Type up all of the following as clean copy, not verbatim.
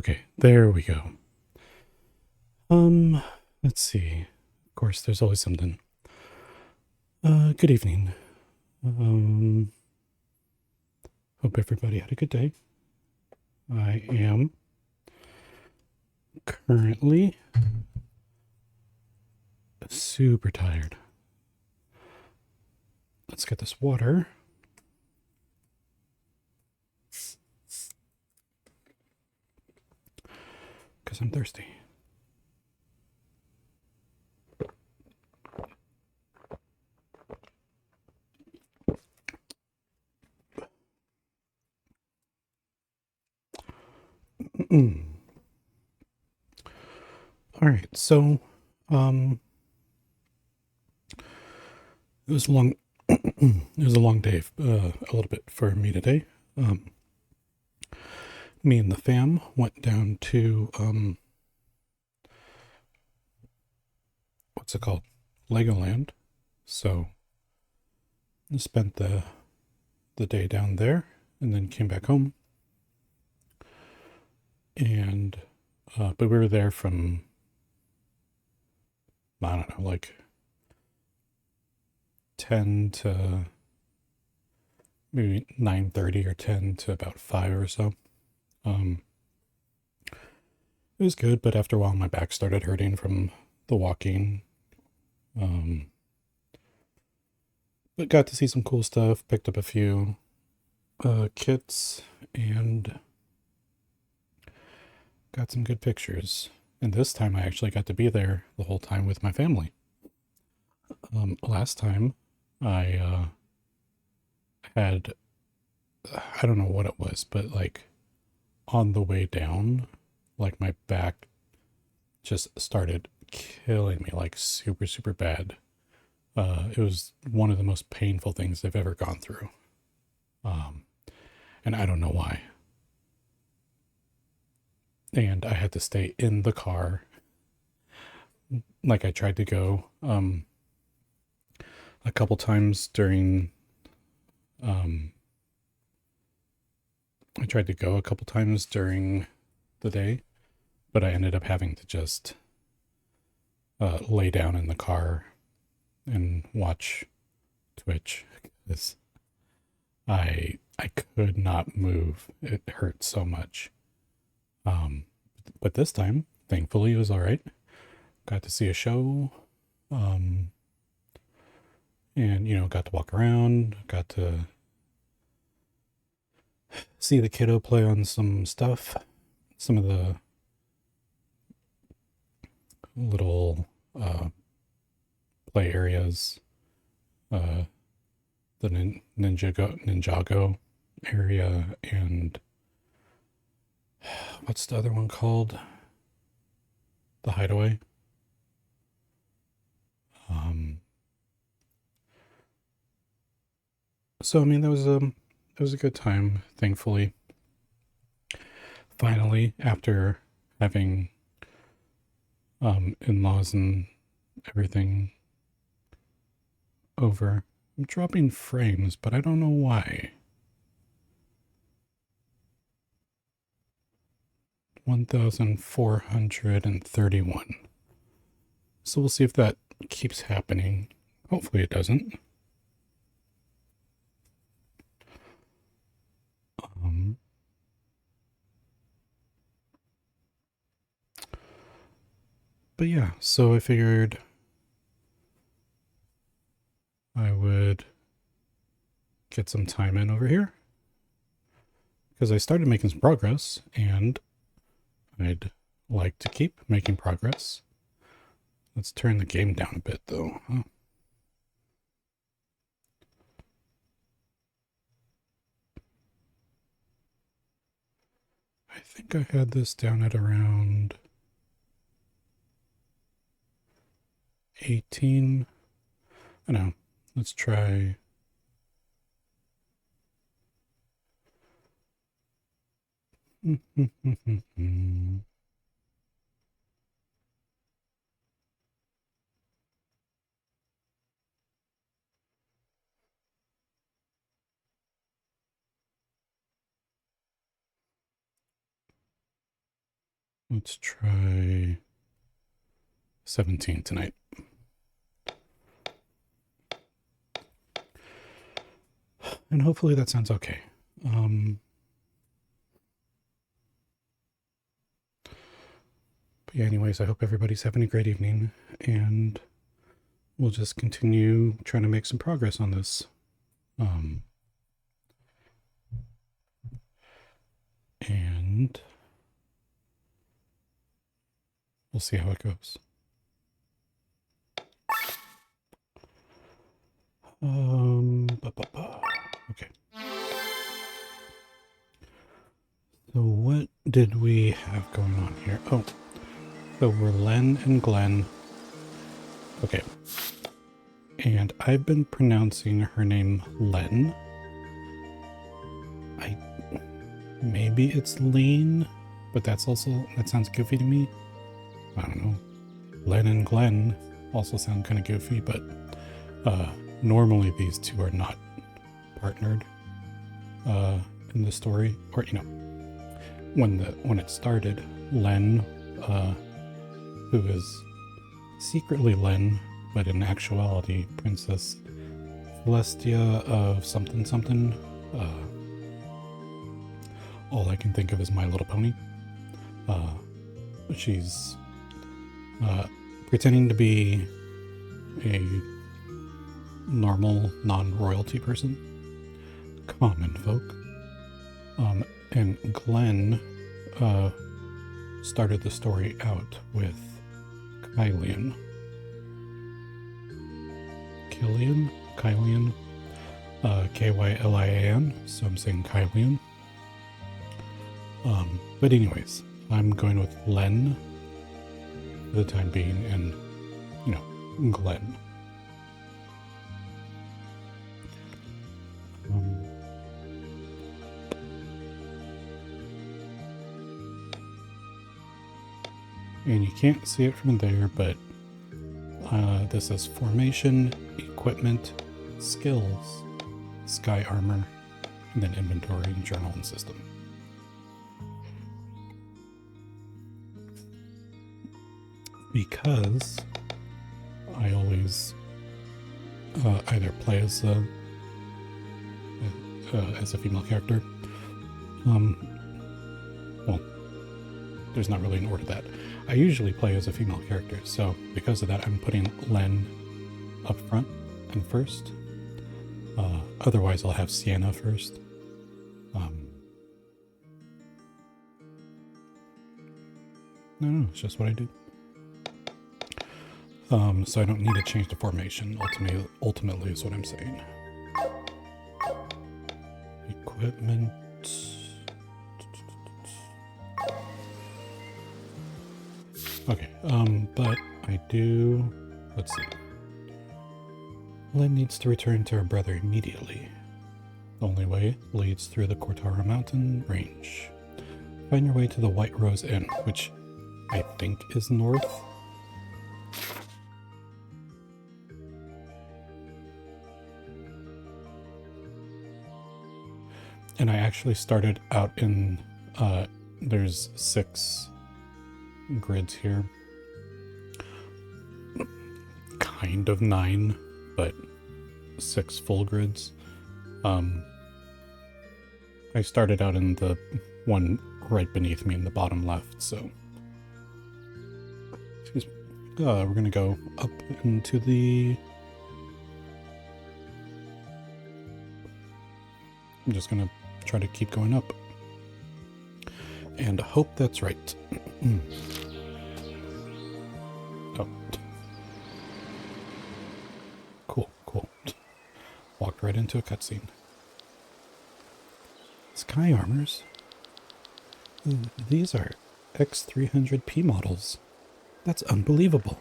Okay, there we go. Um, let's see. Of course, there's always something. Good evening. Um, hope everybody had a good day. I am currently super tired. Let's get this water. Because I'm thirsty. All right, so um, it was a long, it was a long day, a little bit for me today. Um, Me and the fam went down to what's it called, Legoland. So I spent the day down there, and then came back home. And but we were there from, I don't know, like 10 to maybe 9:30 or 10 to about 5 or so. Um, it was good, but after a while my back started hurting from the walking. Um, but got to see some cool stuff, picked up a few kits, and got some good pictures. And this time I actually got to be there the whole time with my family. Last time I had, I don't know what it was, but like on the way down, like my back just started killing me, like super, super bad. It was one of the most painful things I've ever gone through. Um, and I don't know why. And I had to stay in the car. Like I tried to go a couple times during, um, I tried to go a couple times during the day, but I ended up having to just lay down in the car and watch Twitch because I could not move. It hurt so much. Um, but this time, thankfully, it was all right. Got to see a show, um, and got to walk around. Got to see the kiddo play on some stuff. Some of the little play areas. Uh, the Ninjago area, and what's the other one called? The Hideaway. Um, so I mean, it was a good time. Thankfully, finally, after having in-laws and everything over, I'm dropping frames, but I don't know why. 1,431. So we'll see if that keeps happening. Hopefully it doesn't. Um, but yeah, so I figured I would get some time in over here because I started making some progress and I'd like to keep making progress. Let's turn the game down a bit though. Oh, I think I had this down at around 18. I know. Let's try. Let's try 17 tonight. And hopefully that sounds okay. But yeah, anyways, I hope everybody's having a great evening, and we'll just continue trying to make some progress on this. And we'll see how it goes. Okay. So what did we have going on here? Oh, so we're Len and Glenn. Okay. And I've been pronouncing her name Len. Maybe it's Lean, but that sounds goofy to me. I don't know. Len and Glenn also sound kind of goofy, but normally these two are not partnered in the story. Or, you know, when it started, Len, who is secretly Len, but in actuality Princess Celestia of something something. All I can think of is My Little Pony. She's pretending to be a normal, non-royalty person. Common folk. And Glenn started the story out with Kylian. Kylian? Kylian, so I'm saying Kylian. But anyways, I'm going with Len for the time being, and, you know, Glenn. And you can't see it from there, but this is formation, equipment, skills, sky armor, and then inventory and journal and system. Because I always either play as a female character. Well, there's not really an order to that. I usually play as a female character, so because of that, I'm putting Len up front and first. Otherwise, I'll have Sienna first. No, it's just what I do. So I don't need to change the formation, ultimately is what I'm saying. Equipment. Okay, but I do, let's see. Len needs to return to her brother immediately. The only way leads through the Kortara mountain range. Find your way to the White Rose Inn, which I think is north. And I actually started out in, there's 6 grids here. Kind of 9, but 6 full grids. I started out in the one right beneath me in the bottom left, so. Excuse me. We're gonna go up into the... I'm just gonna try to keep going up. And hope that's right. Oh. Cool. Walked right into a cutscene. Sky armors? These are X300P models. That's unbelievable.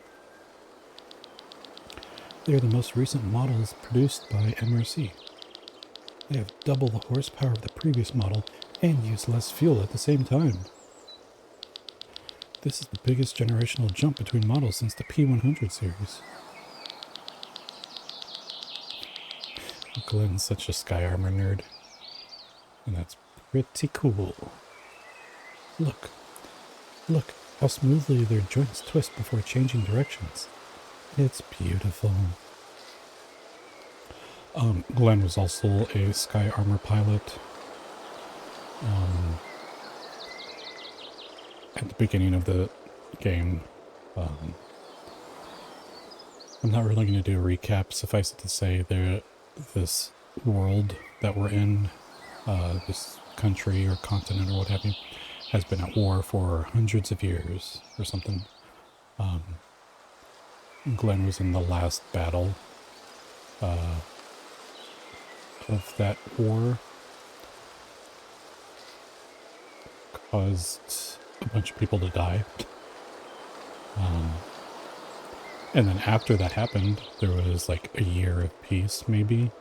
They're the most recent models produced by MRC. They have double the horsepower of the previous model and use less fuel at the same time. This is the biggest generational jump between models since the P100 series. Glenn's such a sky armor nerd. And that's pretty cool. Look, Look how smoothly their joints twist before changing directions. It's beautiful. Glenn was also a Sky Armor pilot. At the beginning of the game, I'm not really going to do a recap. Suffice it to say, this world that we're in, this country or continent or what have you, has been at war for hundreds of years or something. Glenn was in the last battle of that war. Caused a bunch of people to die. And then after that happened, there was like a year of peace, maybe.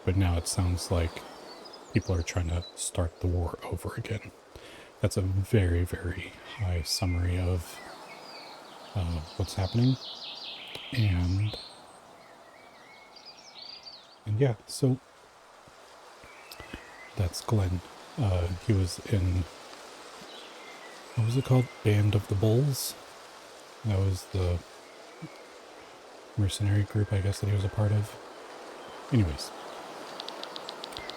But now it sounds like people are trying to start the war over again. That's a very, very high summary of what's happening. And yeah, so that's Glenn. He was in, what was it called? Band of the Bulls. That was the mercenary group, I guess, that he was a part of. Anyways,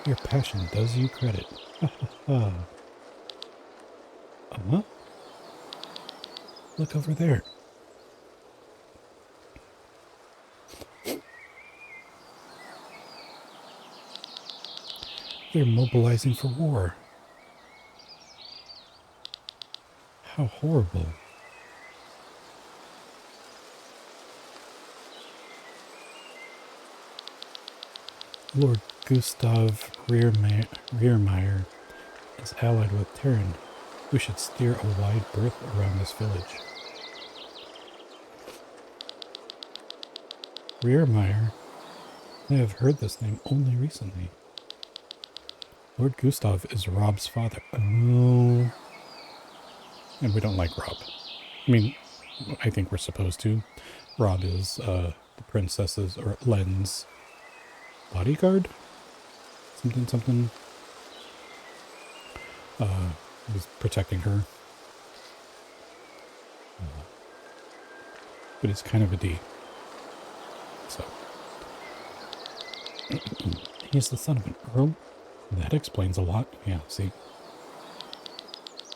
your passion does you credit. Look over there. They're mobilizing for war. How horrible. Lord Gustav Rearmeyer is allied with Terran. We should steer a wide berth around this village. Rearmeyer? I have heard this name only recently. Lord Gustav is Rob's father. Oh. And we don't like Rob. I mean, I think we're supposed to. Rob is the princess's, or Len's, bodyguard? Something. He's protecting her. But he's kind of a D. So. He's the son of an earl? That explains a lot. Yeah, see.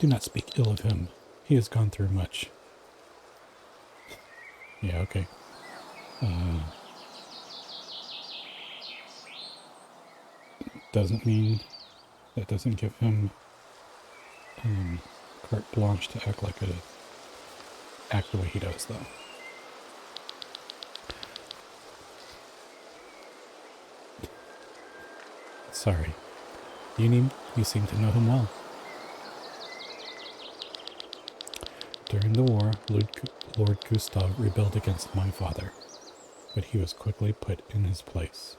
Do not speak ill of him. He has gone through much. Yeah, okay. That doesn't give him carte blanche to act the way he does, though. Sorry. You seem to know him well. During the war, Lord Gustav rebelled against my father, but he was quickly put in his place.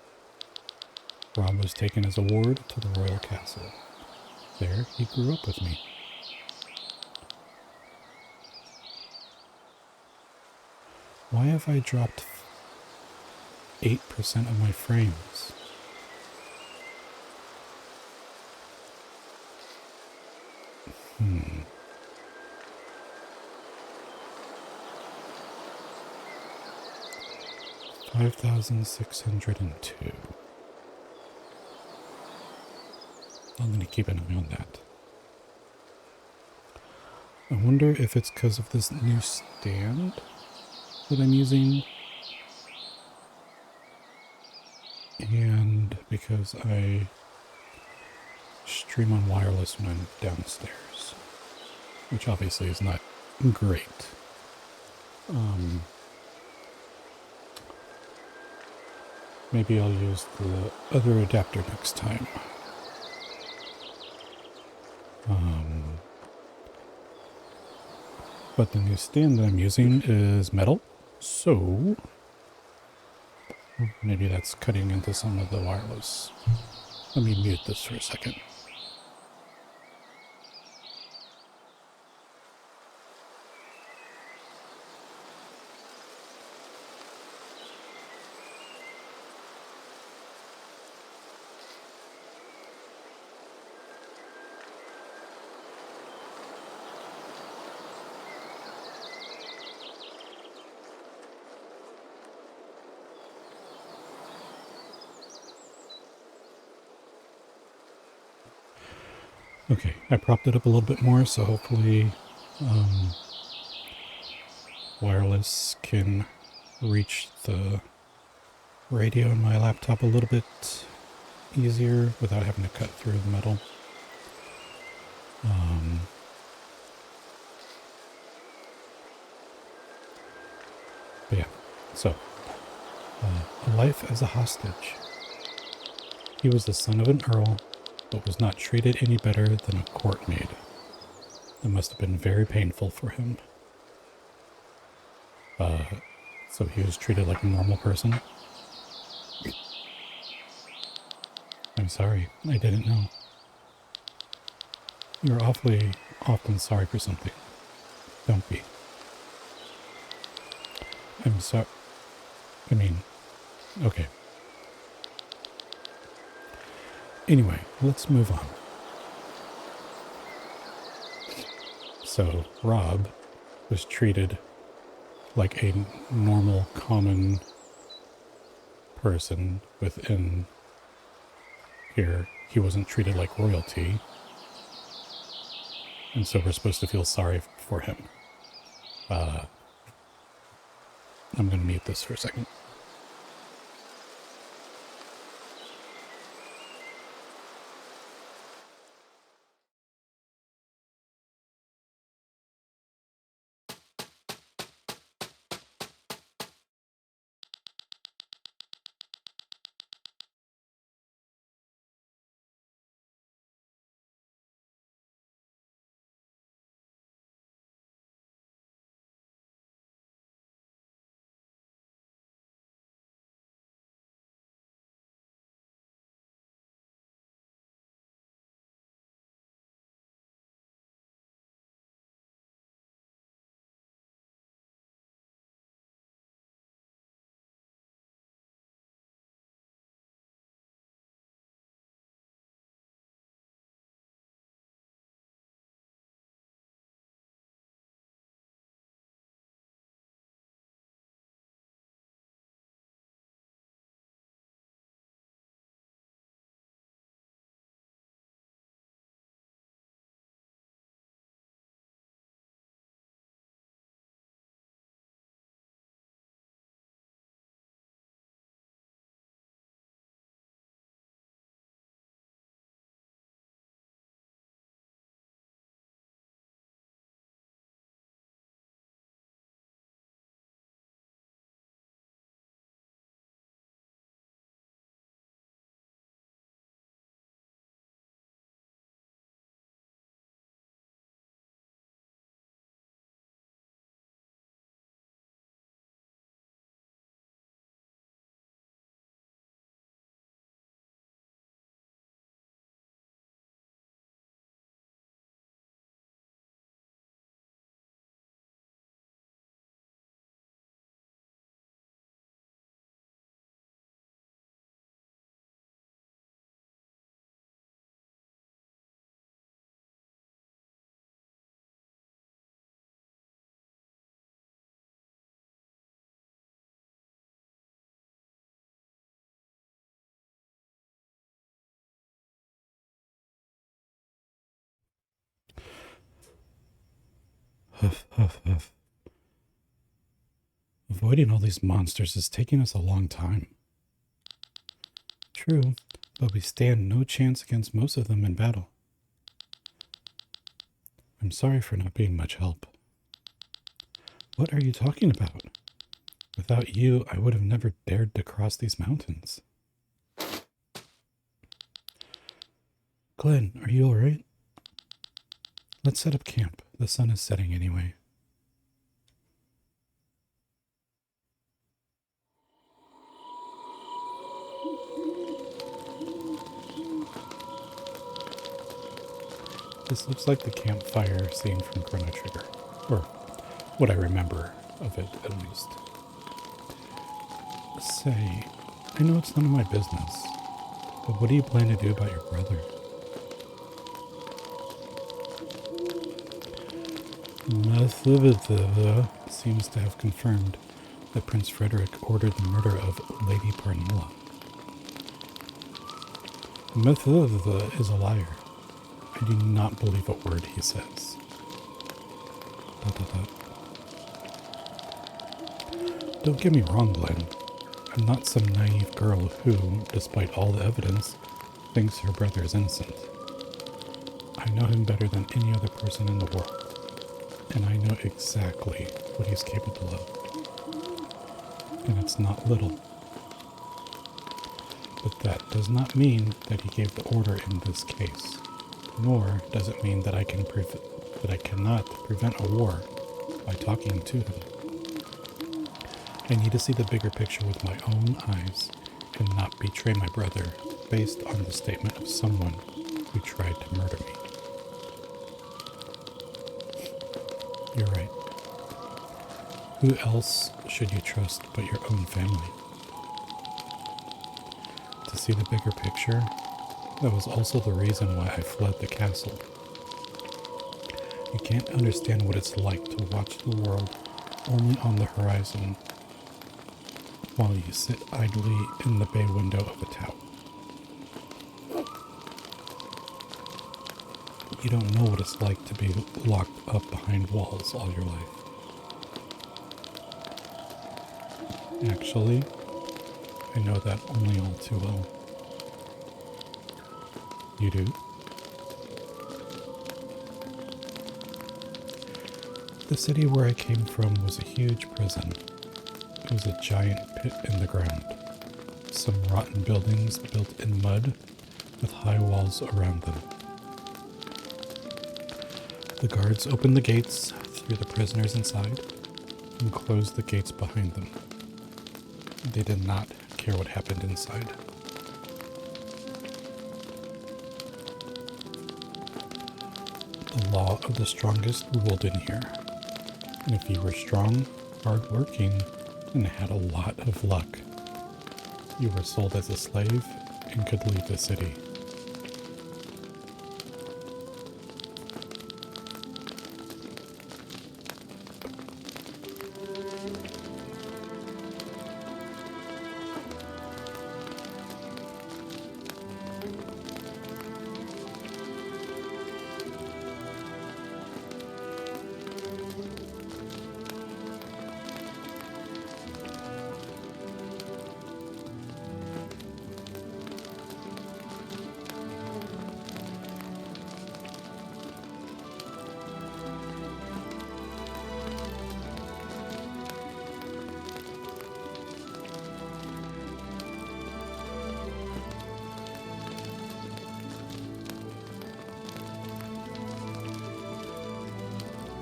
Rob was taken as a ward to the royal castle. There, he grew up with me. Why have I dropped 8% of my frames? Hmm. $5,602. I'm going to keep an eye on that. I wonder if it's because of this new stand that I'm using, and because I stream on wireless when I'm downstairs, which obviously is not great. Maybe I'll use the other adapter next time. But the new stand that I'm using is metal, so maybe that's cutting into some of the wireless. Let me mute this for a second. Okay, I propped it up a little bit more, so hopefully wireless can reach the radio in my laptop a little bit easier without having to cut through the metal. But yeah, so a life as a hostage. He was the son of an earl, but was not treated any better than a court maid. It must have been very painful for him. So he was treated like a normal person. I'm sorry, I didn't know. You're awfully often sorry for something. Don't be. I'm sorry. I mean, okay. Anyway, let's move on. So, Rob was treated like a normal, common person within here. He wasn't treated like royalty. And so we're supposed to feel sorry for him. I'm going to mute this for a second. Huff, huff, huff. Avoiding all these monsters is taking us a long time. True, but we stand no chance against most of them in battle. I'm sorry for not being much help. What are you talking about? Without you, I would have never dared to cross these mountains. Glenn, are you alright? Let's set up camp. The sun is setting anyway. This looks like the campfire scene from Chrono Trigger. Or what I remember of it, at least. Say, I know it's none of my business, but what do you plan to do about your brother? Mathubatha seems to have confirmed that Prince Frederick ordered the murder of Lady Parnella. Mathubatha is a liar. I I do not believe a word he says. ... Don't get me wrong, Glenn. I'm not some naive girl who, despite all the evidence, thinks her brother is innocent. I know him better than any other person in the world, and I know exactly what he's capable of. And it's not little. But that does not mean that he gave the order in this case, nor does it mean that I cannot prevent a war by talking to him. I need to see the bigger picture with my own eyes and not betray my brother based on the statement of someone who tried to murder me. You're right. Who else should you trust but your own family? To see the bigger picture, that was also the reason why I fled the castle. You can't understand what it's like to watch the world only on the horizon while you sit idly in the bay window of a tower. You don't know what it's like to be locked up behind walls all your life. Actually, I know that only all too well. You do? The city where I came from was a huge prison. It was a giant pit in the ground. Some rotten buildings built in mud with high walls around them. The guards opened the gates, threw the prisoners inside, and closed the gates behind them. They did not care what happened inside. The law of the strongest ruled in here. And if you were strong, hard-working, and had a lot of luck, you were sold as a slave and could leave the city.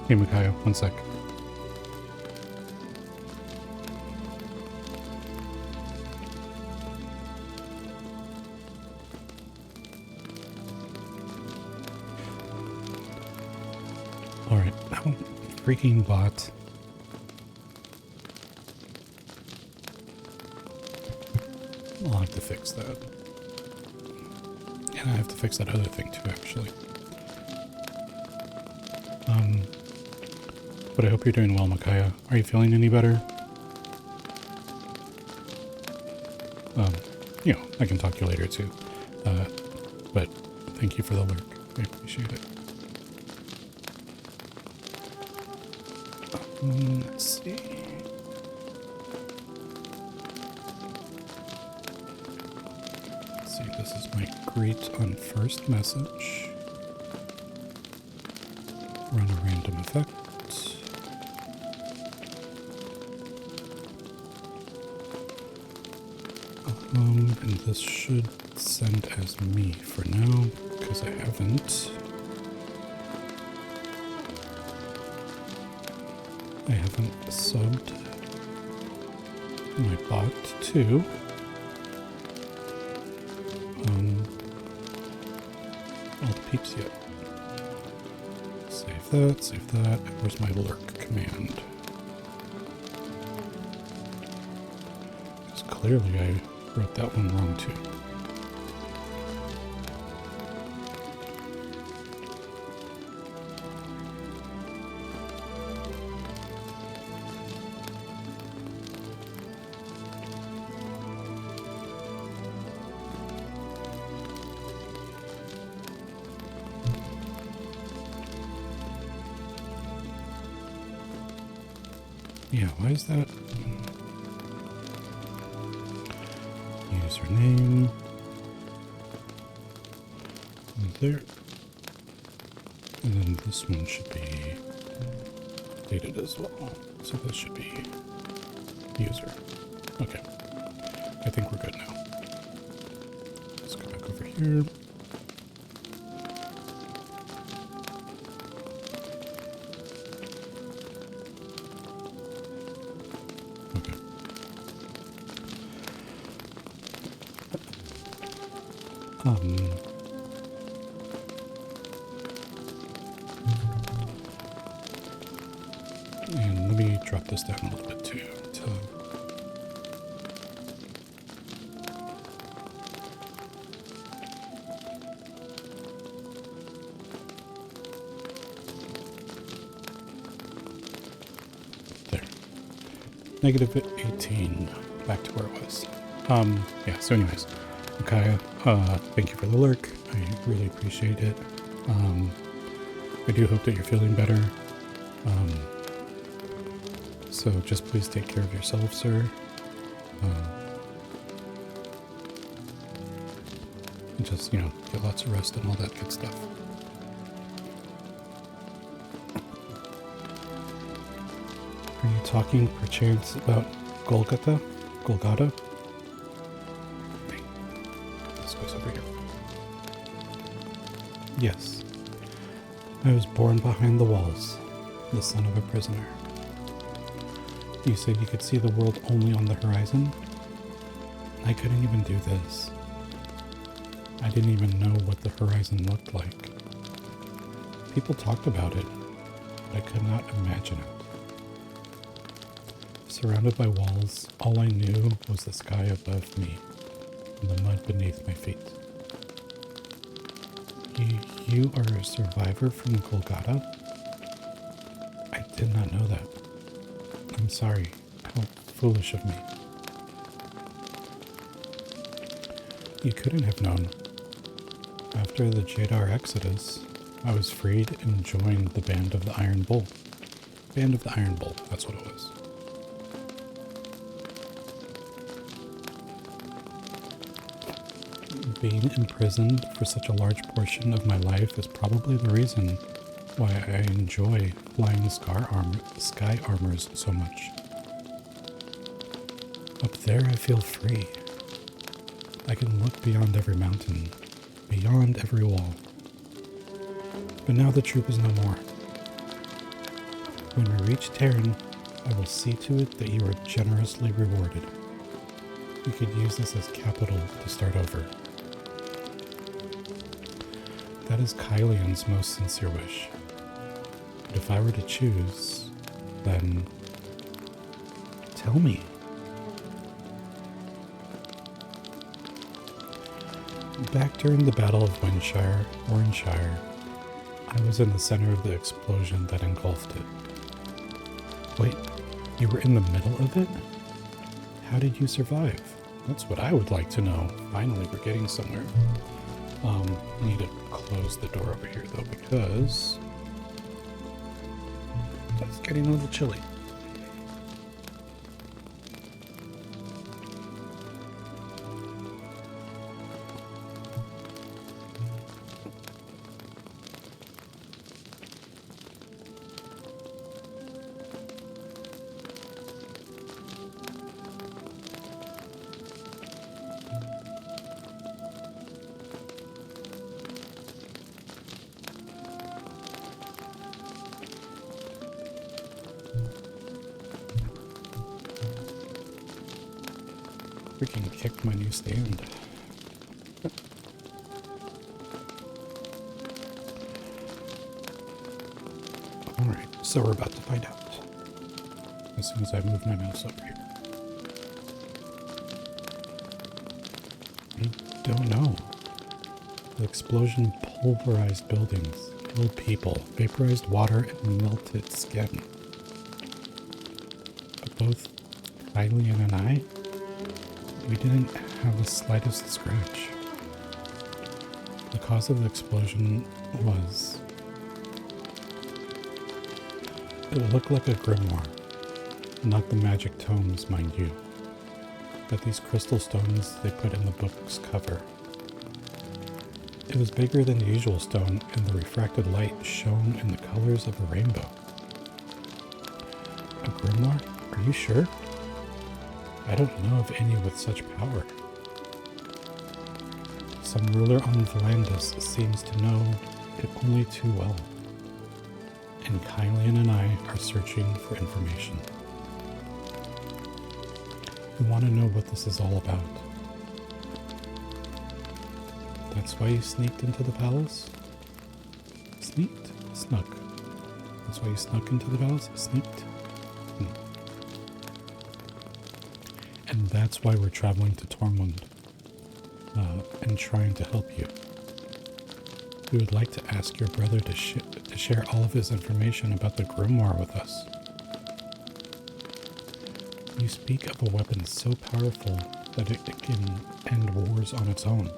Hey, Micaiah, one sec. Alright, now freaking bot. I'll have to fix that. And I have to fix that other thing too, actually. But I hope you're doing well, Micaiah. Are you feeling any better? You know, I can talk to you later too. But thank you for the lurk. I appreciate it. Let's see. Let's see, this is my greet on first message. Run a random effect. And this should send as me for now, because I haven't subbed my bot to all the peeps yet. Save that. Where's my lurk command? Because clearly I wrote that one wrong too. Yeah, why is that? Username. There. And then this one should be dated as well. So this should be user. Okay. I think we're good now. Let's go back over here. Okay. And let me drop this down a little bit too. There. -18. Back to where it was. Yeah, so anyways. Kaya, thank you for the lurk. I really appreciate it. I do hope that you're feeling better. So just please take care of yourself, sir. And just, get lots of rest and all that good stuff. Are you talking perchance about Golgotha? This goes over here. Yes. I was born behind the walls, the son of a prisoner. You said you could see the world only on the horizon? I couldn't even do this. I didn't even know what the horizon looked like. People talked about it, but I could not imagine it. Surrounded by walls, all I knew was the sky above me and the mud beneath my feet. You are a survivor from Golgotha? I did not know that. I'm sorry. How foolish of me. You couldn't have known. After the Jadar Exodus, I was freed and joined the Band of the Iron Bull. Band of the Iron Bull, that's what it was. Being imprisoned for such a large portion of my life is probably the reason why I enjoy flying sky armors so much. Up there I feel free. I can look beyond every mountain, beyond every wall. But now the troop is no more. When we reach Terran, I will see to it that you are generously rewarded. You could use this as capital to start over. That is Kylian's most sincere wish. But if I were to choose, then tell me. Back during the Battle of Oranshire, I was in the center of the explosion that engulfed it. Wait, you were in the middle of it? How did you survive? That's what I would like to know. Finally, we're getting somewhere. I need to close the door over here though, because it's getting a little chilly. Freaking kicked my new stand. Alright, so we're about to find out. As soon as I move my mouse over here. I don't know. The explosion pulverized buildings, killed people, vaporized water, and melted skin. But both Kylian and I, we didn't have the slightest scratch. The cause of the explosion was... it looked like a grimoire. Not the magic tomes, mind you, but these crystal stones they put in the book's cover. It was bigger than the usual stone, and the refracted light shone in the colors of a rainbow. A grimoire? Are you sure? I don't know of any with such power. Some ruler on Volantis seems to know it only too well, and Kylian and I are searching for information. We want to know what this is all about. That's why you sneaked into the palace? Sneaked? Snuck. That's why you snuck into the palace? Sneaked? And that's why we're traveling to Tormund and trying to help you. We would like to ask your brother to share all of his information about the grimoire with us. You speak of a weapon so powerful that it can end wars on its own.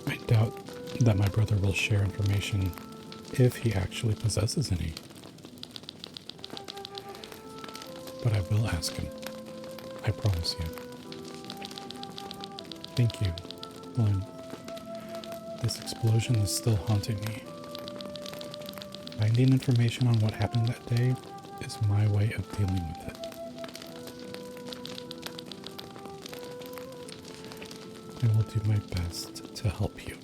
I doubt that my brother will share information if he actually possesses any. But I will ask him. I promise you. Thank you, Lynn. This explosion is still haunting me. Finding information on what happened that day is my way of dealing with it. I will do my best to help you.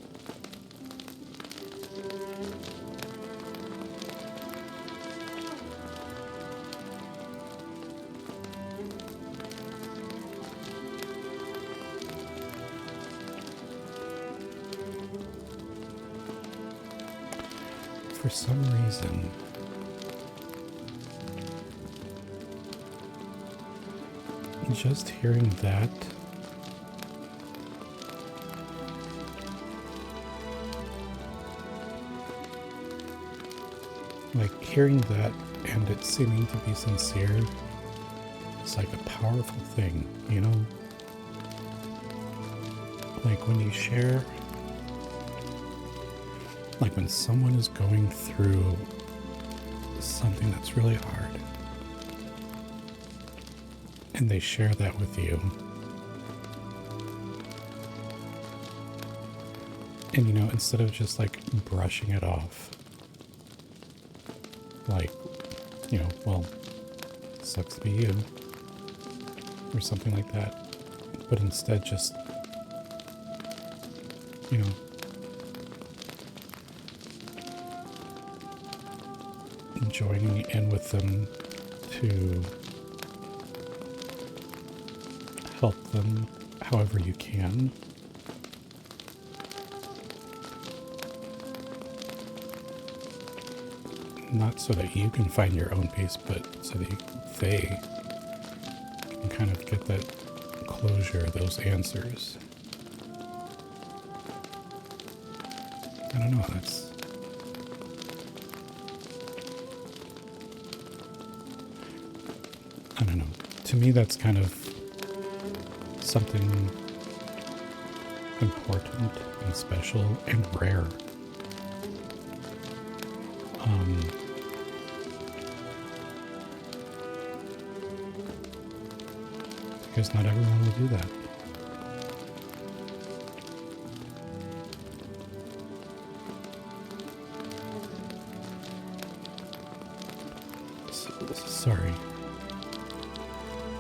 For some reason, just hearing that hearing that and it seeming to be sincere, it's like a powerful thing, you know? Like when you share, like when someone is going through something that's really hard and they share that with you. And you know, instead of just like brushing it off, like, you know, well, sucks to be you, or something like that, but instead just, you know, joining in with them to help them however you can. Not so that you can find your own peace, but so that they can kind of get that closure, those answers. I don't know, that's... I don't know. To me, that's kind of something important and special and rare. Because not everyone will do that. Sorry.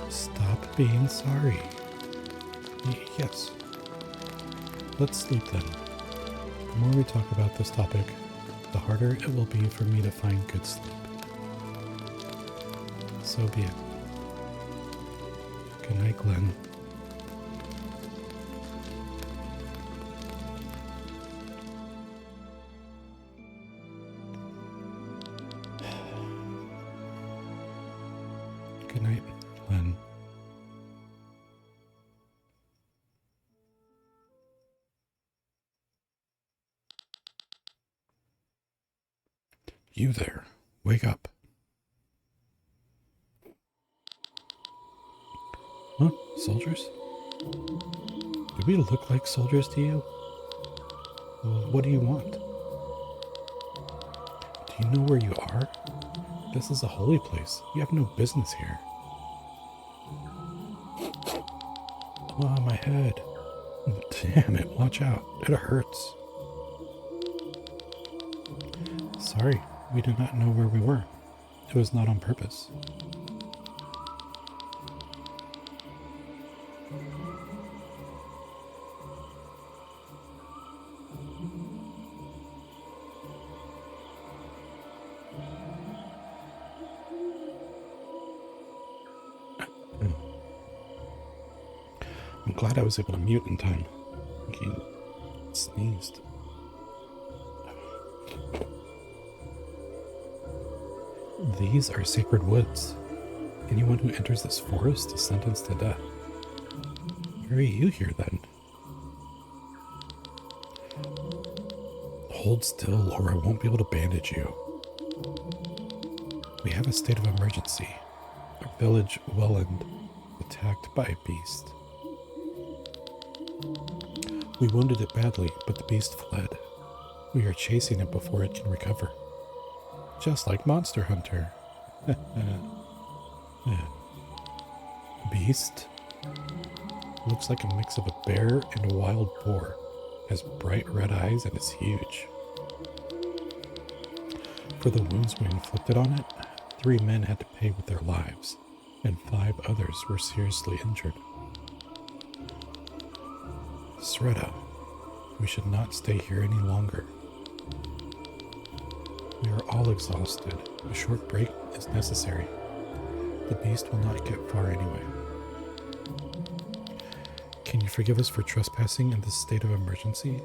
Stop being sorry. Yes. Let's sleep then. The more we talk about this topic, the harder it will be for me to find good sleep. So be it. Good night, Glenn. Good night, Glenn. You there. Wake up. Huh? Soldiers? Do we look like soldiers to you? Well, what do you want? Do you know where you are? This is a holy place. You have no business here. Oh, my head. Damn it, watch out. It hurts. Sorry, we did not know where we were. It was not on purpose. I'm glad I was able to mute in time. He sneezed. These are sacred woods. Anyone who enters this forest is sentenced to death. Why are you here then? Hold still or I won't be able to bandage you. We have a state of emergency. Our village, Welland, attacked by a beast. We wounded it badly, but the beast fled. We are chasing it before it can recover. Just like Monster Hunter. Beast? Looks like a mix of a bear and a wild boar. Has bright red eyes and is huge. For the wounds we inflicted on it, 3 men had to pay with their lives, and 5 others were seriously injured. Sreda, we should not stay here any longer. We are all exhausted. A short break is necessary. The beast will not get far anyway. Can you forgive us for trespassing in this state of emergency?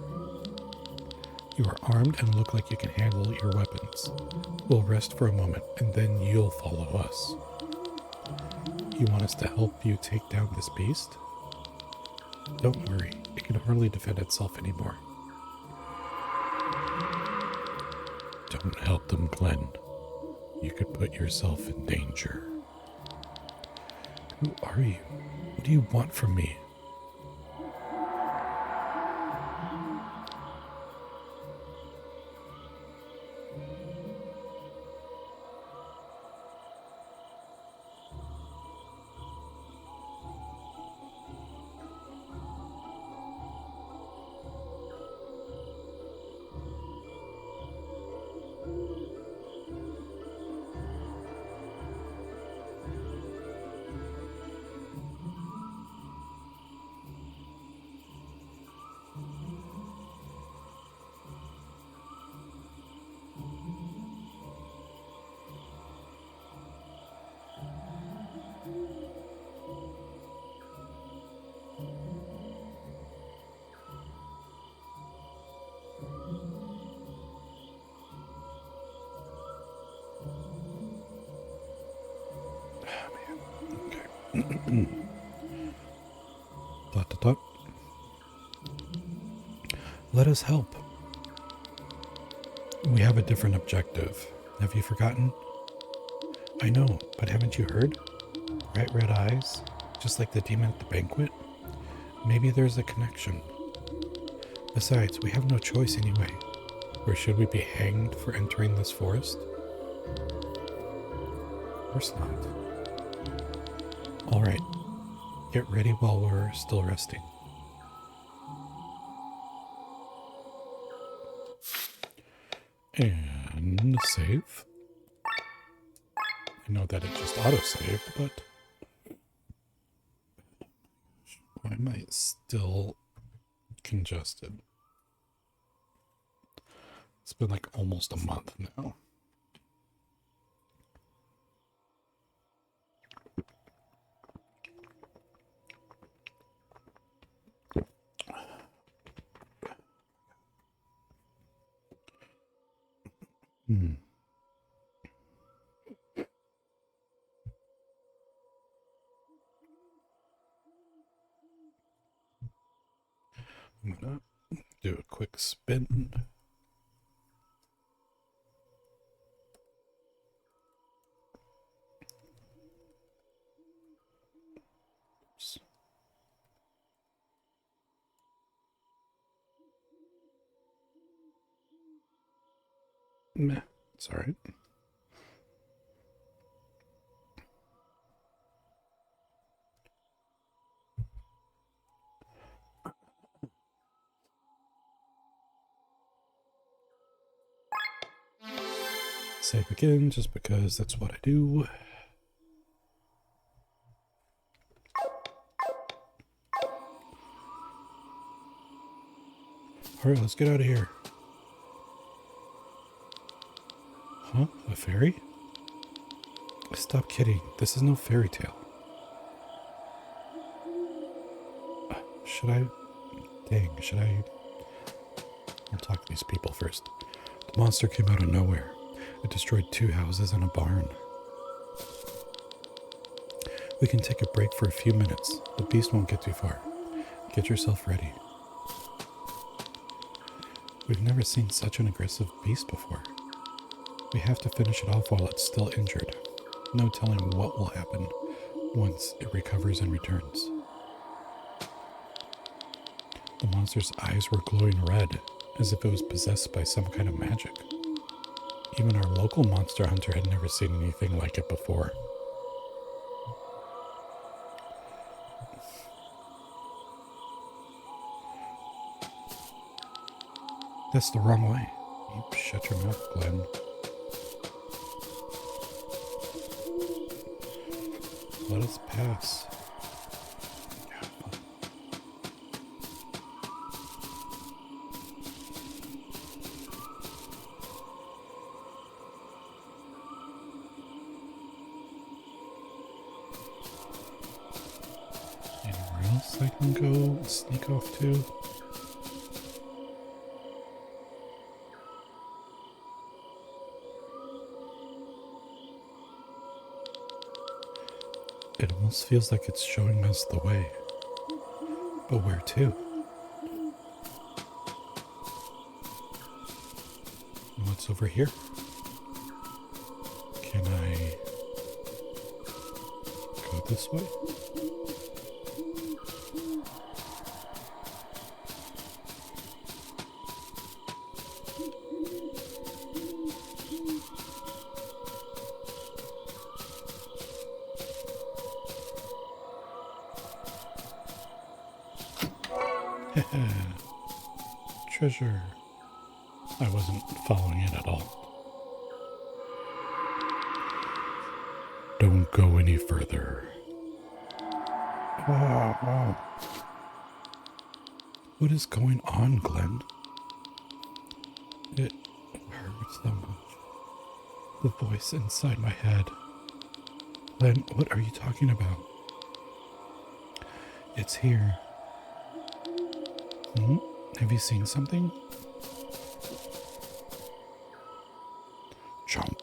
You are armed and look like you can handle your weapons. We'll rest for a moment, and then you'll follow us. You want us to help you take down this beast? Don't worry, it can hardly defend itself anymore. Don't help them, Glenn. You could put yourself in danger. Who are you? What do you want from me? Dot. Let us help. We have a different objective. Have you forgotten? I know, but haven't you heard? Bright red eyes, just like the demon at the banquet? Maybe there's a connection. Besides, we have no choice anyway. Or should we be hanged for entering this forest? Of course not. All right, get ready while we're still resting. And save. I know that it just auto-saved, but why am I still congested? It's been like almost a month now. I'm gonna do a quick spin. Oops. Meh, it's all right. save again just because that's what I do. Alright, let's get out of here. Huh? A fairy? Stop kidding. This is no fairy tale. Should I? Dang, should I? I'll talk to these people first. The monster came out of nowhere. It destroyed 2 houses and a barn. We can take a break for a few minutes. The beast won't get too far. Get yourself ready. We've never seen such an aggressive beast before. We have to finish it off while it's still injured. No telling what will happen once it recovers and returns. The monster's eyes were glowing red, as if it was possessed by some kind of magic. Even our local monster hunter had never seen anything like it before. That's the wrong way. You shut your mouth, Glenn. Let us pass. Anywhere else I can go and sneak off to? It almost feels like it's showing us the way. But where to? What's over here? Can I go this way? Treasure. I wasn't following it at all. Don't go any further. What is going on, Glenn? It hurts so much. The voice inside my head. Glenn, what are you talking about? It's here. Have you seen something? Chomp.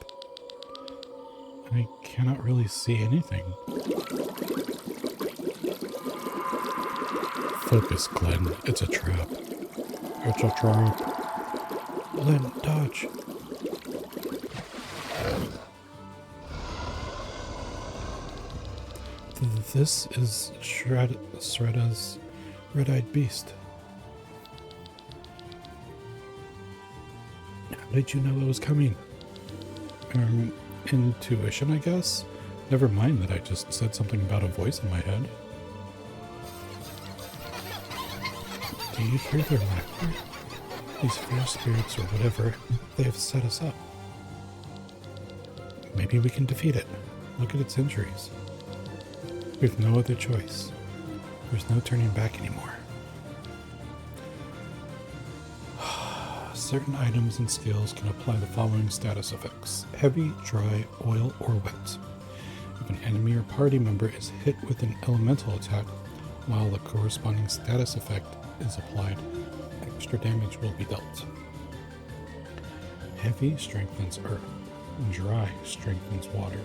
I cannot really see anything. Focus, Glenn. It's a trap. It's a trap. Glenn, dodge. This is Shredda's red-eyed beast. How did you know it was coming? Intuition, I guess? Never mind that I just said something about a voice in my head. Do you hear their laughter? These fierce spirits or whatever, they have set us up. Maybe we can defeat it. Look at its injuries. We've no other choice. There's no turning back anymore. Certain items and skills can apply the following status effects: heavy, dry, oil, or wet. If an enemy or party member is hit with an elemental attack while the corresponding status effect is applied, extra damage will be dealt. Heavy strengthens earth. Dry strengthens water.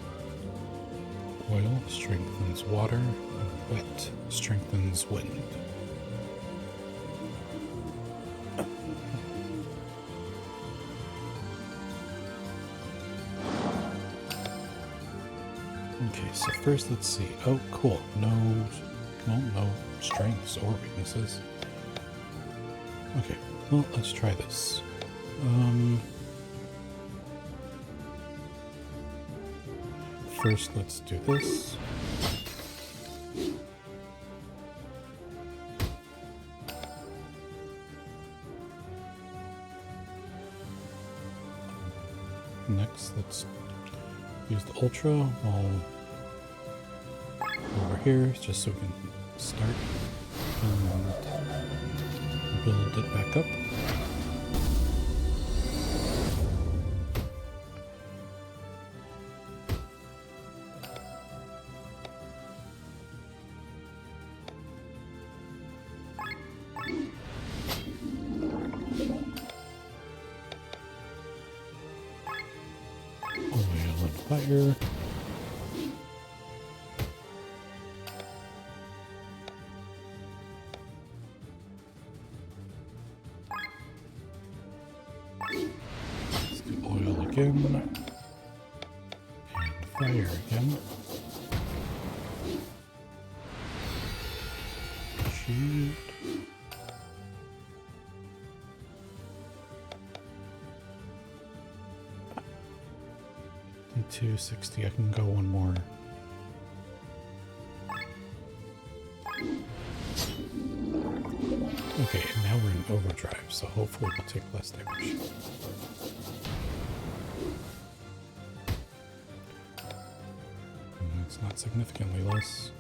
Oil strengthens water. And wet strengthens wind. Okay, so first let's see. Oh, cool. No strengths or weaknesses. Okay, well, let's try this. First, let's do this. Next, let's use the Ultra while over here, just so we can start and build it back up. Oil and fire. Let's do oil again. And fire again. Shoot. 260. I can go one more. Okay, and now we're in overdrive, so hopefully we'll take less damage. And it's not significantly less.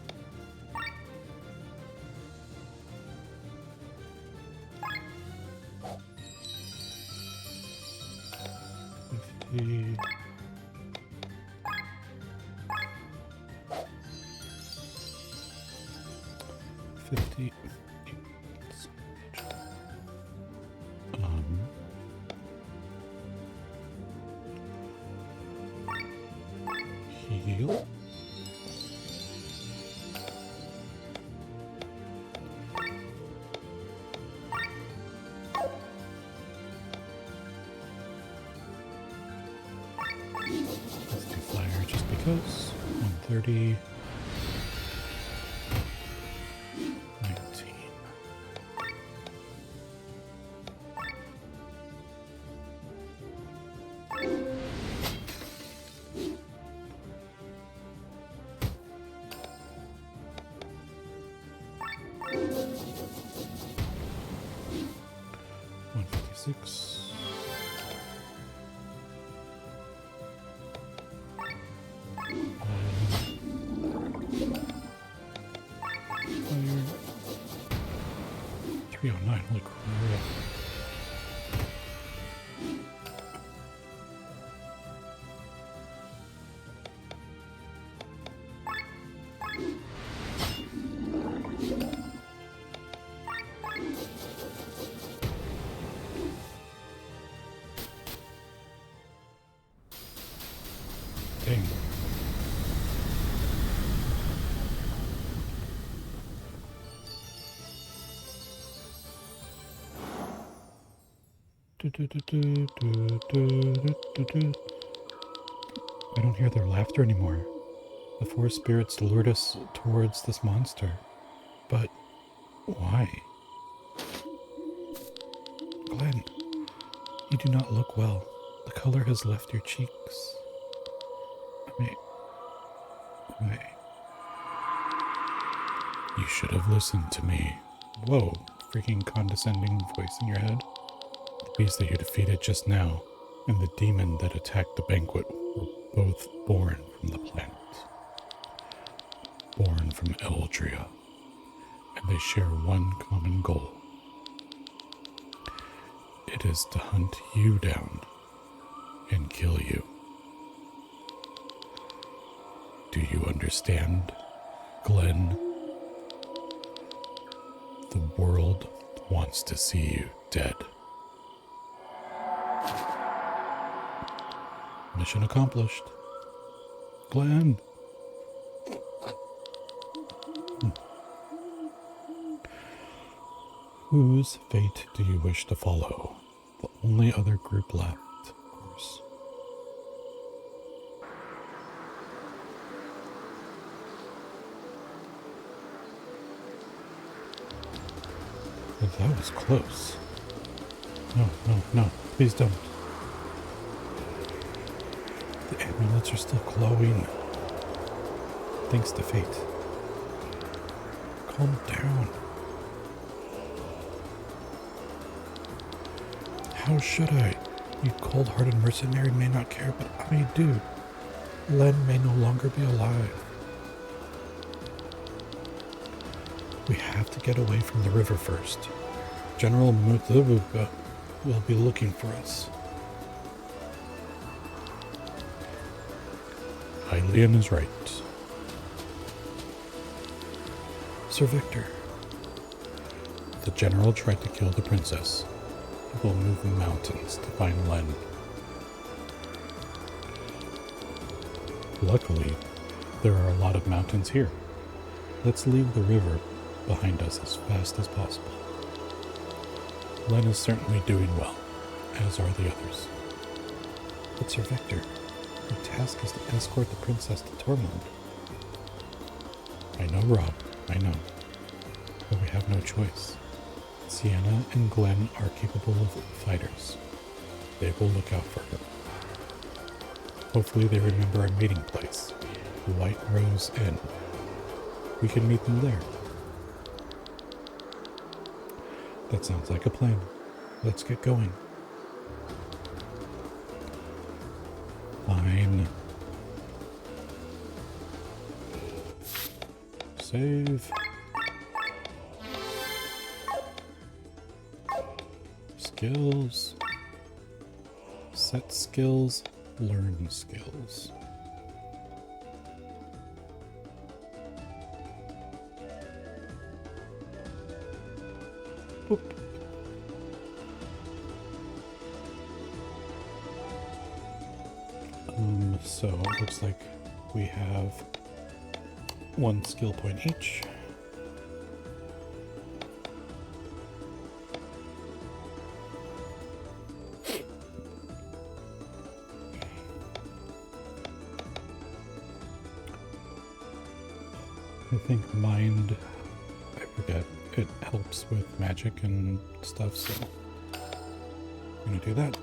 Heal. Let's do flyer just because. 130. 19. Six. Fire. 309, holy crap. Dang. I don't hear their laughter anymore. The forest spirits lured us towards this monster. But why? Glenn, you do not look well. The color has left your cheeks. Wait. You should have listened to me. Whoa, freaking condescending voice in your head. The beast that you defeated just now and the demon that attacked the banquet were both born from the planet. Born from Eldria. And they share one common goal. It is to hunt you down and kill you. Do you understand, Glenn? The world wants to see you dead. Mission accomplished. Glenn! Whose fate do you wish to follow? The only other group left, of course. That was close. No, please don't. The amulets are still glowing. Thanks to fate. Calm down. How should I? You cold-hearted mercenary may not care, but I do. Len may no longer be alive. We have to get away from the river first. General Mutlubuga will be looking for us. Hylian is right. Sir Victor. The general tried to kill the princess. He will move the mountains to find Len. Luckily, there are a lot of mountains here. Let's leave the river behind us as fast as possible. Len is certainly doing well, as are the others. But Sir Victor, your task is to escort the princess to Tormund. I know, Rob, I know. But we have no choice. Sienna and Glenn are capable of fighters. They will look out for her. Hopefully they remember our meeting place, the White Rose Inn. We can meet them there. That sounds like a plan. Let's get going. Fine. Save. Skills. Set skills. Learn skills. Boop. So it looks like we have one skill point each. I think mind, I forget, it helps with magic and stuff, so I'm gonna do that.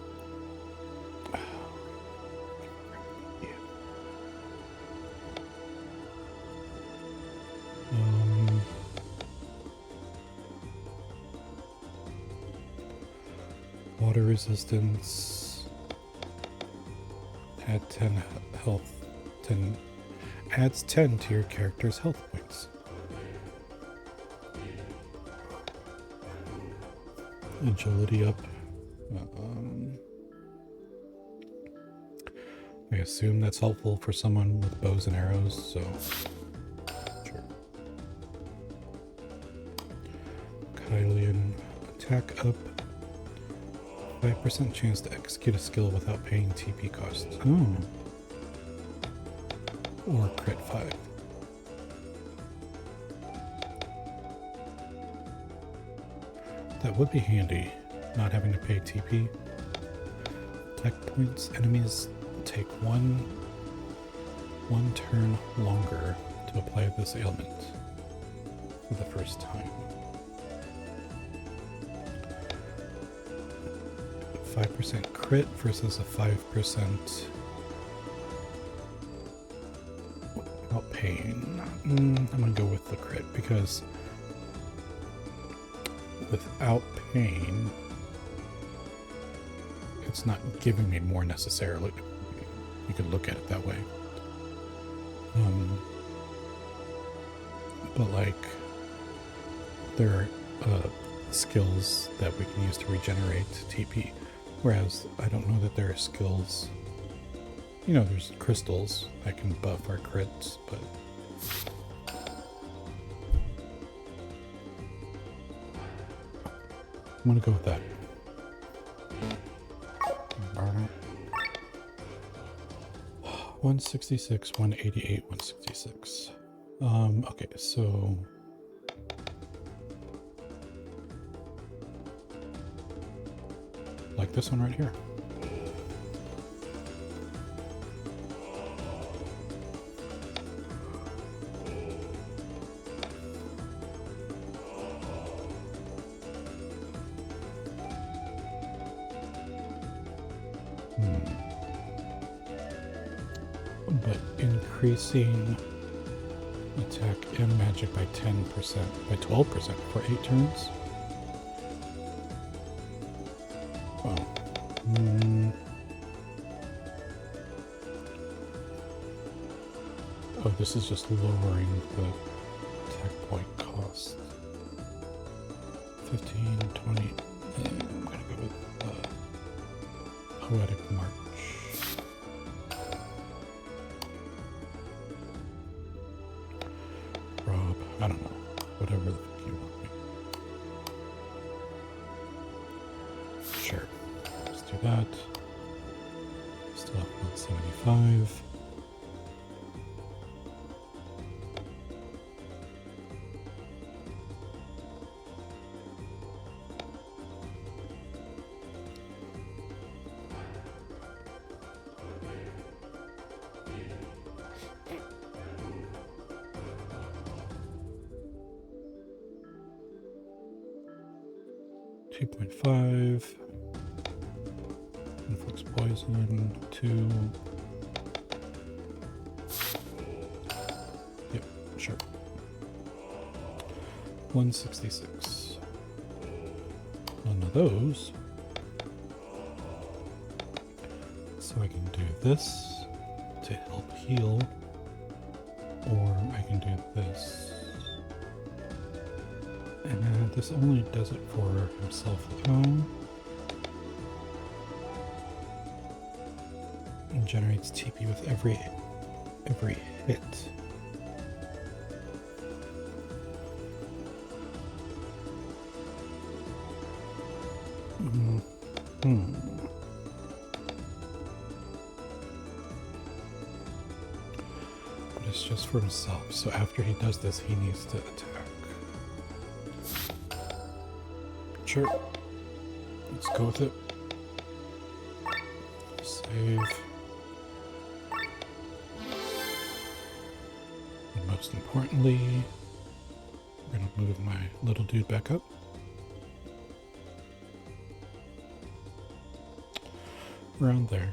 Water resistance, add 10 health, 10, adds 10 to your character's health points. Agility up. I assume that's helpful for someone with bows and arrows, so sure. Hylian, attack up. 5% chance to execute a skill without paying TP costs. Oh. Or crit 5. That would be handy, not having to pay TP. Attack points. Enemies take one turn longer to apply this ailment for the first time. 5% crit versus a 5% without pain. I'm gonna go with the crit because without pain, it's not giving me more necessarily. You could look at it that way. But like, there are skills that we can use to regenerate TP. Whereas I don't know that there are skills, you know, there's crystals that can buff our crits, but I'm gonna go with that. 166, 188, 166. Okay, so like this one right here. But increasing attack and magic by 10%, by 12% for 8 turns. Wow. Mm. Oh, this is just lowering the tech point cost. 15, 20. I'm gonna go with Poetic March. Rob, I don't know. Whatever the fuck you want me. Sure. Let's do that. Still have 175. Inflicts poison, 2. Yep, sure. 166. One of those. So I can do this to help heal, or I can do this. And this only does it for himself alone. And generates TP with every hit. But it's just for himself, so after he does this, he needs to attack. Sure. Let's go with it. Save. And most importantly, we're gonna move my little dude back up. Around there.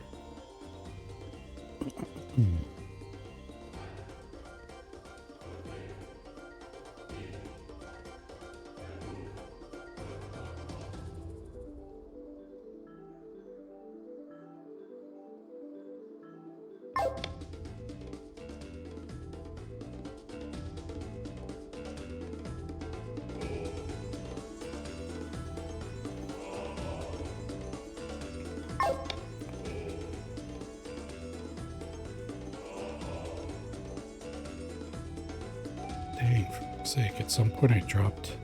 Dang, for fuck's sake, at some point I dropped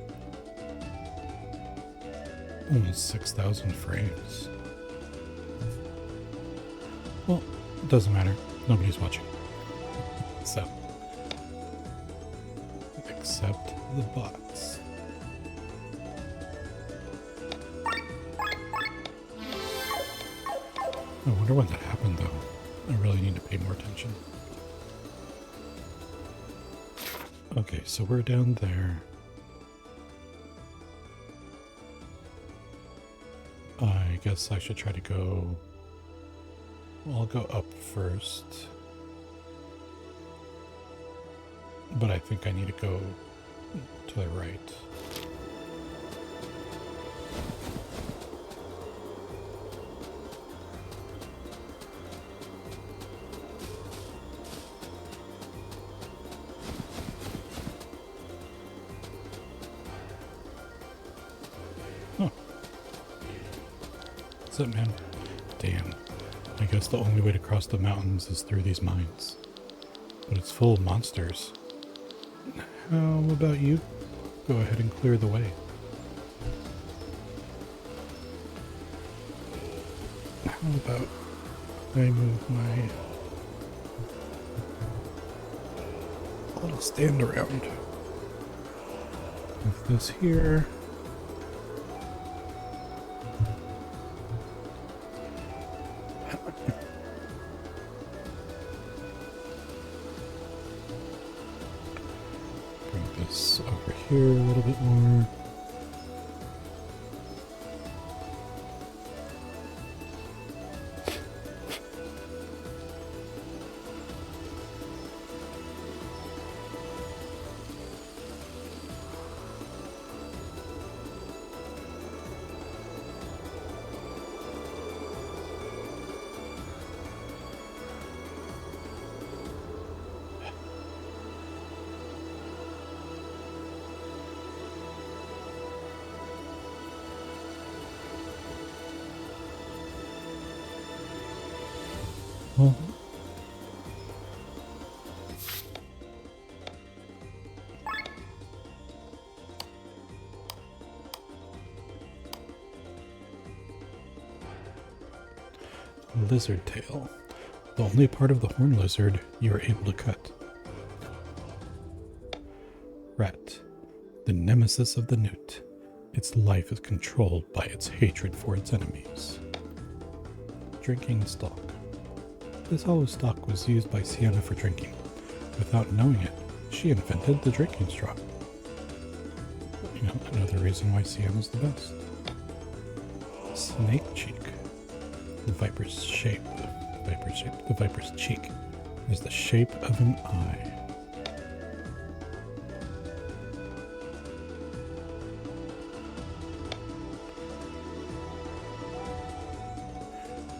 almost 6,000 frames. Well, it doesn't matter. Nobody's watching. So, except the bots. I wonder when that happened, though. I really need to pay more attention. Okay, so we're down there. I guess I should try to go... Well, I'll go up first. But I think I need to go to the right. What's up, man? Damn. I guess the only way to cross the mountains is through these mines. But it's full of monsters. How about you? Go ahead and clear the way. How about I move my little stand around? Move this here. Over here a little bit more. Oh. Lizard tail. The only part of the horn lizard you are able to cut. Rat. The nemesis of the newt. Its life is controlled by its hatred for its enemies. Drinking stalk. This hollow stalk was used by Sienna for drinking. Without knowing it, she invented the drinking straw. You know, another reason why Sienna's the best. Snake cheek. The viper's shape. The viper's cheek is the shape of an eye.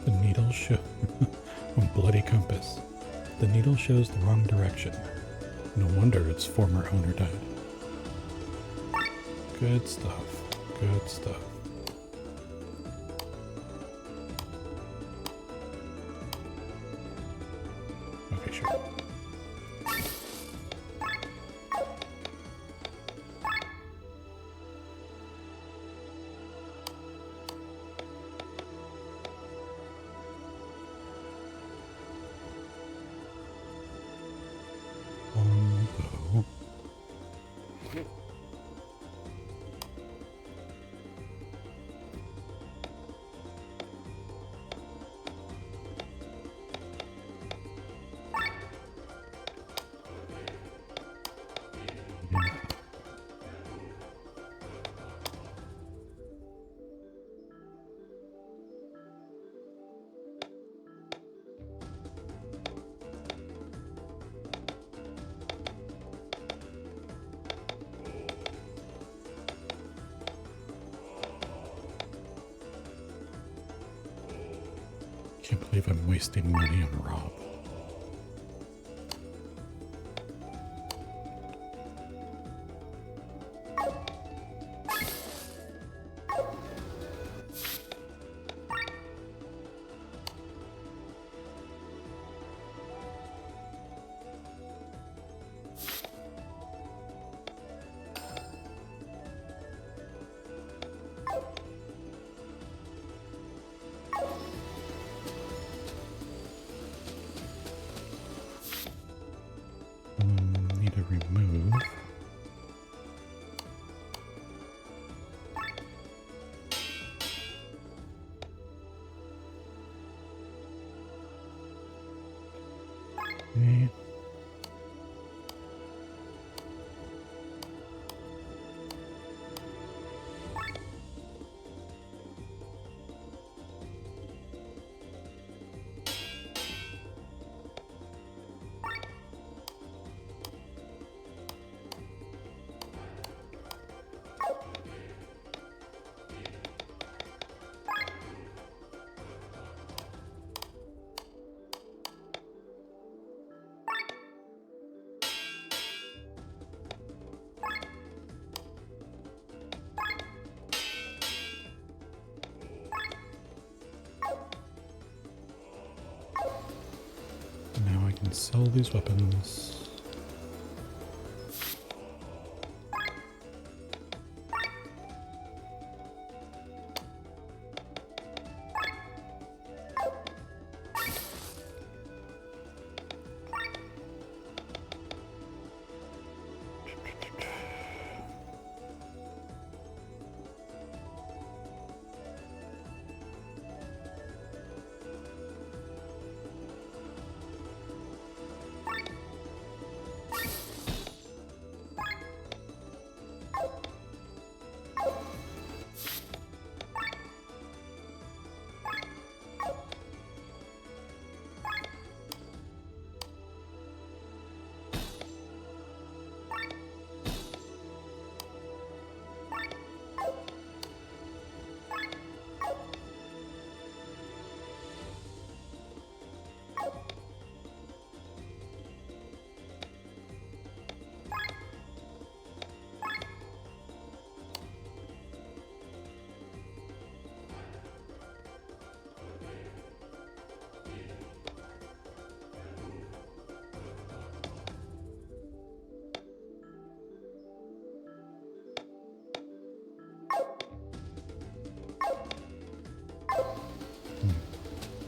The needle shows a bloody compass. The needle shows the wrong direction. No wonder its former owner died. Good stuff. Good stuff. Okay, sure. Longbow. Can't believe I'm wasting money on Rob. Need to remove. Okay. Now I can sell these weapons.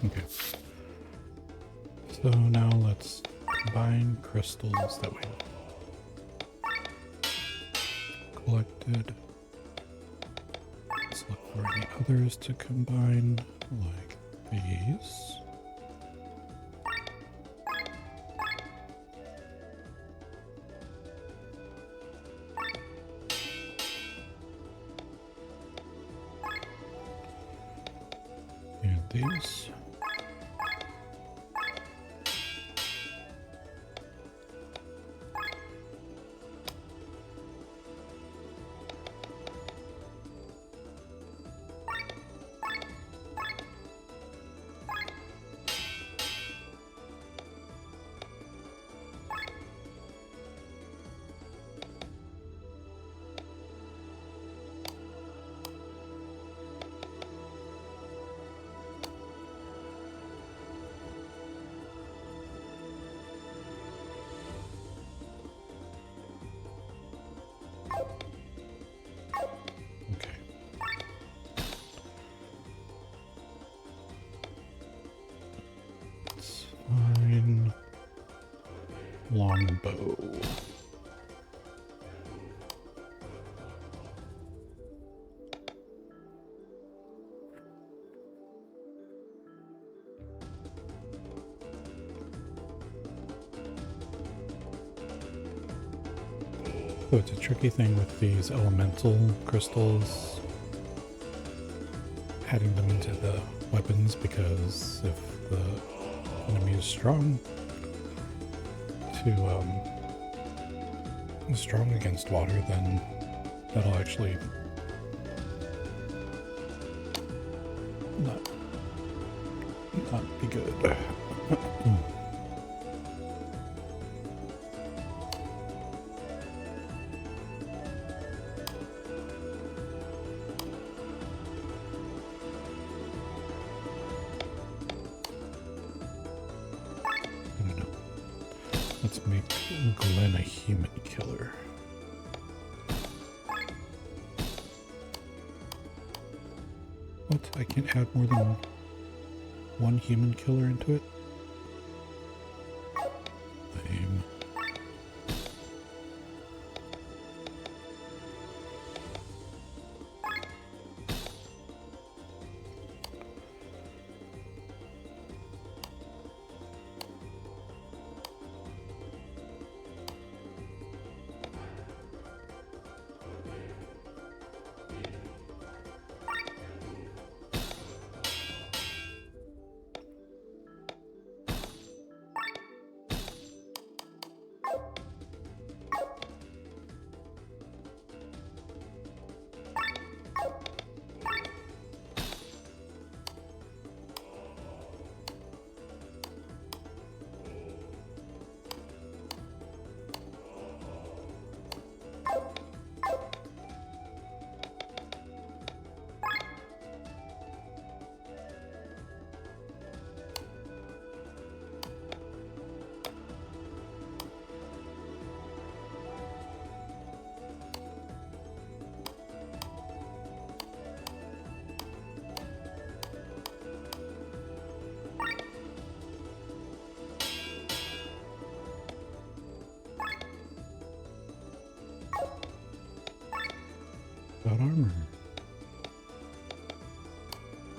Okay. So now let's combine crystals that we collected. Let's look for any others to combine, like these. And these. Okay. Let's find longbow. So it's a tricky thing with these elemental crystals, adding them into the weapons, because if the enemy is strong against water, then that'll actually not be good. Let's make Glenn a human killer. What? I can't add more than one human killer into it? Lame. Got armor.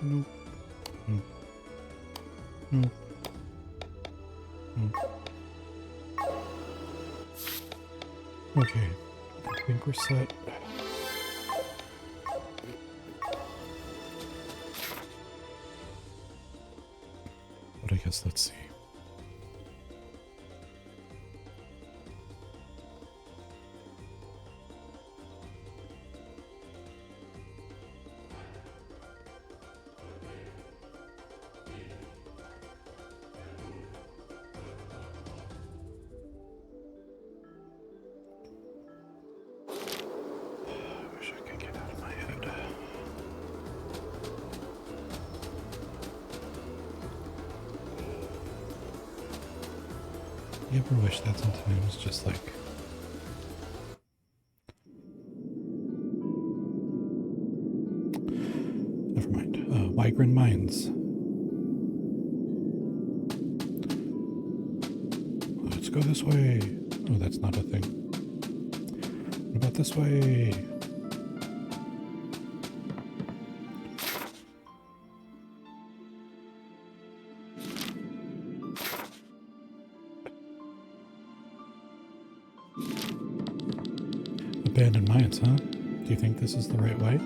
Nope. Nope. Nope. Nope. Okay. I think we're set. But I guess let's see. You ever wish that sometimes? Just like... Never mind. Wygrin Mines. go this way. Oh, that's not a thing. What about this way? Abandoned mines, huh? Do you think this is the right way?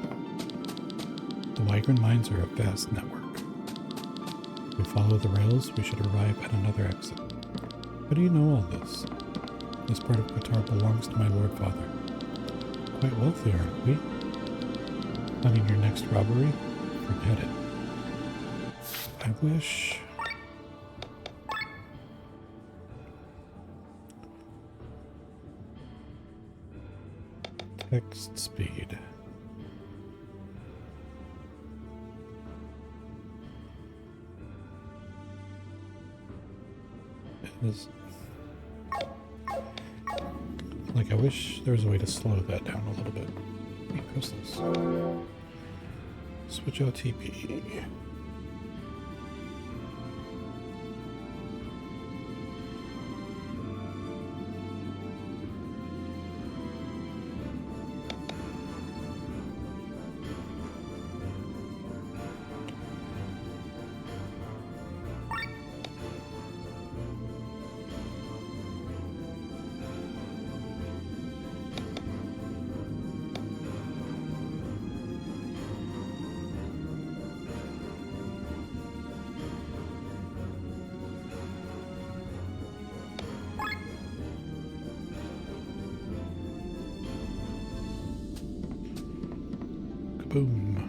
The Wigron mines are a vast network. If we follow the rails, we should arrive at another exit. How do you know all this? This part of Qatar belongs to my Lord Father. Quite wealthy, aren't we? Planning your next robbery? Forget it. I wish... Text speed. Is like I wish there was a way to slow that down a little bit. Let me press this. Switch out TP. Boom.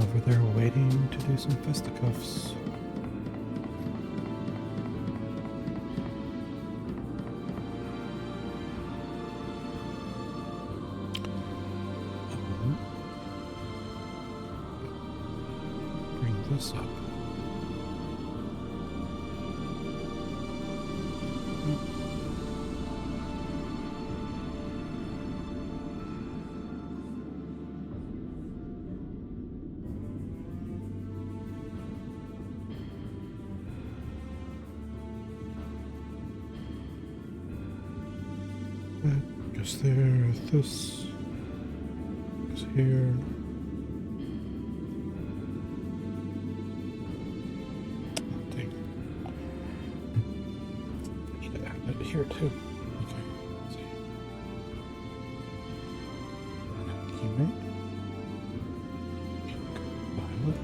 Over there waiting to do some fisticuffs. Bring this up. Goes there, this goes here. Oh, dang. I need to add it here too. Okay, let's see. Keymate. Violet.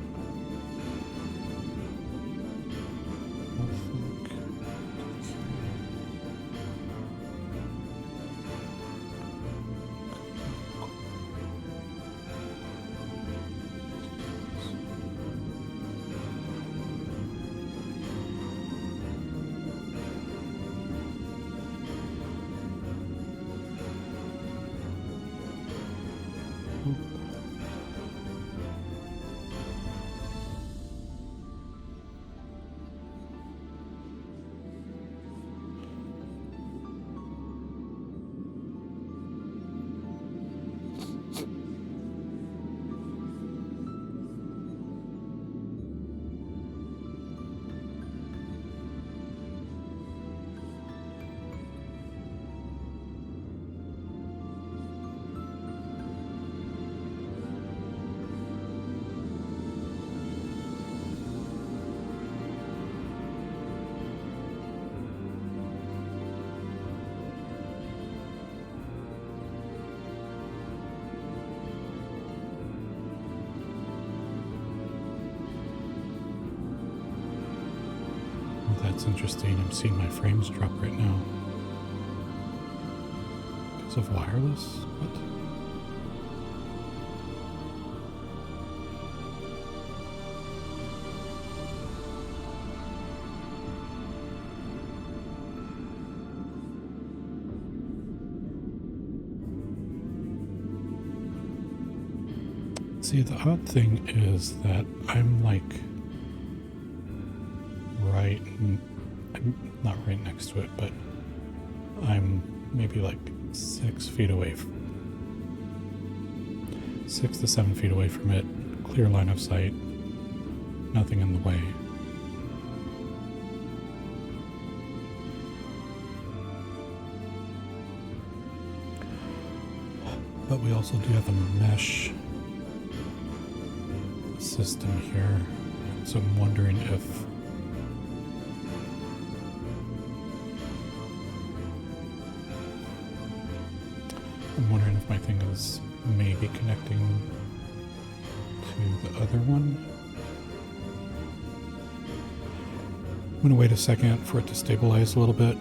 That's interesting. I'm seeing my frames drop right now. Because of wireless? What? See, the odd thing is that I'm like I'm not right next to it, but I'm maybe like 6 feet away, 6 to 7 feet away from it, clear line of sight, nothing in the way. But we also do have a mesh system here, so I'm wondering if my thing is maybe connecting to the other one. I'm gonna wait a second for it to stabilize a little bit.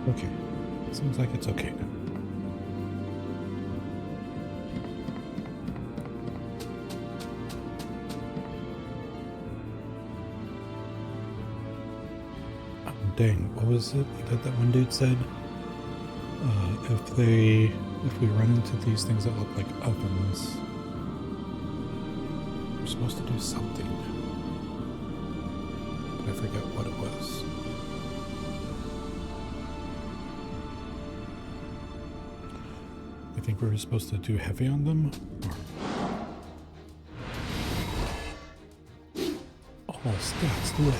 Okay, seems like it's okay now. Oh, dang, what was it that one dude said? If we run into these things that look like ovens, we're supposed to do something. But I forget what it was. I think we were supposed to do heavy on them, or... All stats lit.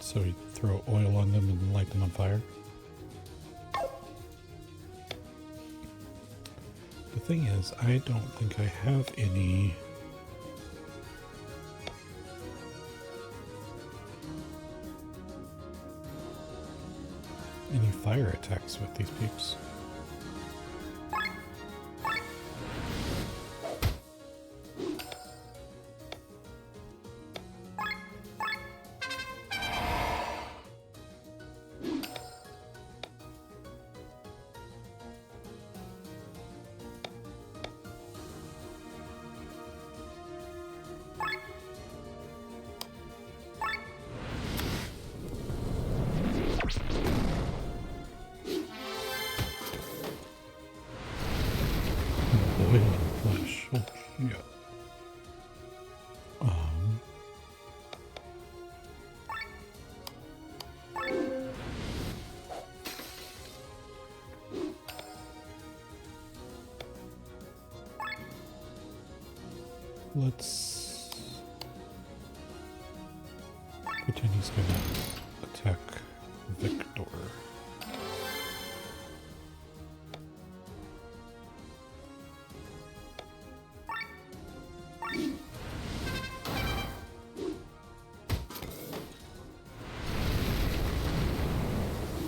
So you throw oil on them and light them on fire. The thing is, I don't think I have any fire attacks with these peeps. Flesh. Oh, yeah. Let's pretend he's gonna attack Victor.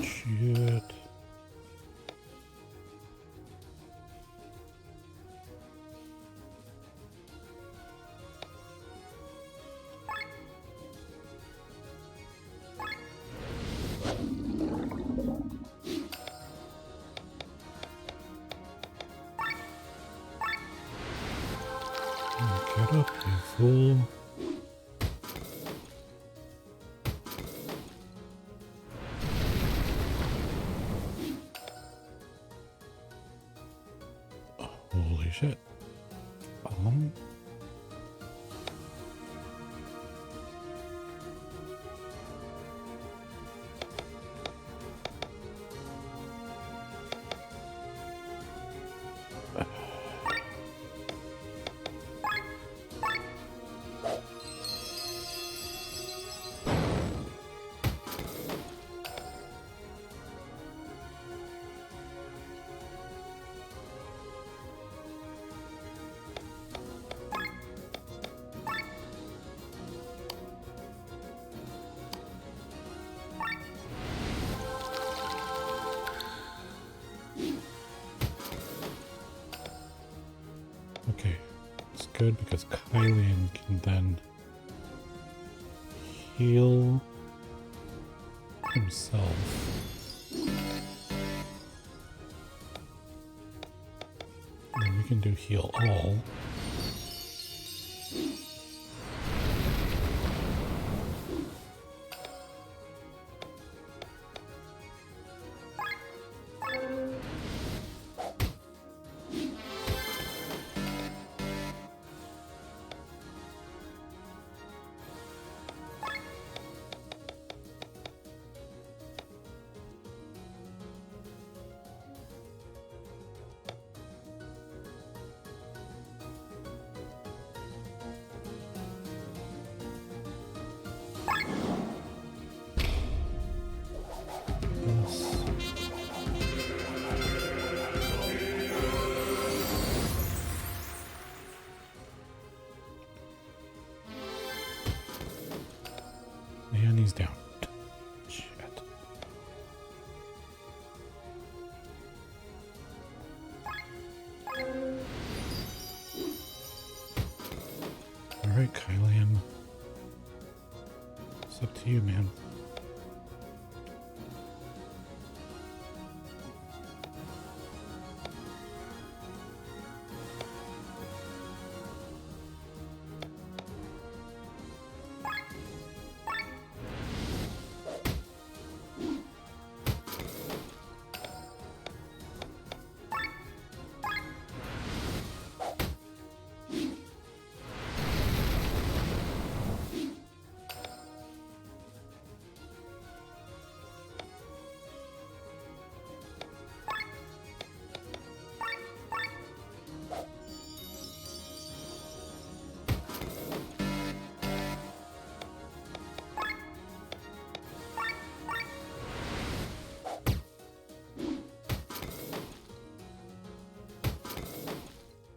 Shit. Get up, you fool. Holy shit. Okay, it's good because Kylian can then heal himself. And then we can do heal all. And he's down. Shit. Alright, Kylian. It's up to you, man.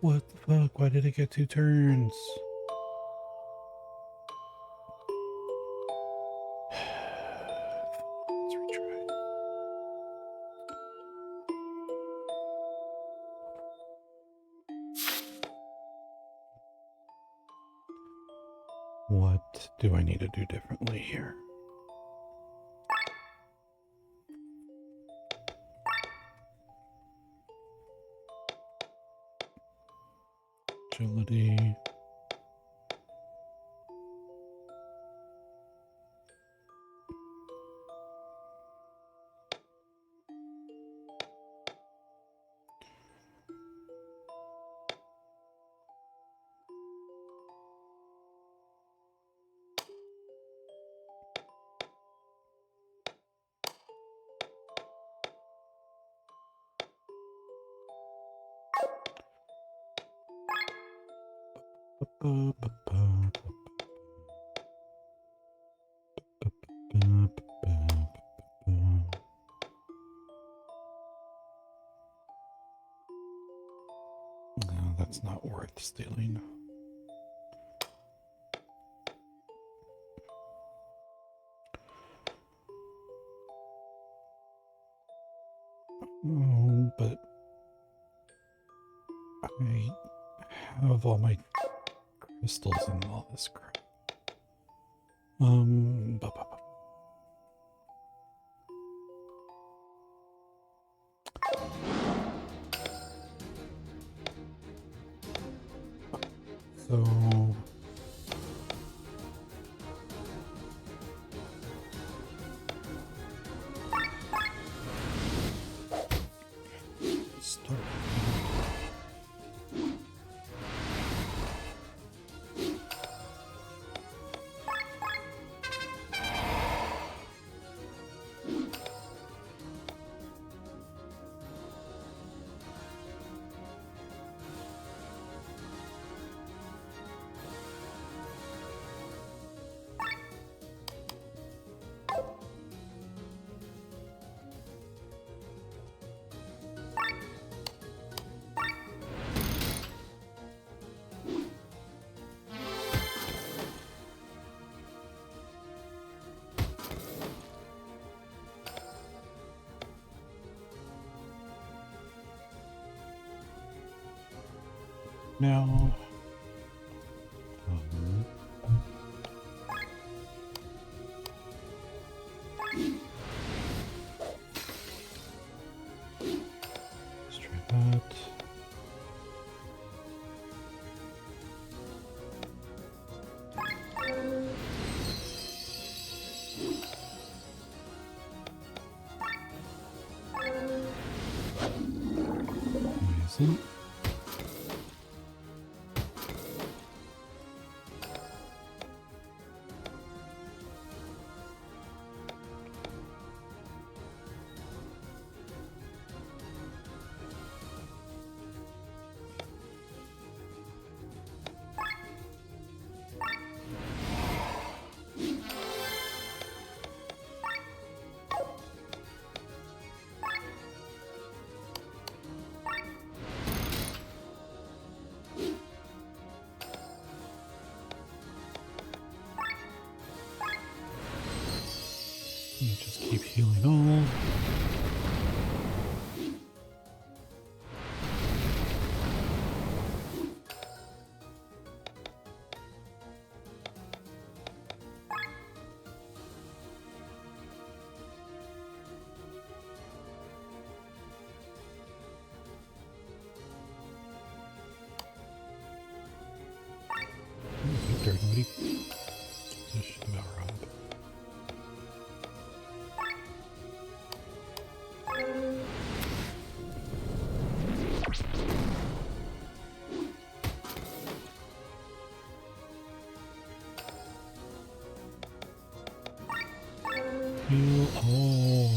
What the fuck? Why did it get 2 turns? Let's retry. What do I need to do differently here? Agility. No, that's not worth stealing. Oh, but I have all my crystals and all this crap. So start. now. Let's try that. Amazing. Just keep healing all. Victor, nobody. This should about Rob. Heal all.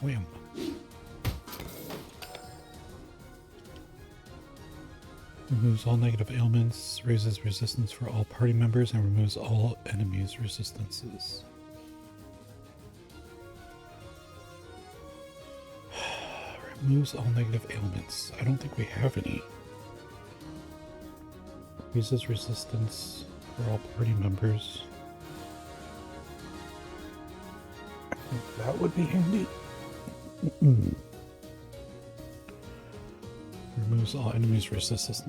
Wham. Removes all negative ailments, raises resistance for all party members, and removes all enemies' resistances. Removes all negative ailments. I don't think we have any. Raises resistance for all party members. I think that would be handy. Removes all enemies' resistances.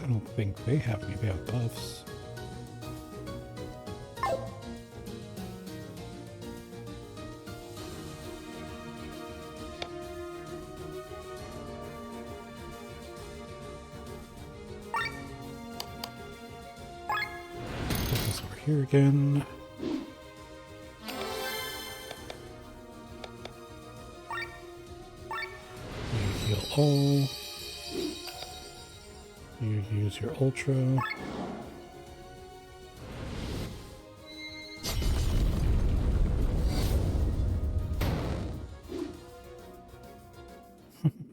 I don't think they have any. They have buffs. Put this over here again. All. You use your ultra.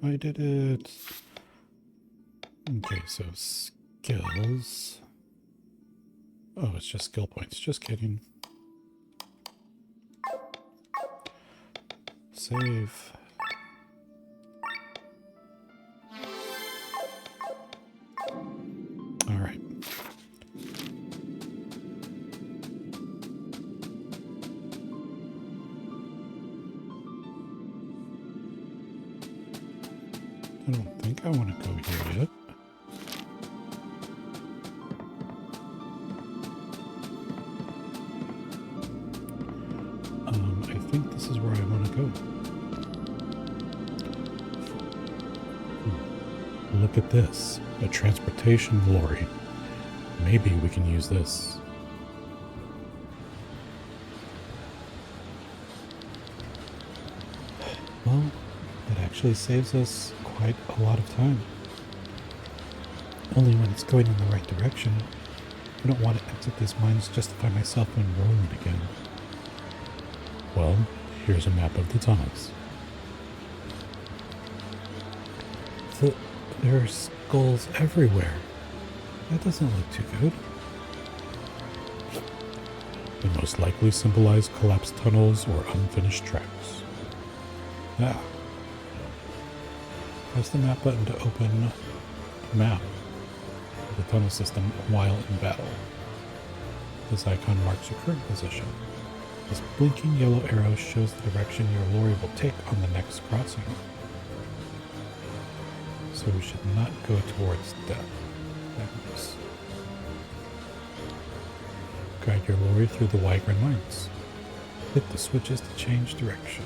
I did it. Okay, so skills. Oh, it's just skill points. Just kidding. Save. All right. I don't think I want to go here yet. I think this is where I want to go. Look at this. A transportation lorry. Maybe we can use this. Well, it actually saves us quite a lot of time. Only when it's going in the right direction. I don't want to exit these mines just to find myself in ruin again. Well, here's a map of the tunnels. There are skulls everywhere. That doesn't look too good. They most likely symbolize collapsed tunnels or unfinished tracks. Ah. Press the map button to open map. the tunnel system while in battle. This icon marks your current position. This blinking yellow arrow shows the direction your lorry will take on the next crossing. So we should not go towards death. That is. Guide your lorry through the Wygren mines. Hit the switches to change direction.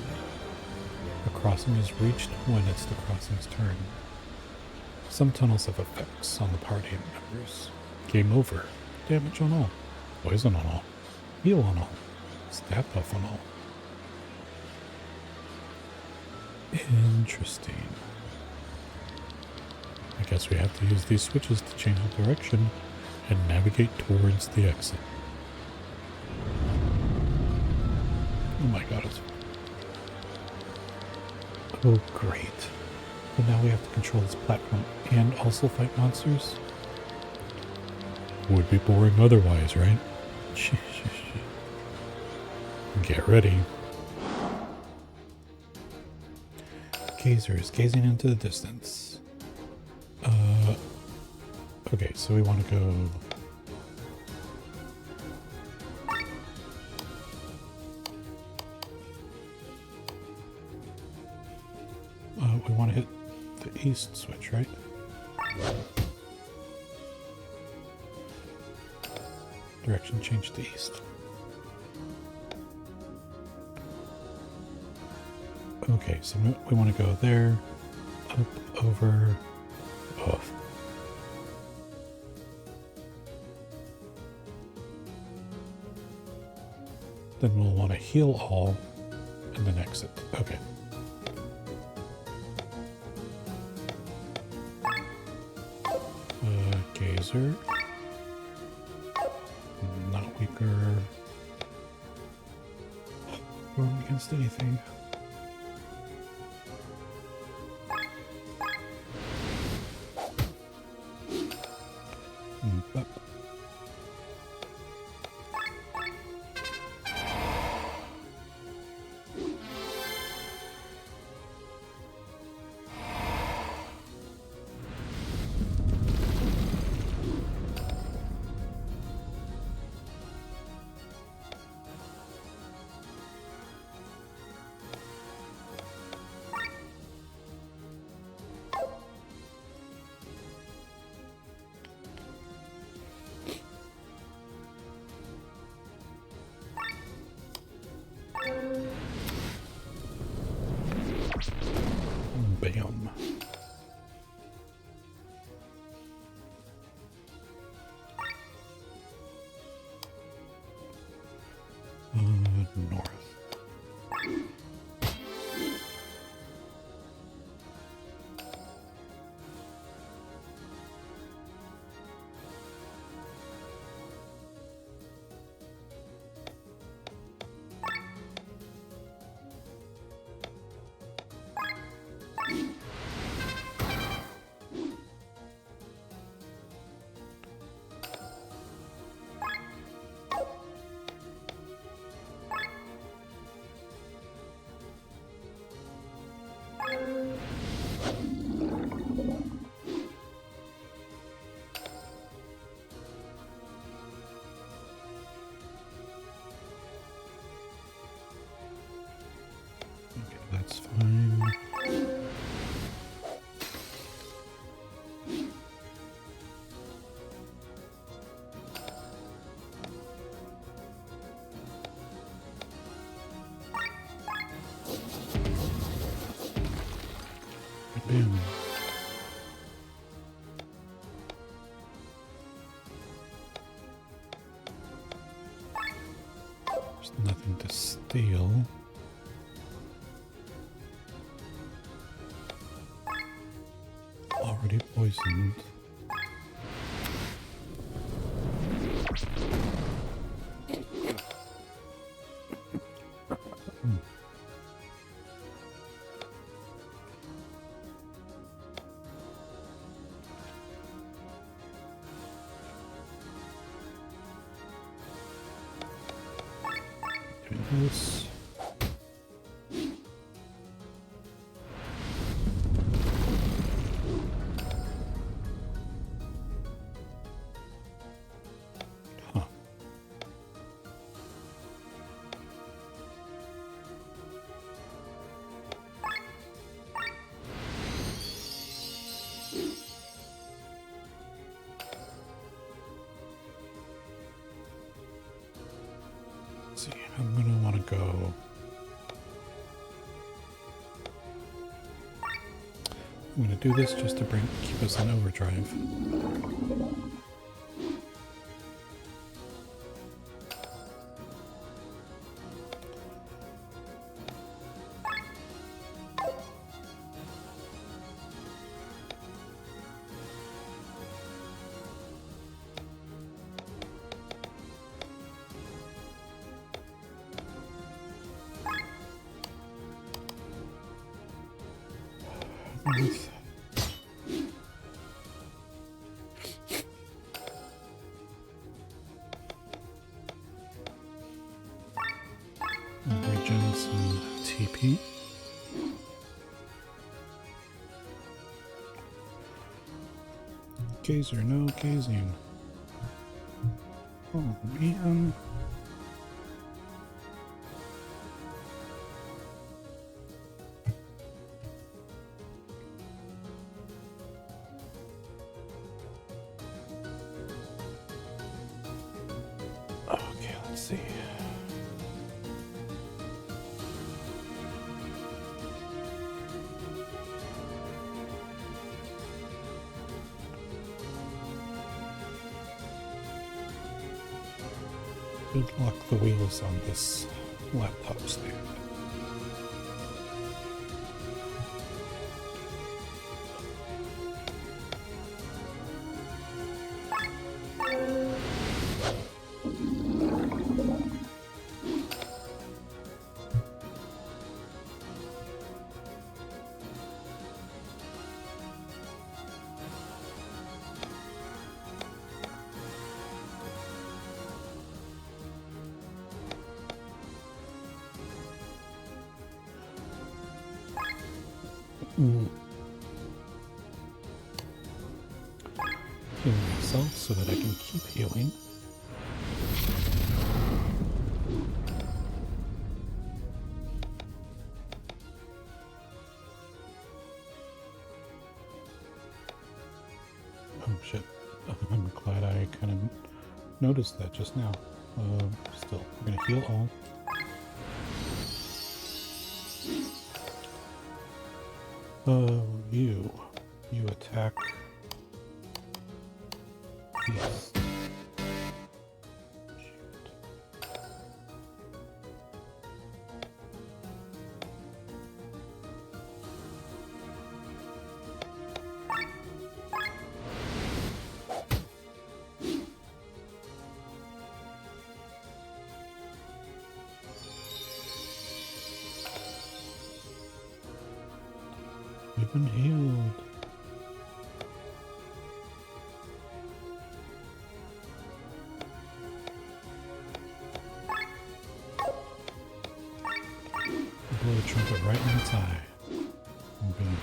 A crossing is reached when it's the crossing's turn. Some tunnels have effects on the party members. Game over. Damage on all. Poison on all. Heal on all. Stat buff on all. Interesting. I guess we have to use these switches to change the direction and navigate towards the exit. Oh my god, it's... Oh great. But now we have to control this platform and also fight monsters? Would be boring otherwise, right? Get ready. Gazer is gazing into the distance. Okay, so we want to go... we want to hit the east switch, right? Direction change to east. Okay, so we want to go there, up, over, off. Then we'll want to heal all and then exit. Okay. Gazer. Not weaker. Run against anything. Up. Bam. North. That's fine. Bam. There's nothing to steal. Already poisoned. Doing this. see. I'm gonna want to go. I'm gonna do this just to keep us in overdrive. Regen some TP. Gazer, no gazing. Oh man. Okay, let's see. Should lock the wheels on this laptop stand. Heal myself so that I can keep healing. Oh shit. I'm glad I kind of noticed that just now. Still, we're gonna heal all. You attack these. You've been healed. Blow the trumpet right in its eye. Boom.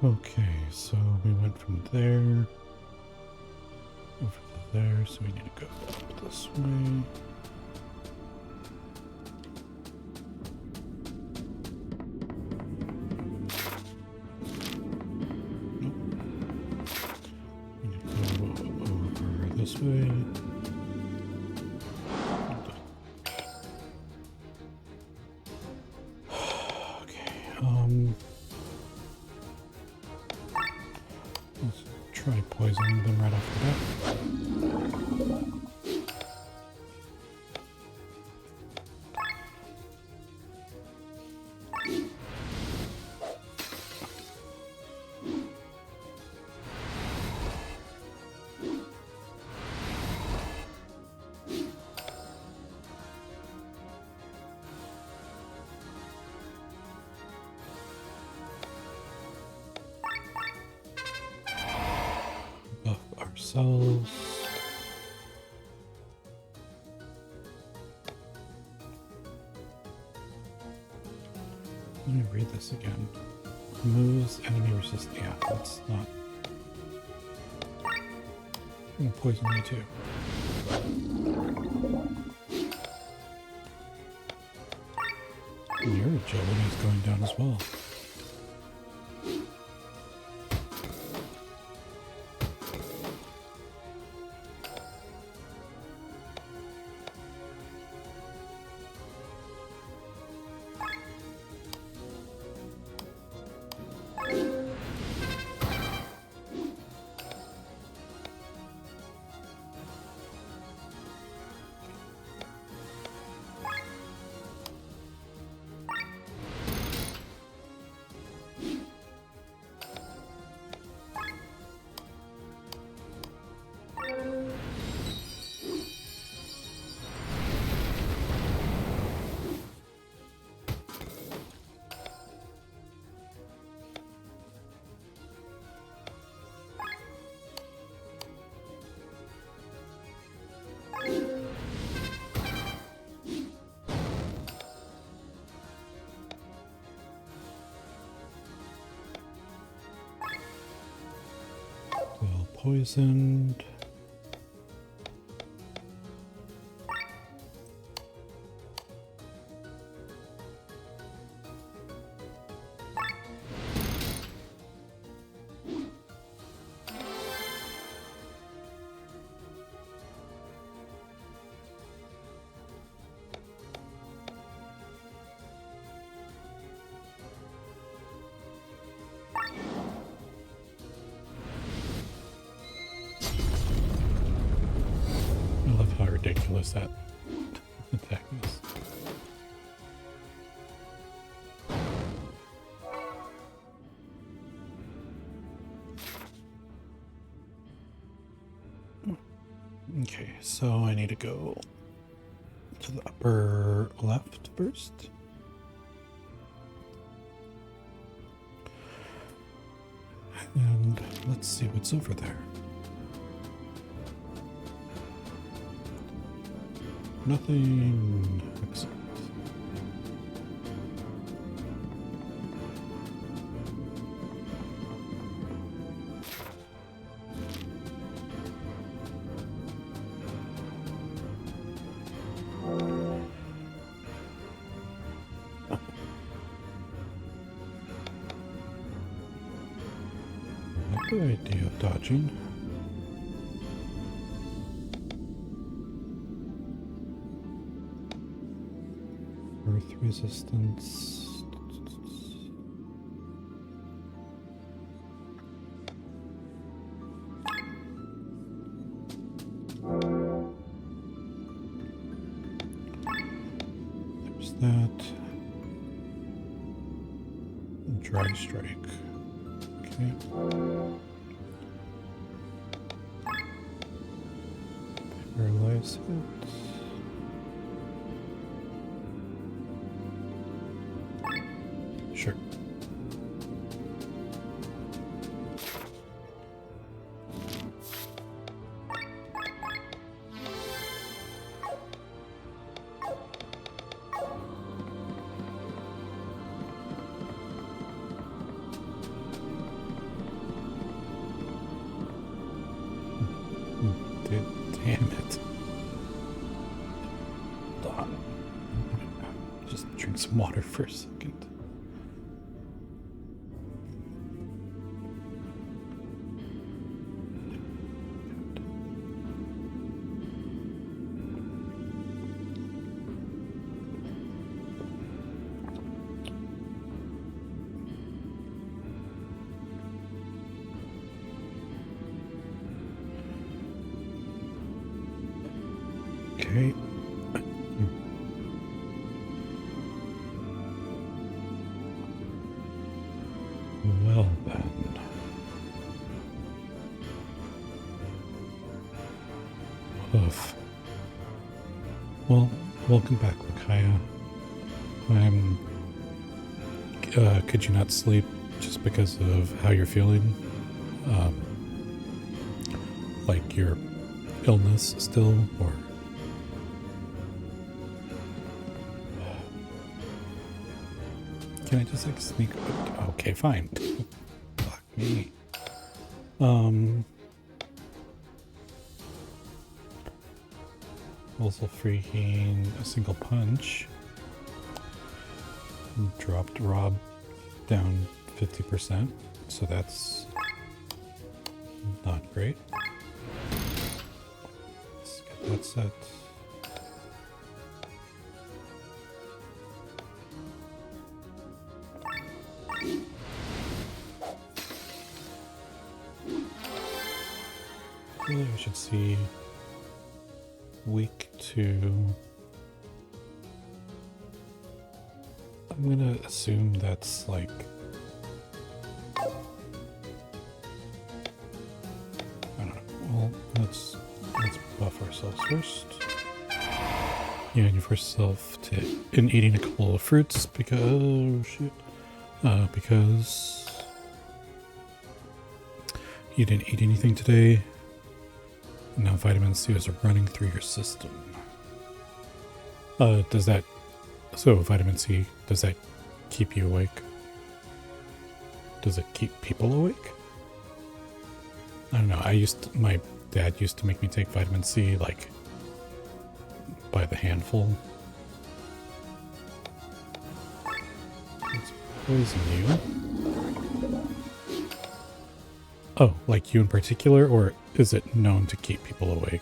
Okay, so we went from there over to there, so we need to go this way. Nope. We need to go over this way. Okay, let's try poisoning them right off the bat. Buff ourselves. Let me read this again. Removes enemy resistance. Yeah, that's not. I'm gonna poison you too. And your agility is going down as well. Well, poisoned. I love how ridiculous that attack is. Okay, so I need to go to the upper left first. And let's see what's over there. Nothing. Excellent. I like the idea of dodging. Earth resistance. There's that. Dry strike. Okay. Paralyze it. Sure. Damn it. Just drink some water for a second. Okay. Well then. Oof. Well, welcome back, Micaiah. Could you not sleep just because of how you're feeling? Like your illness still, or? Can I just like sneak? Okay, fine. Fuck me. Also freaking a single punch. Dropped Rob down 50%, so that's not great. Let's get that set. Really, we should see week 2. I'm gonna assume that's like I don't know. Well, let's buff ourselves first. Yeah, and you force yourself to eating a couple of fruits because because you didn't eat anything today. And now vitamin C is running through your system. Does that So vitamin C, does that keep you awake? Does it keep people awake? I don't know. My dad used to make me take vitamin C like by the handful. Let's poison you. Oh, like you in particular, or is it known to keep people awake?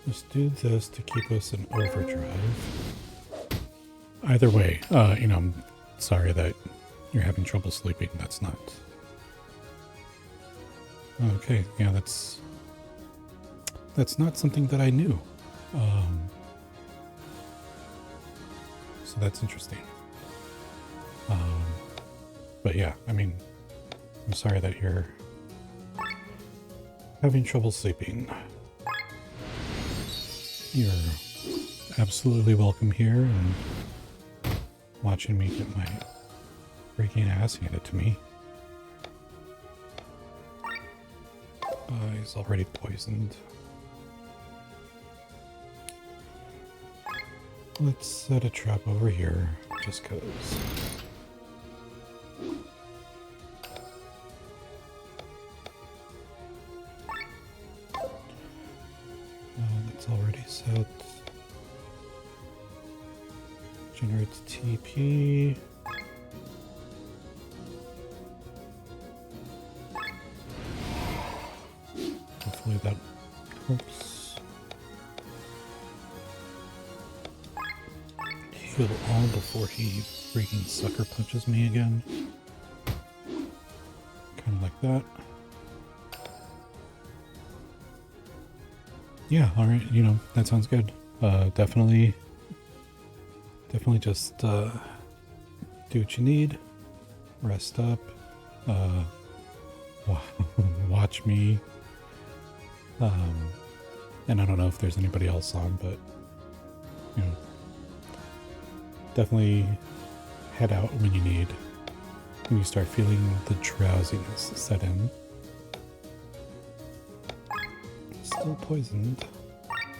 Let's do this to keep us in overdrive. Either way, I'm sorry that you're having trouble sleeping. That's not... Okay, yeah, that's not something that I knew. So that's interesting. But yeah, I mean, I'm sorry that you're having trouble sleeping. You're absolutely welcome here and watching me get my freaking ass handed to me. He's already poisoned. Let's set a trap over here, just cause. That's already set. Generates TP. Hopefully that helps. Heal all before he freaking sucker punches me again. Kind of like that. Yeah, alright, that sounds good. Definitely just do what you need. Rest up. Watch me. And I don't know if there's anybody else on, but definitely head out when you need. When you start feeling the drowsiness set in. Still poisoned.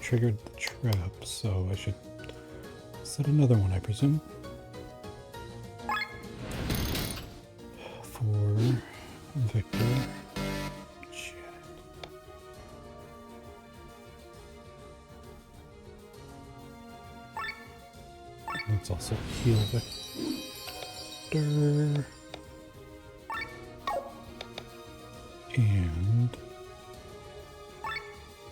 Triggered the trap, so I should set another one, I presume. For Victor. Shit. Let's also heal Victor. And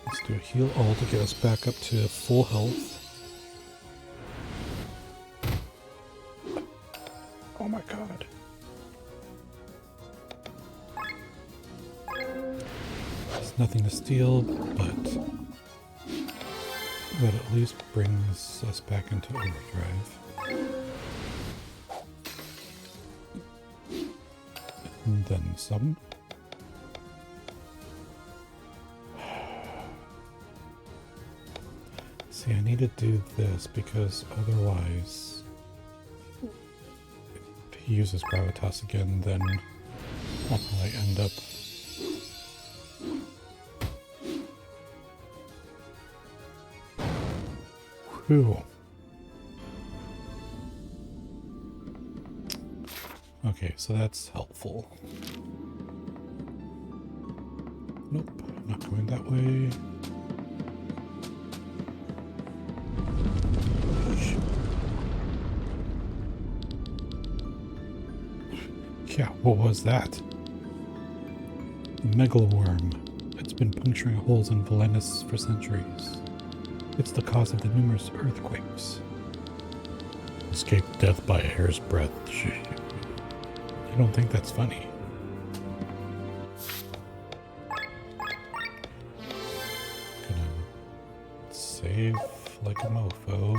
let's do a heal all to get us back up to full health. Oh my god. There's nothing to steal, but that at least brings us back into overdrive. And then some. See, I need to do this because otherwise, if he uses Gravitas again, then I'll probably end up Cool. Okay, so that's helpful. Nope, I'm not going that way. Yeah, what was that? A megaloworm. It's been puncturing holes in Valenus for centuries. It's the cause of the numerous earthquakes. Escaped death by a hair's breadth. I don't think that's funny. Gonna save like a mofo.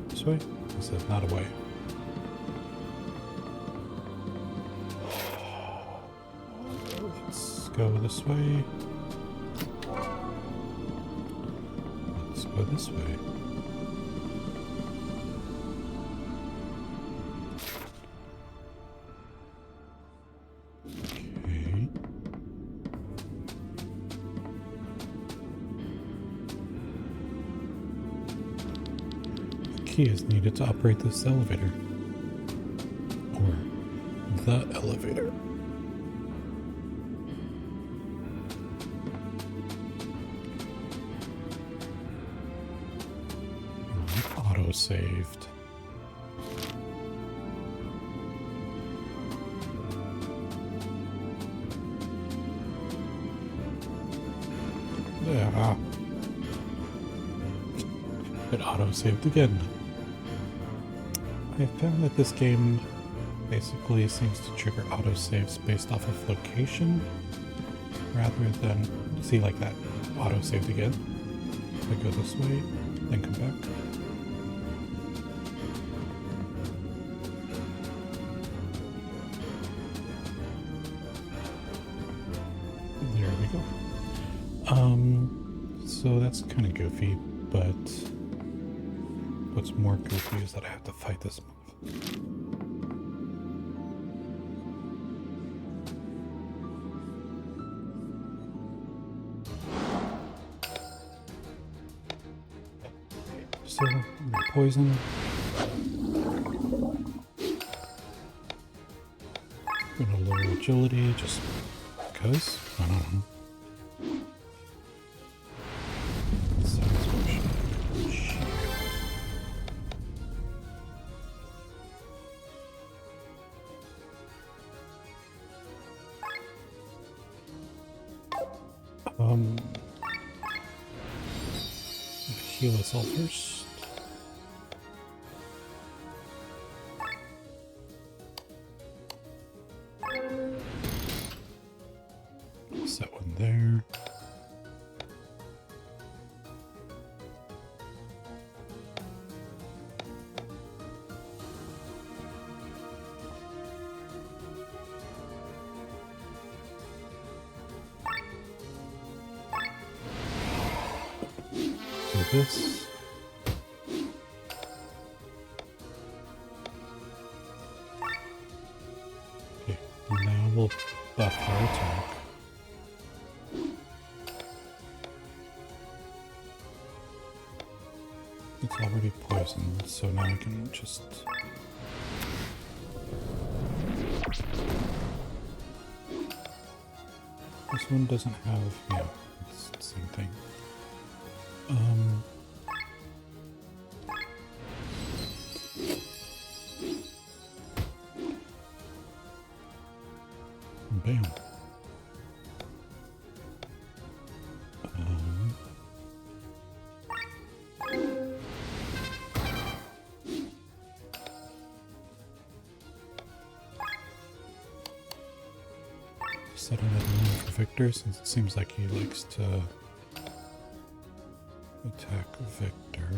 This way? This is not a way. Let's go this way. Let's go this way. Okay. The key is needed to operate this elevator. Or the elevator. Auto-saved. Yeah. It auto-saved again. I found that this game basically seems to trigger autosaves based off of location rather than, see, like that, auto-saved again. If I go this way, then come back. There we go. So that's kind of goofy, but what's more goofy is that I have to fight this month. So, poison. Gonna lower agility just because. I don't know. Size motion. Shit. Heal us all first. Set one there. Do this. Okay, now we'll buff our attack. It's already poisoned, so now I can just... This one doesn't have... yeah, it's the same thing. Bam. Set another one for Victor, since it seems like he likes to attack Victor.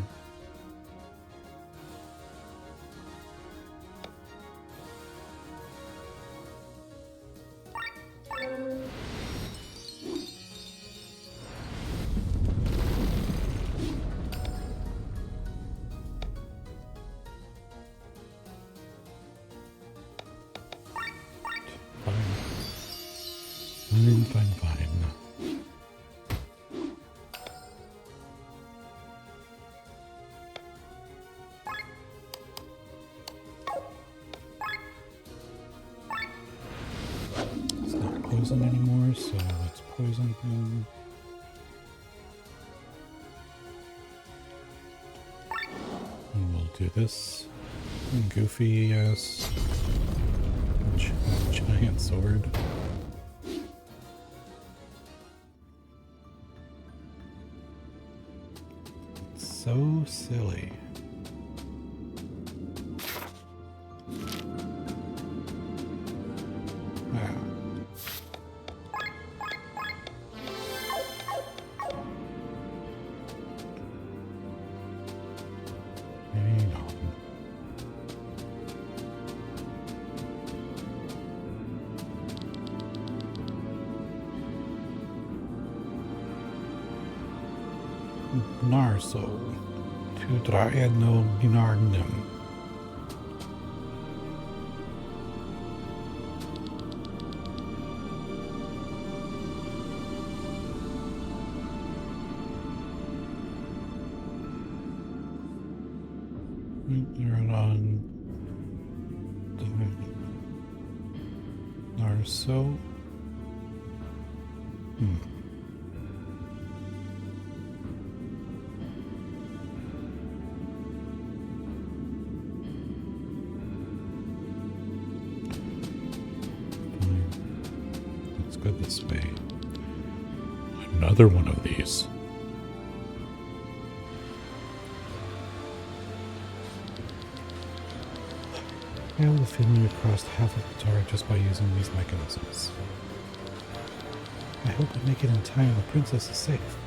Fine. Fine. poison anymore, so let's poison him. And we'll do this. Goofy, yes. Giant sword. So silly. Narso, tu traeno binarnem. You're on Narso. This way. Another one of these. I have the feeling we crossed half of Patara just by using these mechanisms. I hope we make it in time. The princess is safe.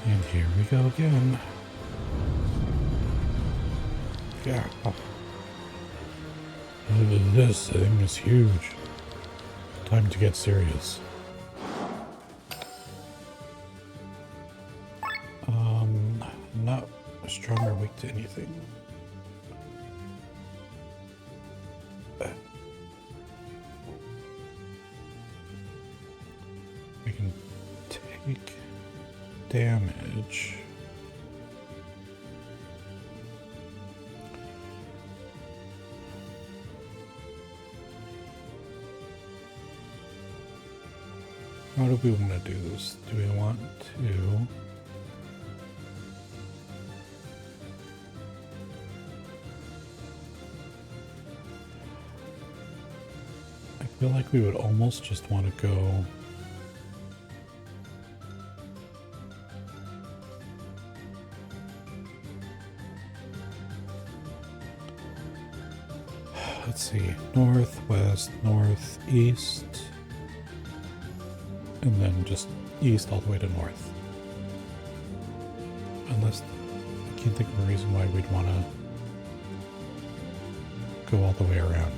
And here we go again. Yeah. This thing is huge. Time to get serious. Not strong or weak to anything. We can take damage. How do we want to do this? Do we want to... I feel like we would almost just want to go... Let's see, northwest, northeast... and then just east all the way to north. Unless, I can't think of a reason why we'd want to go all the way around.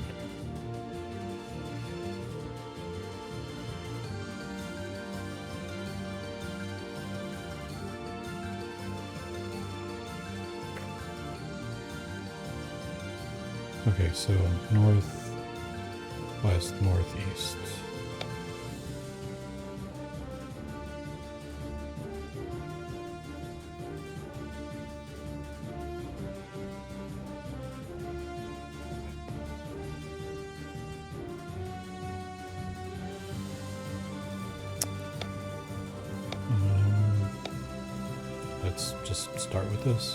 Okay, so north, west, northeast. Let's just start with this.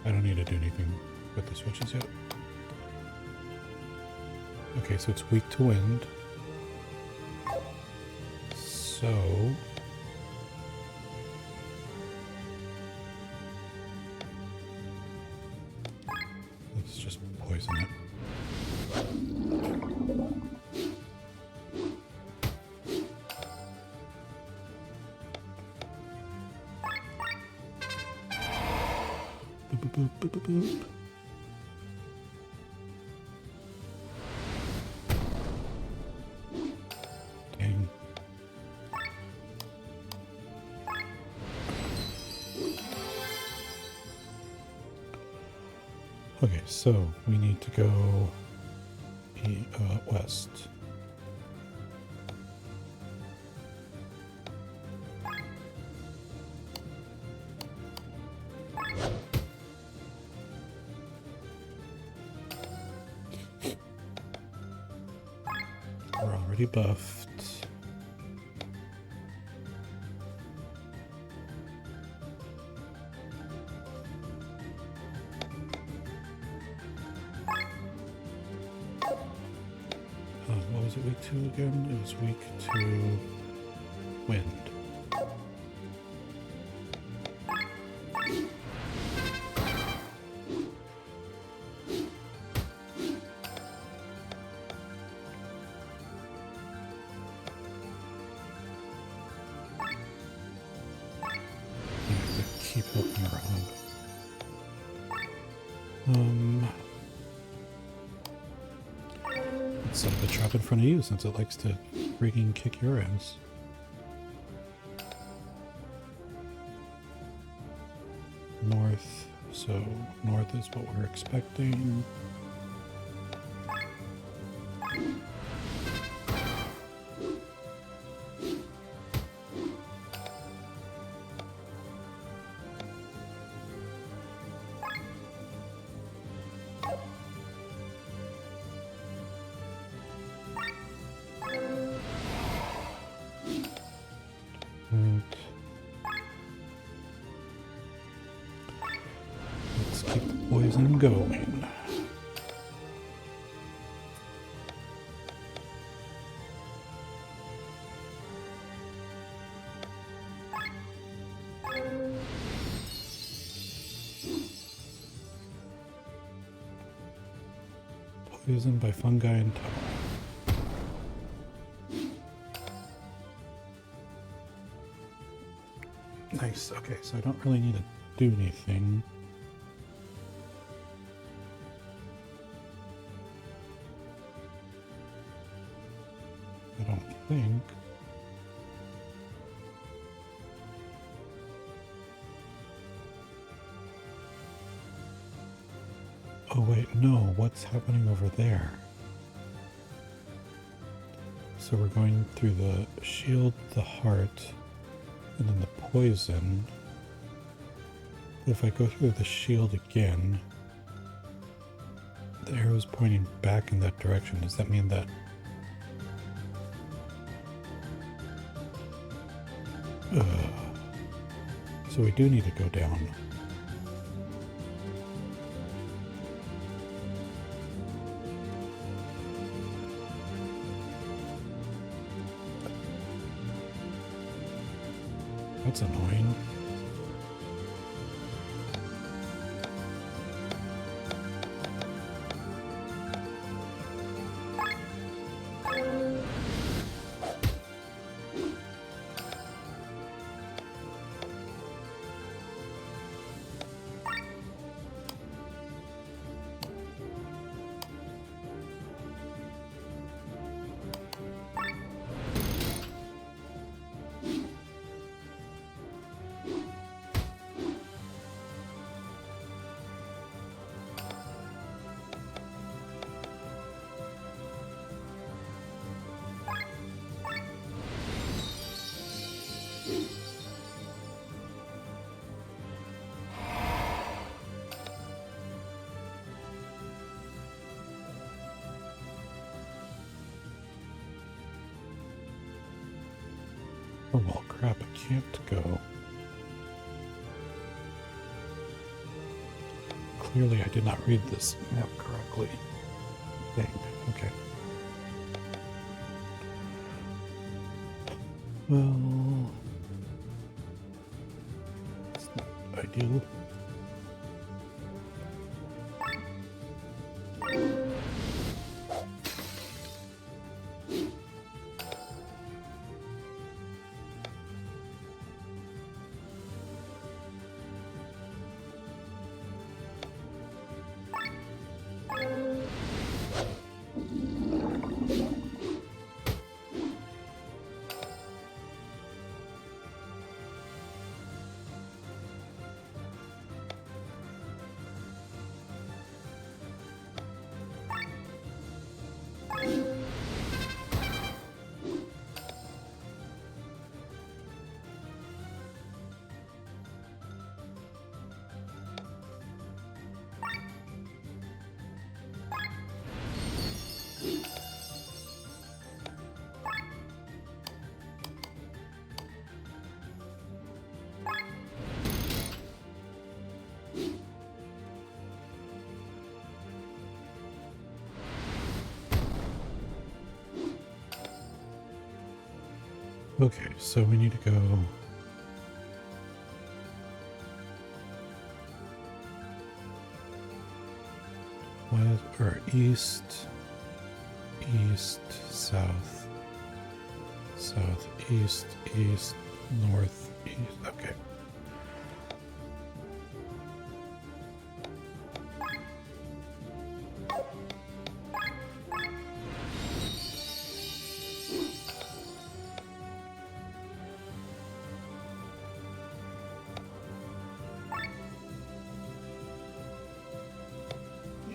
I don't need to do anything with the switches yet. Okay, so it's weak to wind. So... let's just poison it. Boop, boop, boop, boop, boop. Dang. Okay, so we need to go west. We're already buffed. What was it weak to again? It was weak to wind. Keep looking around. Let's set up a trap in front of you since it likes to freaking kick your ass. North, so north is what we're expecting. Let's keep the poison going. Poisoned by fungi and tar. Nice. Okay, so I don't really need to do anything. I don't think. Oh wait, no, what's happening over there? So we're going through the shield, the heart, and then the poison. But if I go through the shield again, the arrow's pointing back in that direction. Does that mean that... So we do need to go down. That's annoying. Oh well, crap, I can't go. Clearly I did not read this map correctly. Dang, okay. Well... it's not ideal. Okay, so we need to go west or east, east, south, south, east, east, north, east. Okay.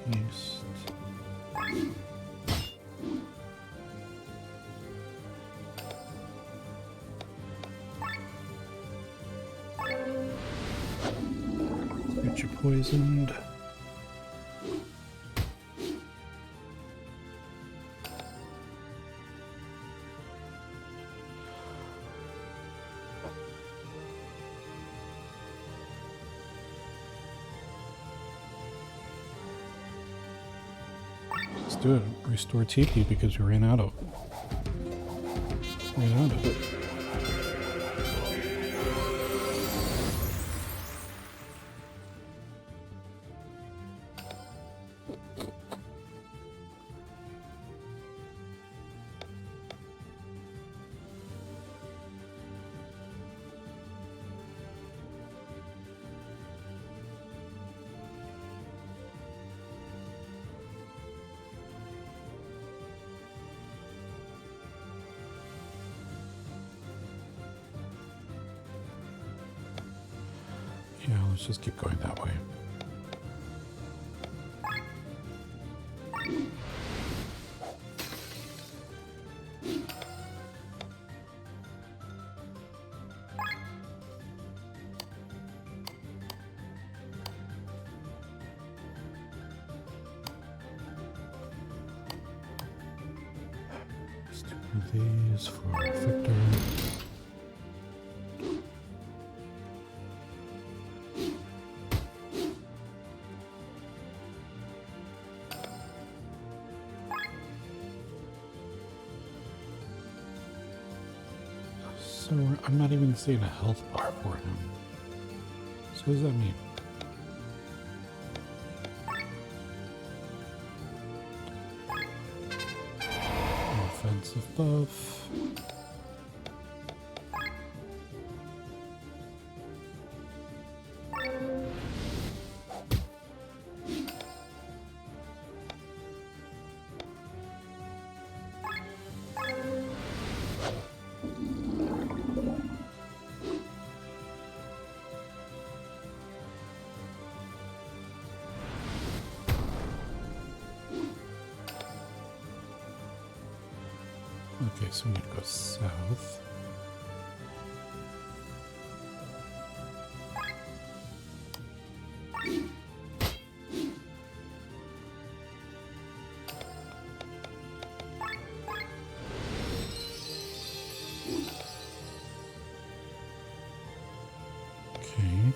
East. Get you poisoned. Let's do it. Restore TP because we ran out of it. Yeah, let's just keep going that way. Let's do these for Victor. So I'm not even seeing a health bar for him. So what does that mean? Offensive buff. Okay, so we need to go south. Okay.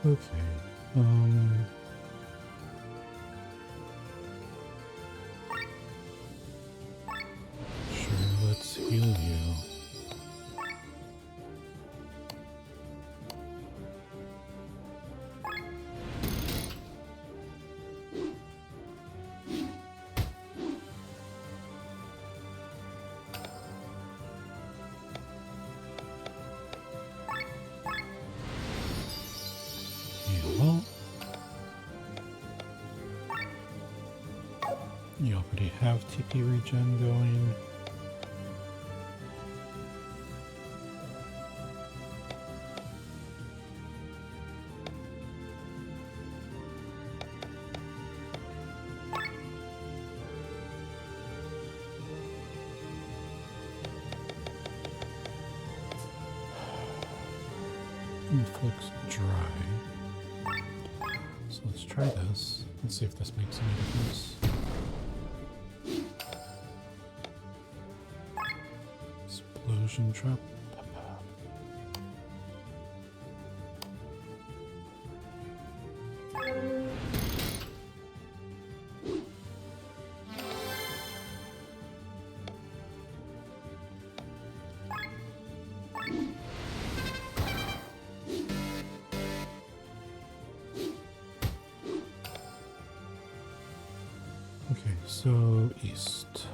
Okay. Sure, let's heal you. Well, you already have TP regen going. Inflicts dry. So let's try this. Let's see if this makes any difference. Explosion trap. Okay, so east.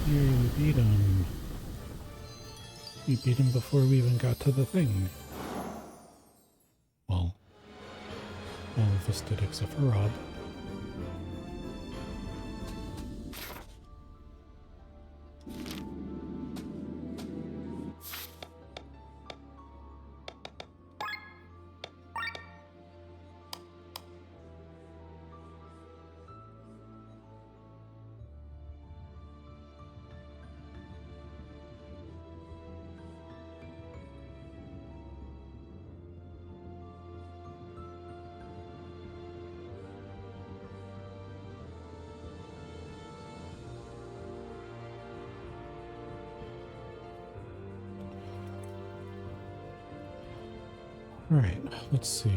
Yay, we beat him. We beat him before we even got to the thing. Well, all of us did except for Rob. Alright, let's see.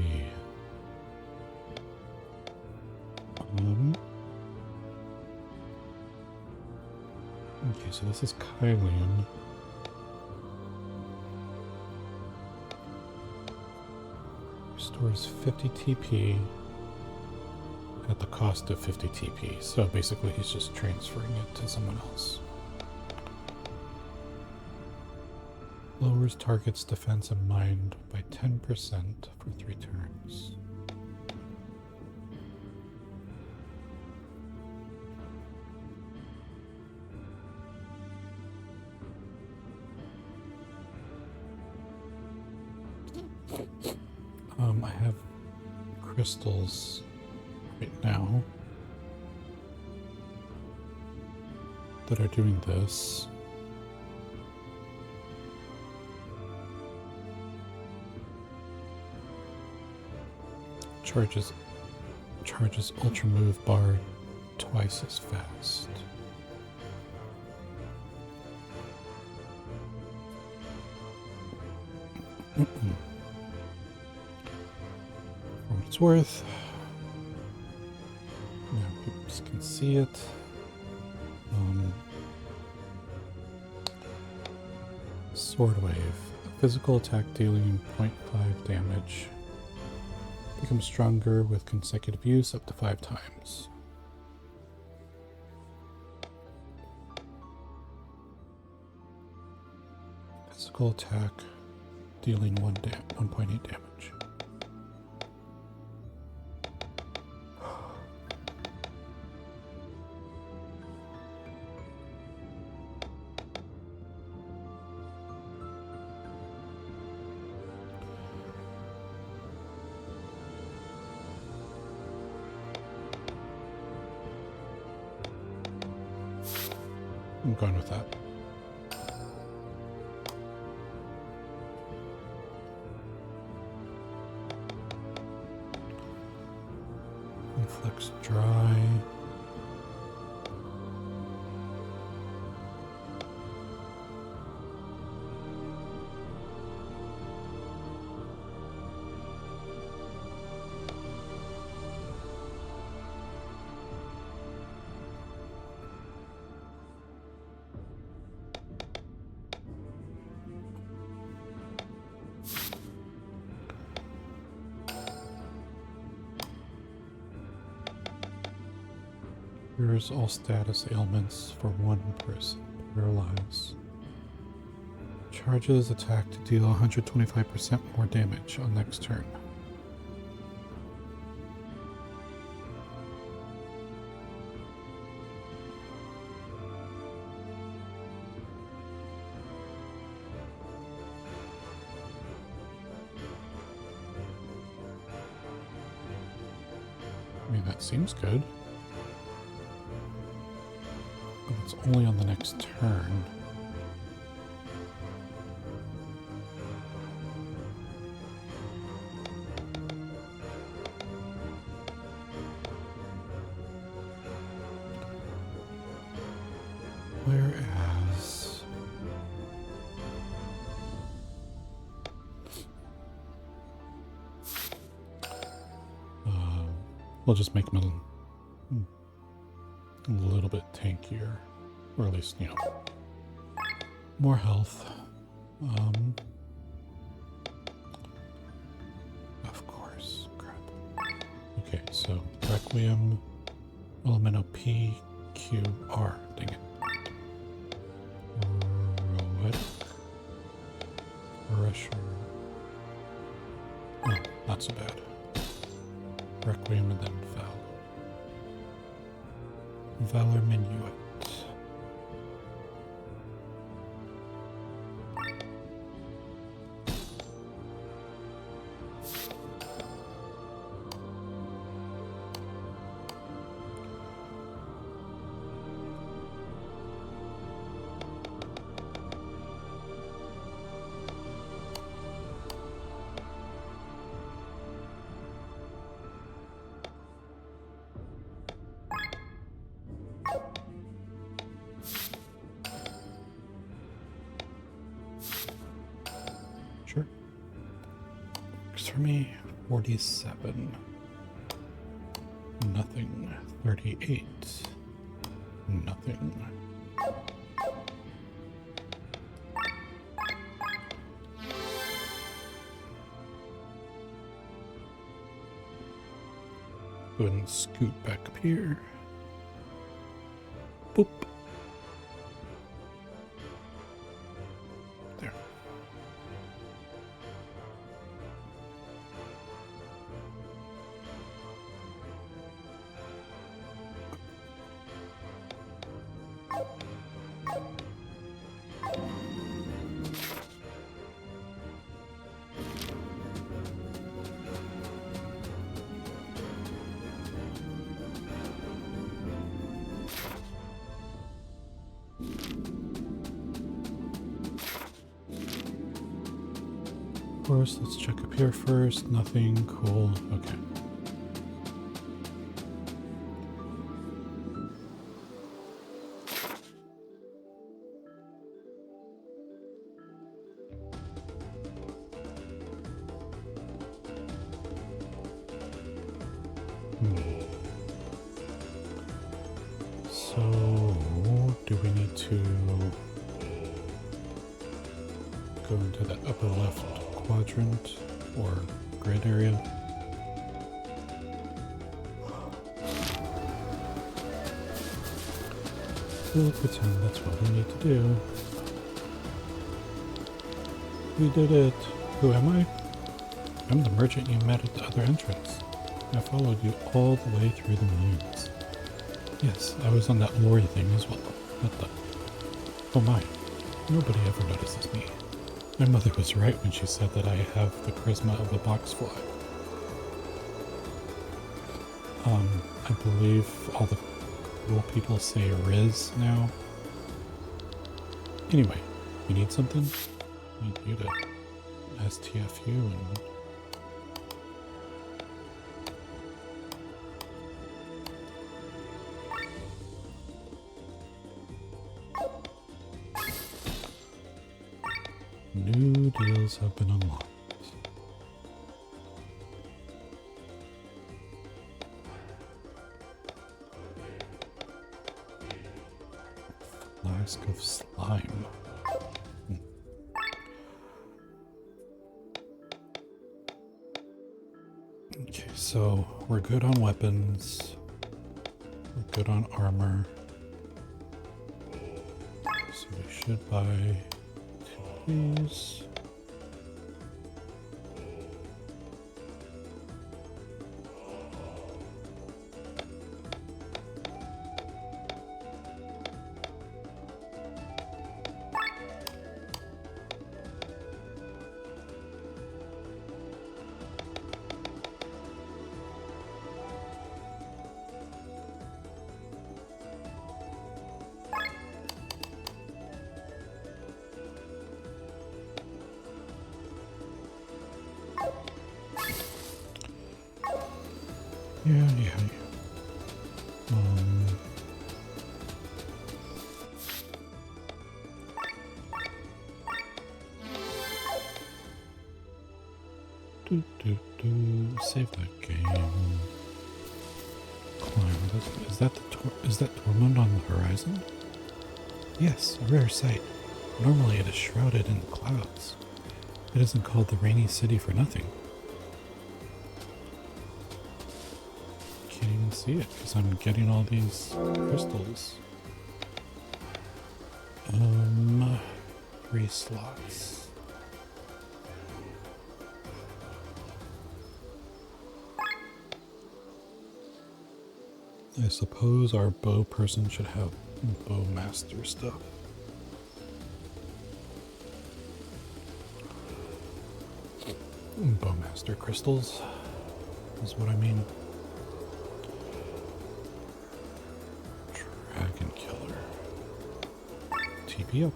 Okay, so this is Kylian. Restores 50 TP at the cost of 50 TP. So basically he's just transferring it to someone else. Lowers target's defense and mind by 10% for 3 turns. I have crystals right now that are doing this. Charges ultra move bar twice as fast. For what it's worth. Now people can see it. Sword Wave. A physical attack dealing 0.5 damage. Becomes stronger with consecutive use up to 5 times. Physical attack dealing 1.8 damage. I'm going with that. Flex dry. Cures all status ailments for one person. Paralyze. Charges attack to deal 125% more damage on next turn. I mean, that seems good. But it's only on the next turn. Whereas... we'll just make them a little bit tankier. Or at least, you know, more health. Of course. Crap. Okay, so Requiem, Elemental P, Q, R. Dang it. Poetic. Pressure. Oh, not so bad. Requiem and then Valor. Valor Minuet. Sure. Works for me. 47. Nothing. 38. Nothing. Go ahead and scoot back up here. Boop. There. Of course, let's check up here first. Nothing. Cool. Okay. So, do we need to go into that upper left quadrant or grid area? We'll pretend that's what we need to do. We did it. Who am I? I'm the merchant you met at the other entrance. I followed you all the way through the moons. Yes, I was on that lorry thing as well. What the? Oh my. Nobody ever notices me. My mother was right when she said that I have the charisma of a box fly. I believe all the cool people say Riz now. Anyway, you need something? I need you to STFU and... New deals have been unlocked. Flask of slime. Okay, so we're good on weapons. We're good on armor. So we should buy two of these. Yeah. Save that game. Climb. Is that Tormund on the horizon? Yes, a rare sight. Normally it is shrouded in clouds. It isn't called the Rainy City for nothing. Can't even see it because I'm getting all these crystals. 3 slots. I suppose our bow person should have bow master stuff. Bowmaster crystals is what I mean. Dragon killer. TP up.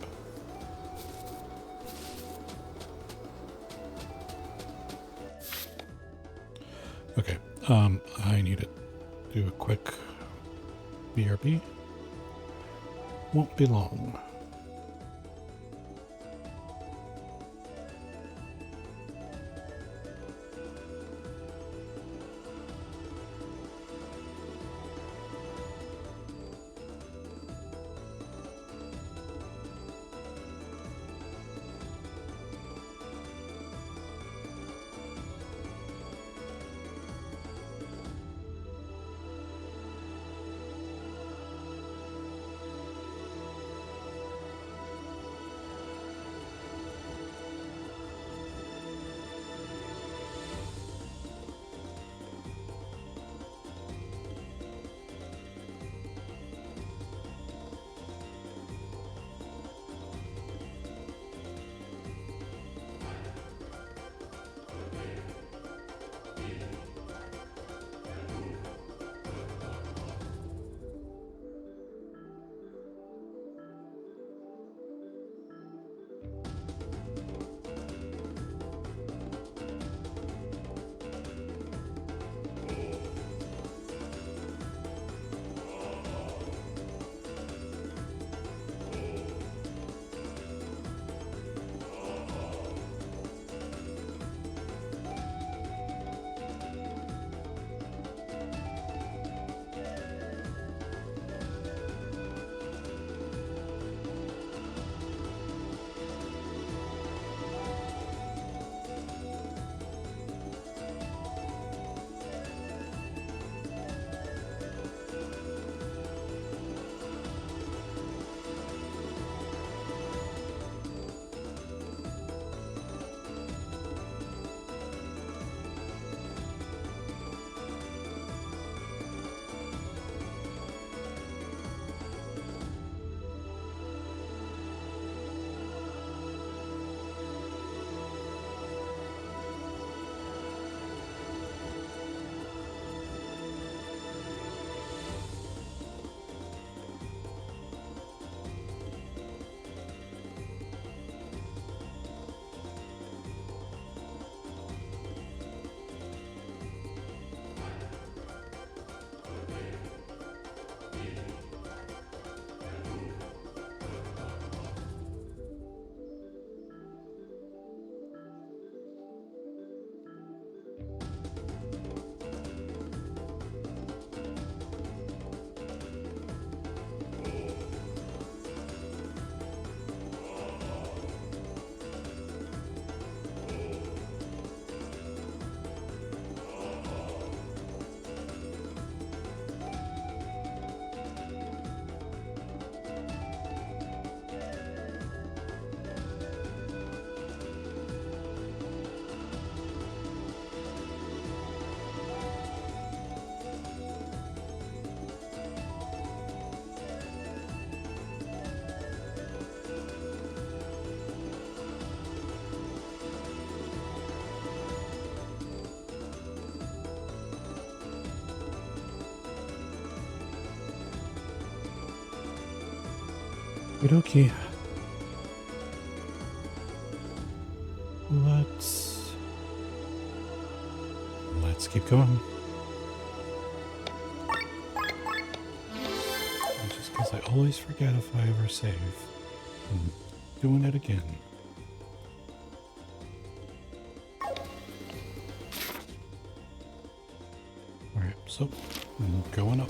Okay, I need to do a quick BRB. Won't be long. Okie let's keep going. Just because I always forget if I ever save. I'm doing it again. Alright, so I'm going up.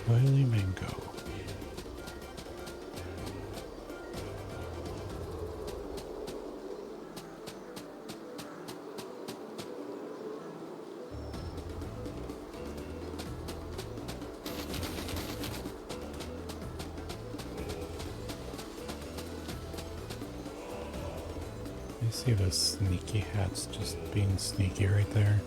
Twily Mango. You see the sneaky hats just being sneaky right there?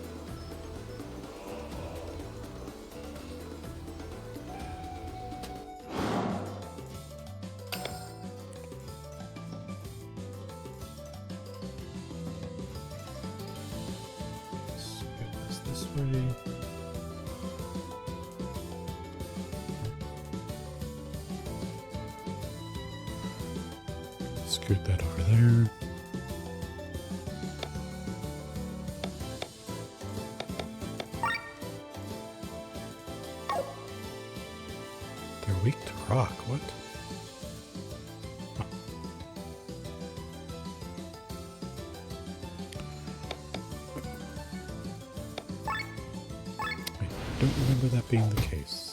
Let's get this way. Scoot that over there. They're weak to rock, what? Oh. I don't remember that being the case.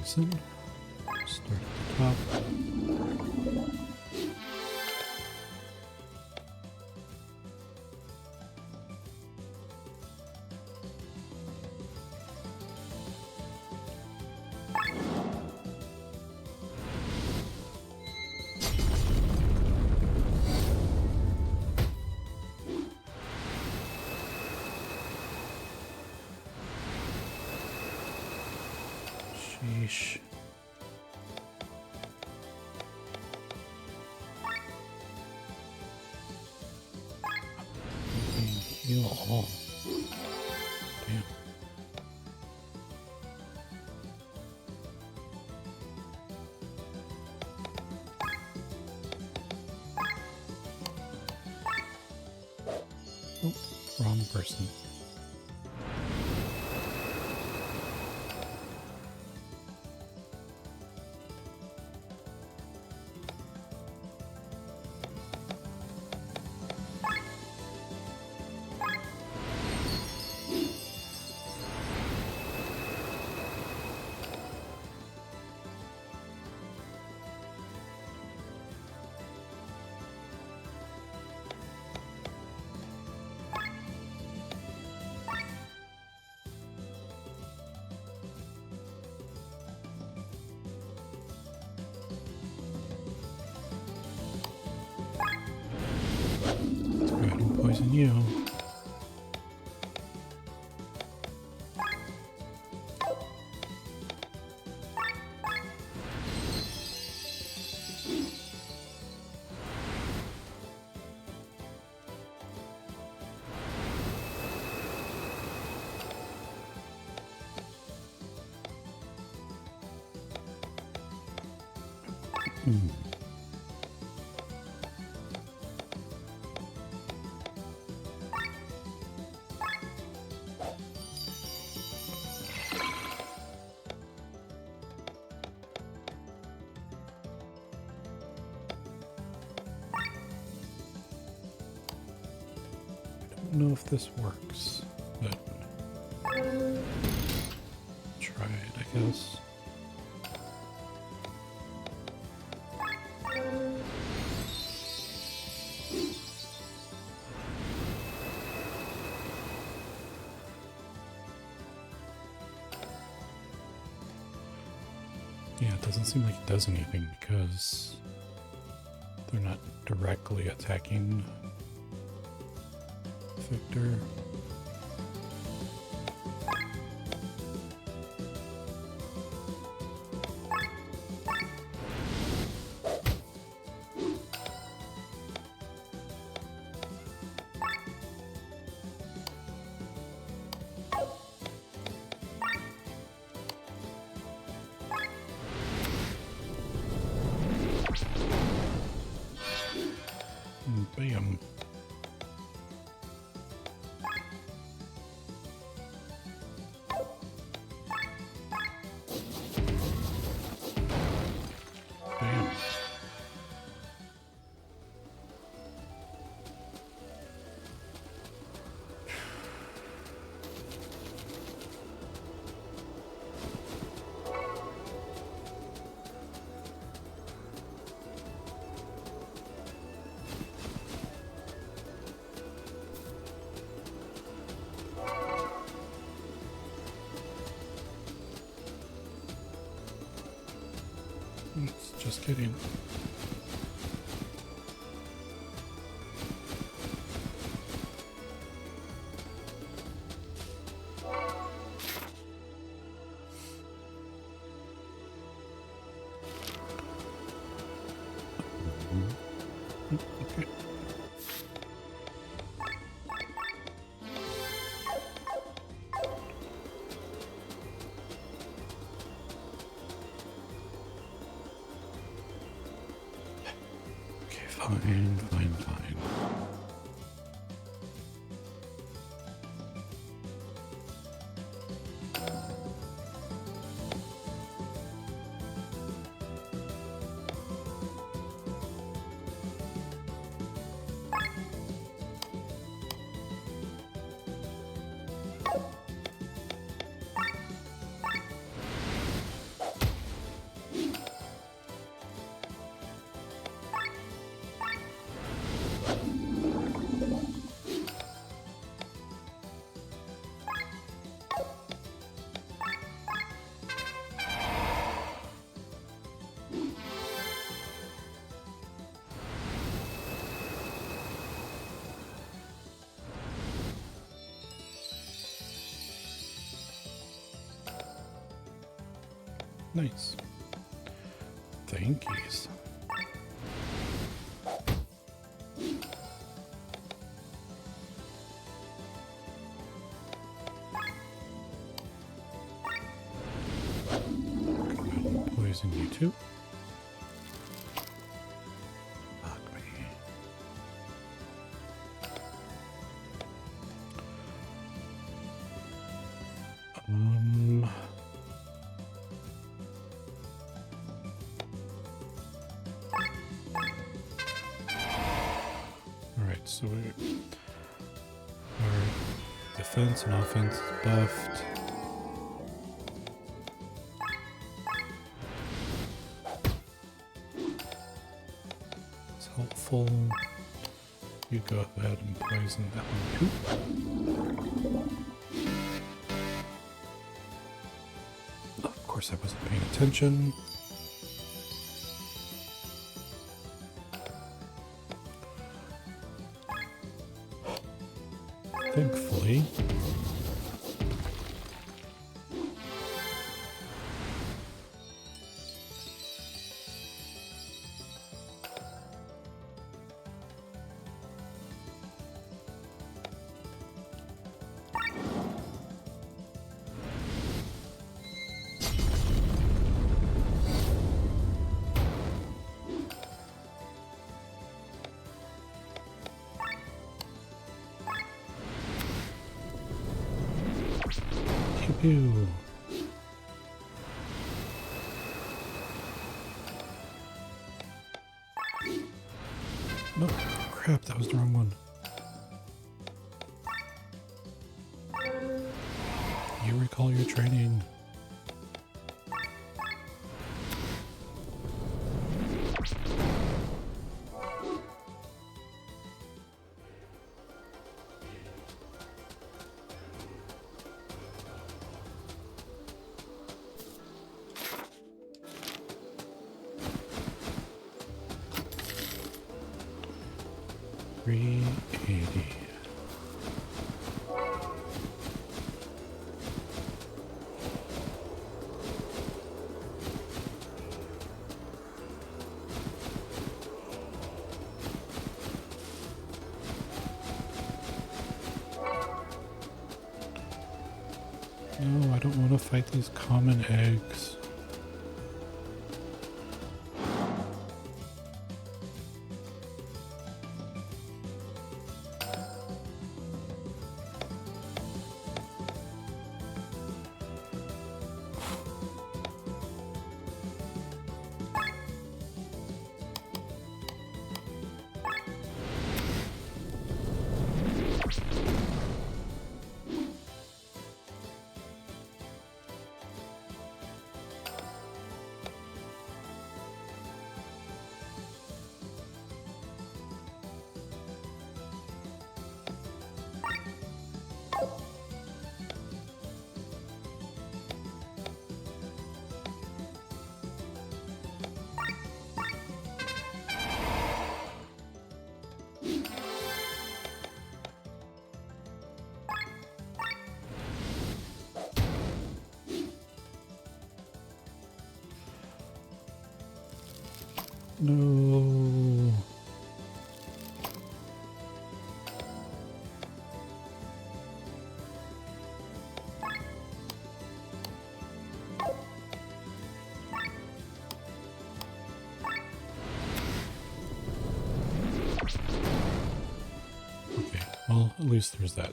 Poison. Start at the top. Sheesh. Heal all. Damn. Oh, wrong person. Let's go ahead and poison you. I don't know if this works, but try it, I guess. Yeah, it doesn't seem like it does anything because they're not directly attacking Victor. Bam. Bam. Just kidding. Okay. Okay, fine, fine, fine. Nice. Thank yous. I'll poison you too. Fuck me. Alright, so our defense and offense is buffed. It's helpful. You go ahead and poison that one too. Of course, I wasn't paying attention. Thankfully. Pew. No, crap, that was the wrong one. You recall your training. 380. No, I don't want to fight these common eggs. No. Okay, well, at least there's that.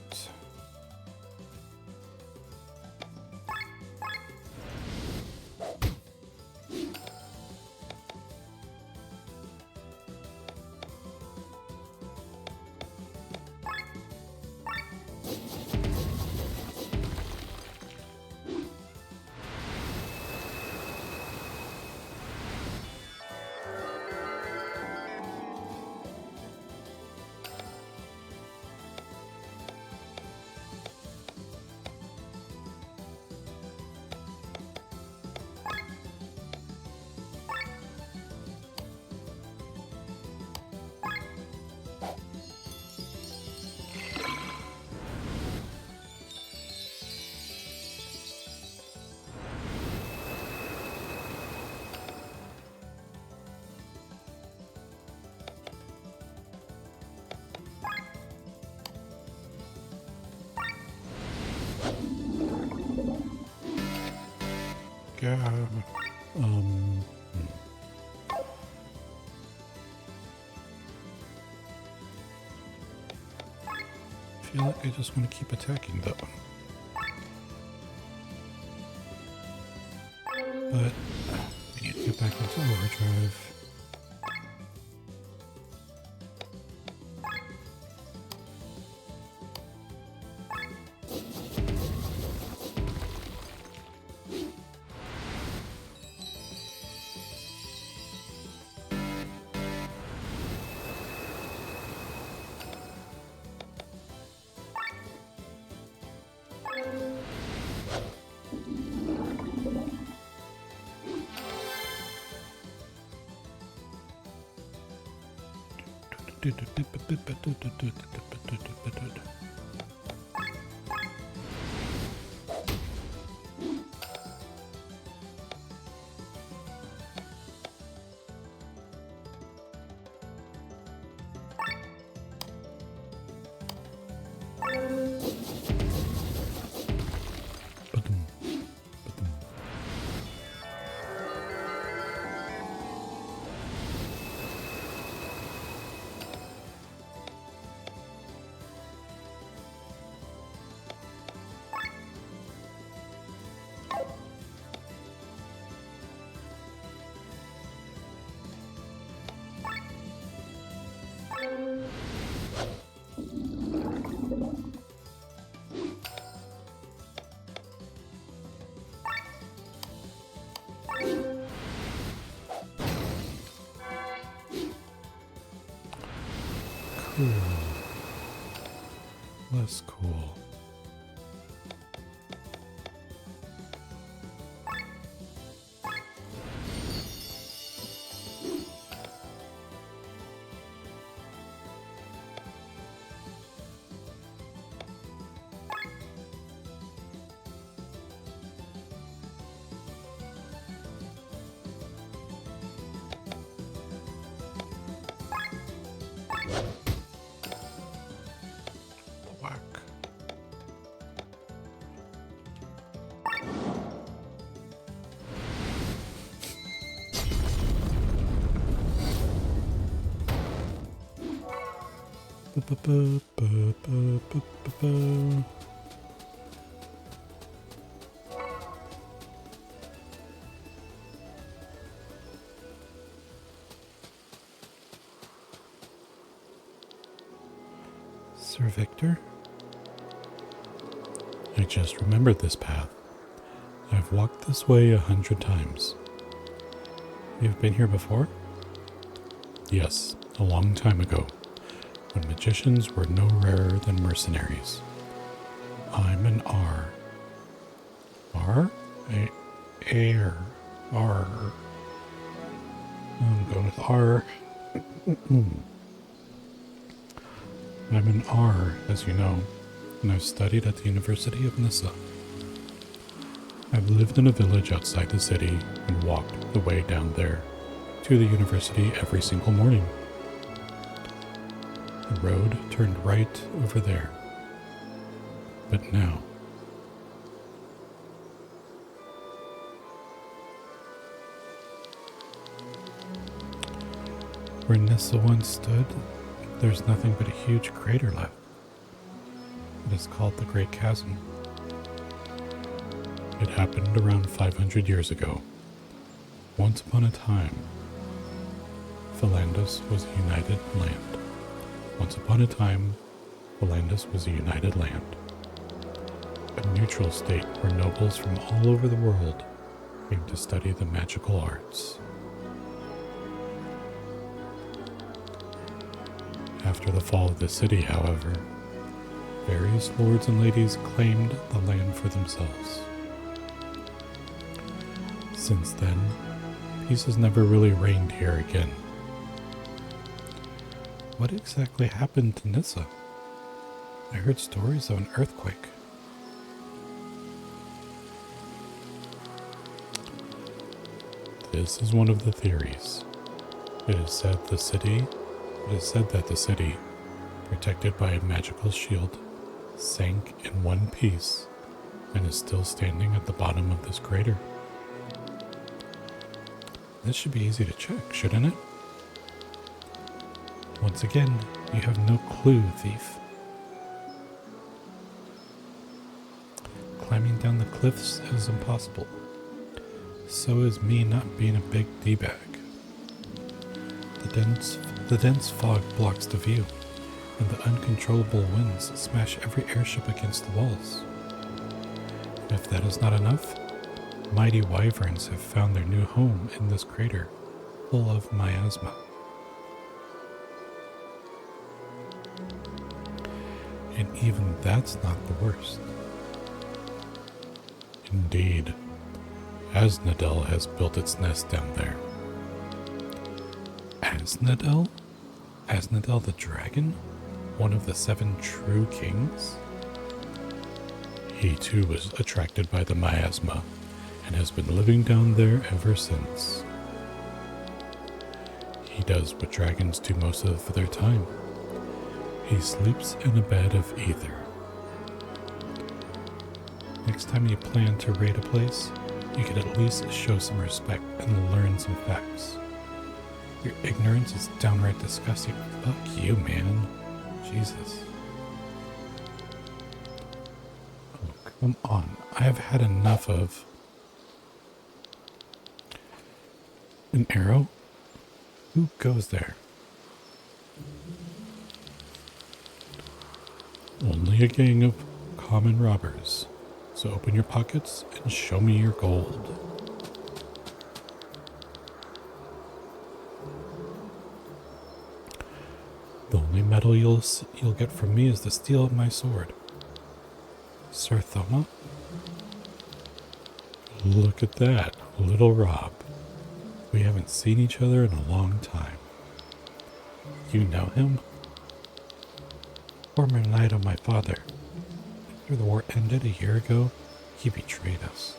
Yeah. I feel like I just want to keep attacking though. But I need to get back into overdrive. Cool. Less cool. Sir Victor? I just remembered this path. I've walked this way 100 times. You've been here before? Yes, a long time ago, when magicians were no rarer than mercenaries. I'm an R. R? Air. R. I'm going with R. I'm an R, as you know, and I've studied at the University of Nissa. I've lived in a village outside the city and walked the way down there to the university every single morning. The road turned right over there. But now, where Nissa once stood, there's nothing but a huge crater left. It is called the Great Chasm. It happened around 500 years ago. Once upon a time, Philandus was a united land. Once upon a time, Philandus was a united land. A neutral state where nobles from all over the world came to study the magical arts. After the fall of the city, however, various lords and ladies claimed the land for themselves. Since then, peace has never really reigned here again. What exactly happened to Nissa? I heard stories of an earthquake. This is one of the theories. It is said that the city, protected by a magical shield, sank in one piece and is still standing at the bottom of this crater. This should be easy to check, shouldn't it? Once again, you have no clue, thief. Climbing down the cliffs is impossible. So is me not being a big D-bag. The dense fog blocks the view, and the uncontrollable winds smash every airship against the walls. If that is not enough, mighty wyverns have found their new home in this crater, full of miasma. And even that's not the worst. Indeed, Aznadel has built its nest down there. Aznadel? Aznadel the dragon? One of the 7 true kings? He too was attracted by the miasma and has been living down there ever since. He does what dragons do most of their time. He sleeps in a bed of ether. Next time you plan to raid a place, you could at least show some respect and learn some facts. Your ignorance is downright disgusting. Fuck you, man. Jesus. Oh, come on. I have had enough of... An arrow? Who goes there? Only a gang of common robbers. So open your pockets and show me your gold. The only metal you'll get from me is the steel of my sword. Sir Thoma? Look at that, little Rob. We haven't seen each other in a long time. You know him? Former knight of my father. After the war ended a year ago, he betrayed us.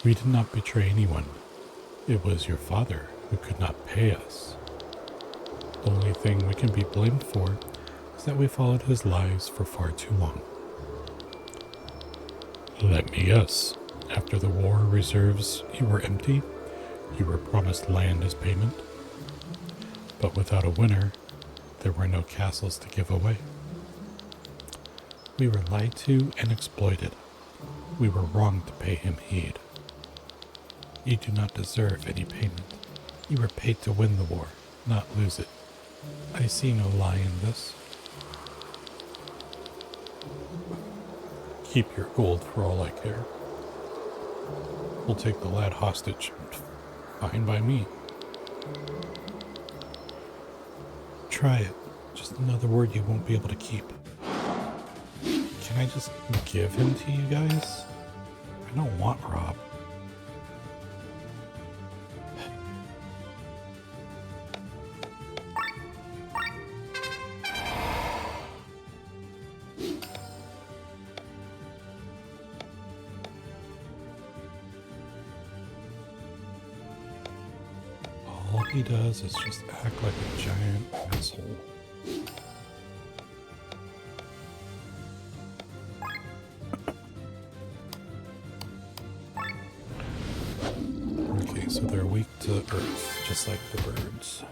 We did not betray anyone. It was your father who could not pay us. The only thing we can be blamed for is that we followed his lies for far too long. Let me guess. After the war reserves you were empty, you were promised land as payment. But without a winner, There were no castles to give away. We were lied to and exploited. We were wrong to pay him heed. You do not deserve any payment. You were paid to win the war, not lose it. I see no lie in this. Keep your gold for all I care. We'll take the lad hostage. Fine by me. Try it. Just another word you won't be able to keep. Can I just give him to you guys? I don't want Rob. All he does is just act like a giant asshole. Okay, so they're weak to earth, just like the birds.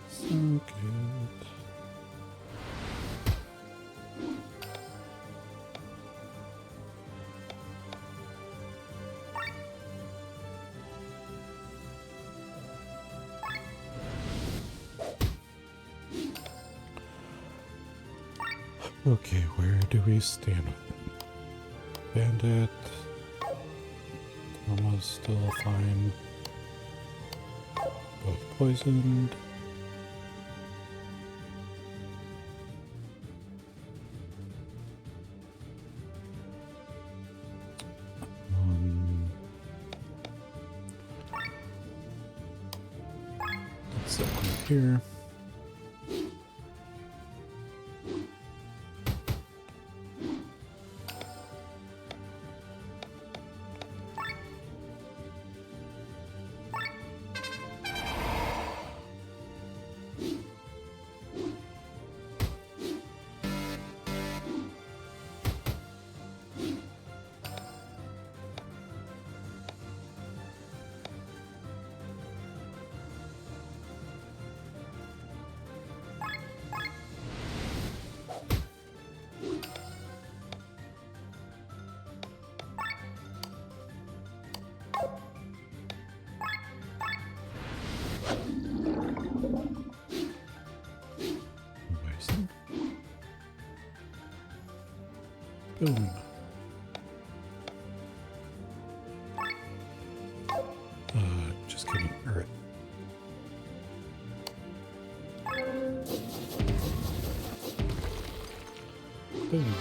So good. Okay, where do we stand with it? Bandit. Thoma's still fine. Both poisoned. Let's set one here. Boom. Just kidding. Earth. Boom.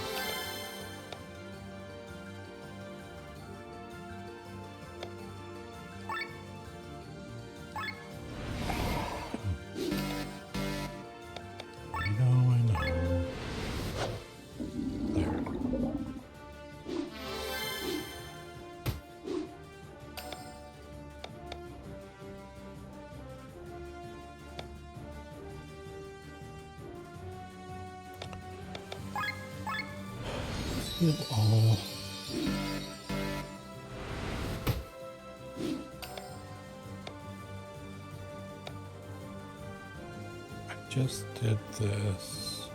I know. There. Heal all. I just did this.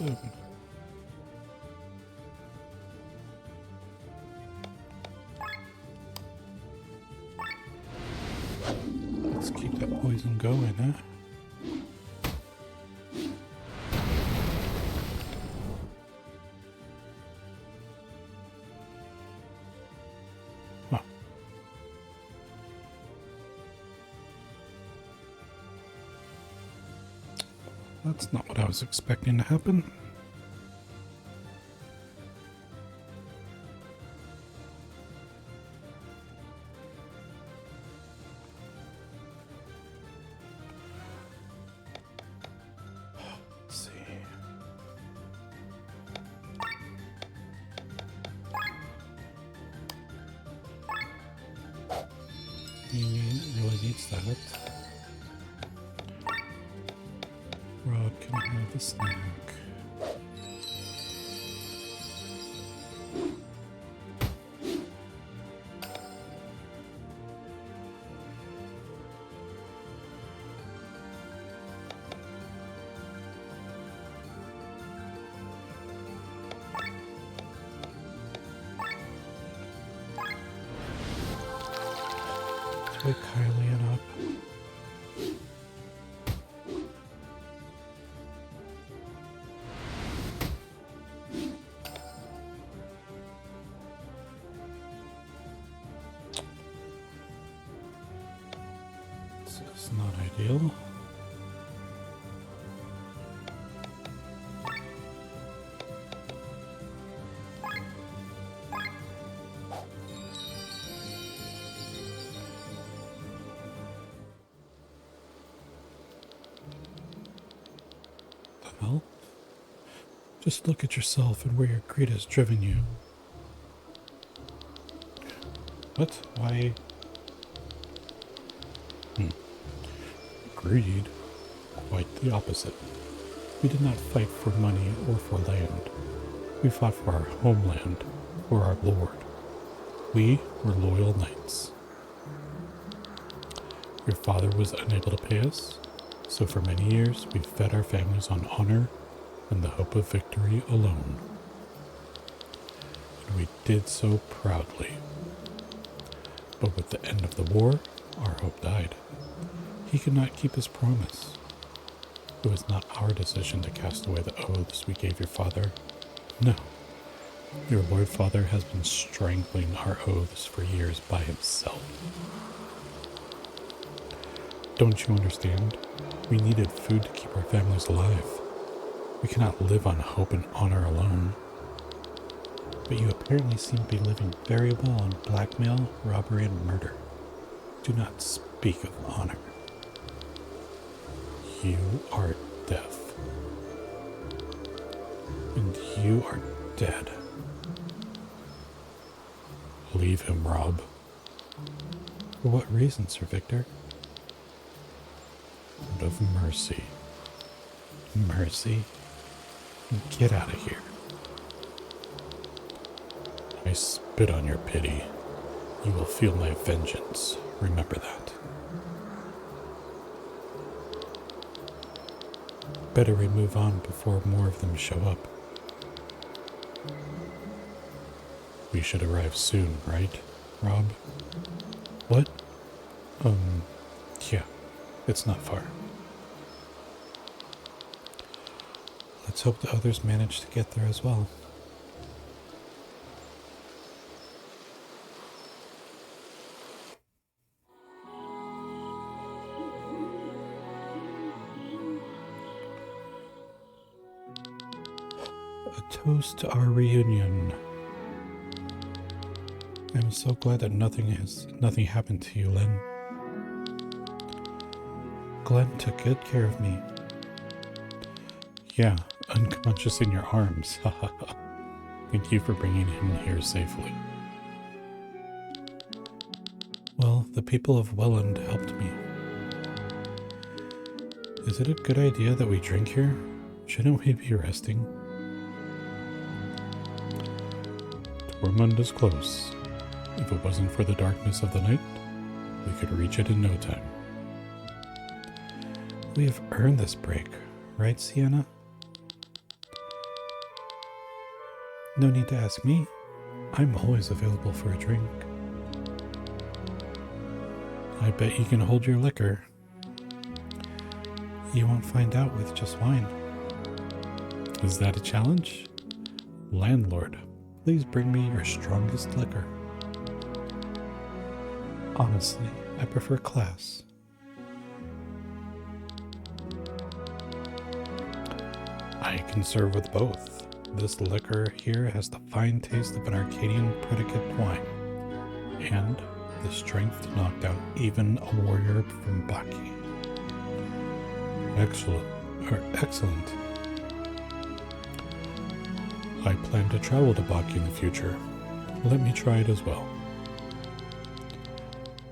stone. Let's keep that poison going, huh? Huh. That's not what I was expecting to happen. Let's see. He really needs that. Rod can have a snack. Let's wake Kylie up. This is not ideal. The hell? Just look at yourself and where your greed has driven you. What? Why? Greed? Quite the opposite. We did not fight for money or for land. We fought for our homeland, for our Lord. We were loyal knights. Your father was unable to pay us, so for many years we fed our families on honor and the hope of victory alone. And we did so proudly. But with the end of the war, our hope died. He could not keep his promise. It was not our decision to cast away the oaths we gave your father. No. Your Lord Father has been strangling our oaths for years by himself. Don't you understand? We needed food to keep our families alive. We cannot live on hope and honor alone. But you apparently seem to be living very well on blackmail, robbery, and murder. Do not speak of honor. You are deaf. And you are dead. Leave him, Rob. For what reason, Sir Victor? Out of mercy. Mercy? Get out of here. I spit on your pity. You will feel my vengeance. Remember that. Better we move on before more of them show up. We should arrive soon, right, Rob? What? Yeah, it's not far. Let's hope the others manage to get there as well. A toast to our reunion. I'm so glad that nothing happened to you, Len. Glenn took good care of me. Yeah, unconscious in your arms. Thank you for bringing him here safely. Well, the people of Welland helped me. Is it a good idea that we drink here? Shouldn't we be resting? Tormund is close. If it wasn't for the darkness of the night, we could reach it in no time. We have earned this break, right, Sienna? No need to ask me. I'm always available for a drink. I bet you can hold your liquor. You won't find out with just wine. Is that a challenge? Landlord, please bring me your strongest liquor. Honestly, I prefer class. I can serve with both. This liquor here has the fine taste of an Arcadian predicate wine, and the strength to knock down even a warrior from Baki. Excellent. I plan to travel to Baki in the future. Let me try it as well.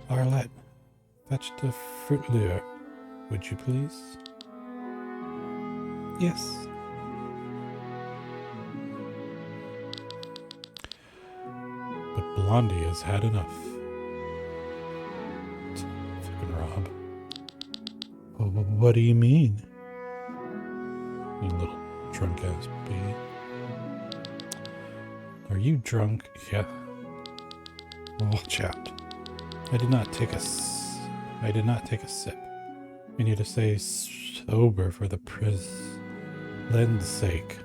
Arlette, fetch the fruit lure, would you please? Yes. But Blondie has had enough. Fucking Rob. What do you mean? You little drunk ass bee. Are you drunk? Yeah. Watch out. I did not take a sip. I need to stay sober for the Len's sake.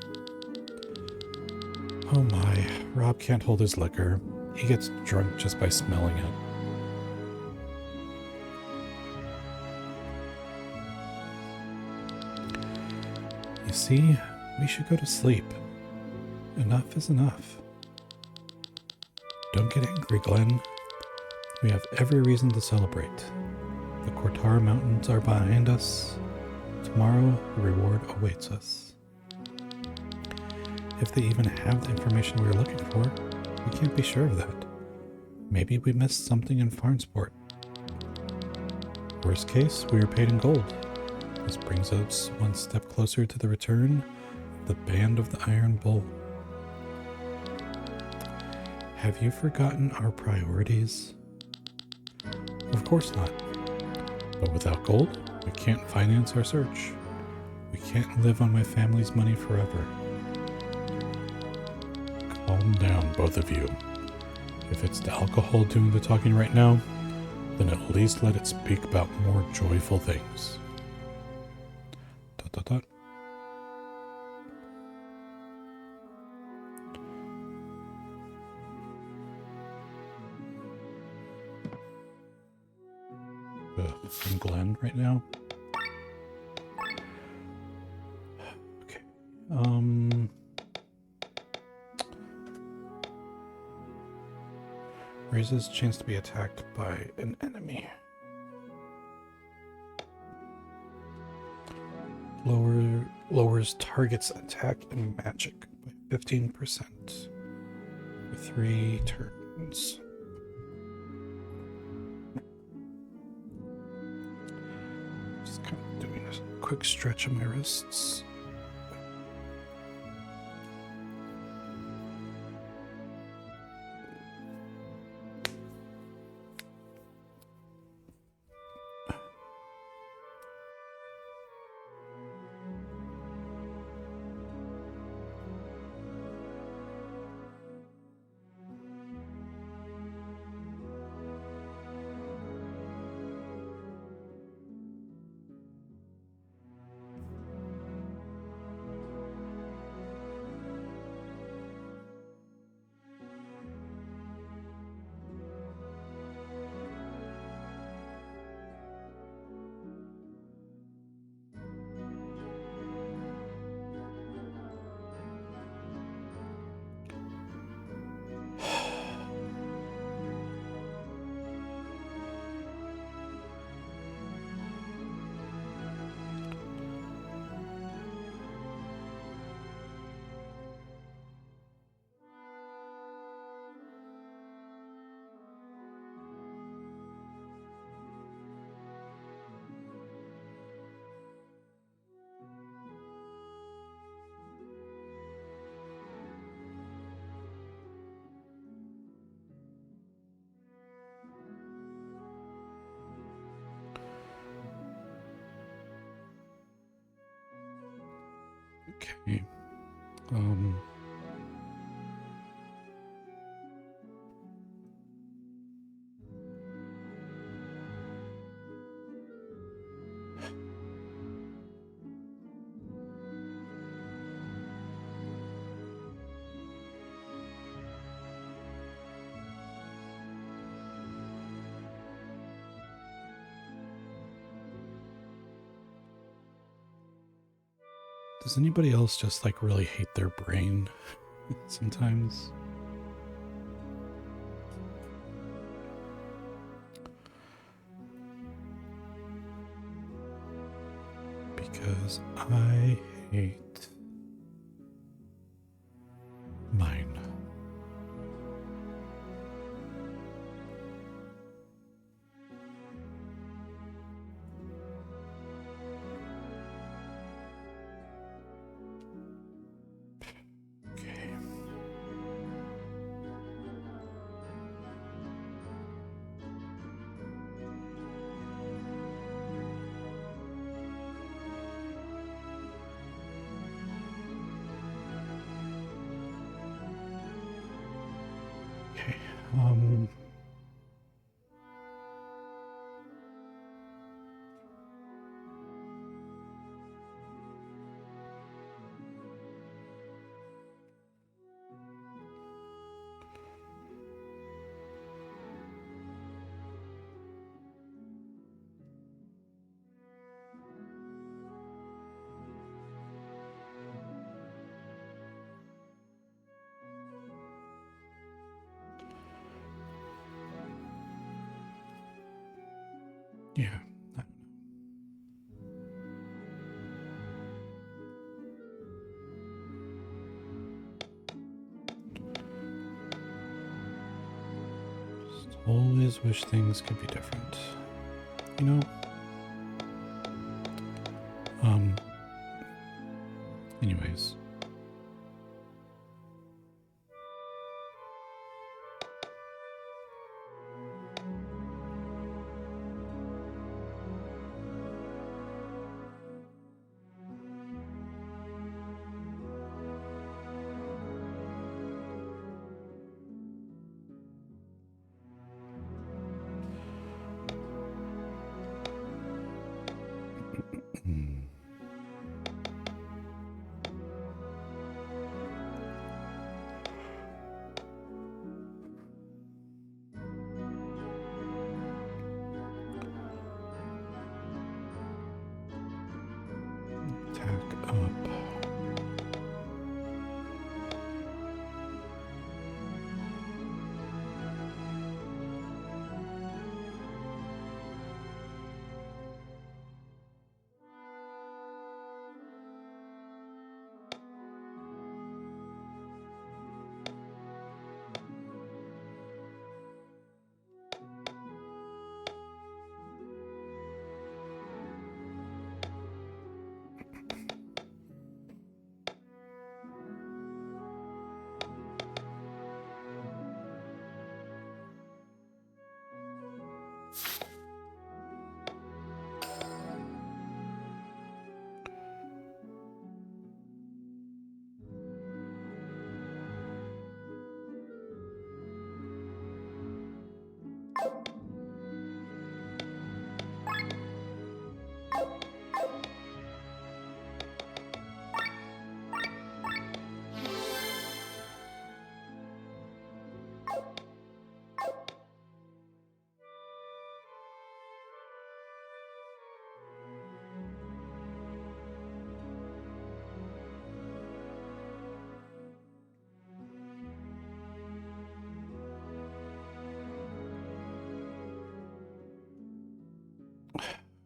Oh my, Rob can't hold his liquor. He gets drunk just by smelling it. You see, we should go to sleep. Enough is enough. Don't get angry, Glenn. We have every reason to celebrate. The Kortara Mountains are behind us. Tomorrow, the reward awaits us. If they even have the information we are looking for, we can't be sure of that. Maybe we missed something in Farnsport. Worst case, we were paid in gold. This brings us one step closer to the return of the Band of the Iron Bull. Have you forgotten our priorities? Of course not. But without gold, we can't finance our search. We can't live on my family's money forever. Calm down, both of you. If it's the alcohol doing the talking right now, then at least let it speak about more joyful things. ... I'm Glenn right now. Okay. Raises chance to be attacked by an enemy. Lowers target's attack and magic by 15% for 3 turns. Just kind of doing a quick stretch of my wrists. Okay. Does anybody else just like really hate their brain sometimes? Because I hate mine. Okay. Okay. Yeah. Just always wish things could be different. You know? Anyways. Hmm. Tack up.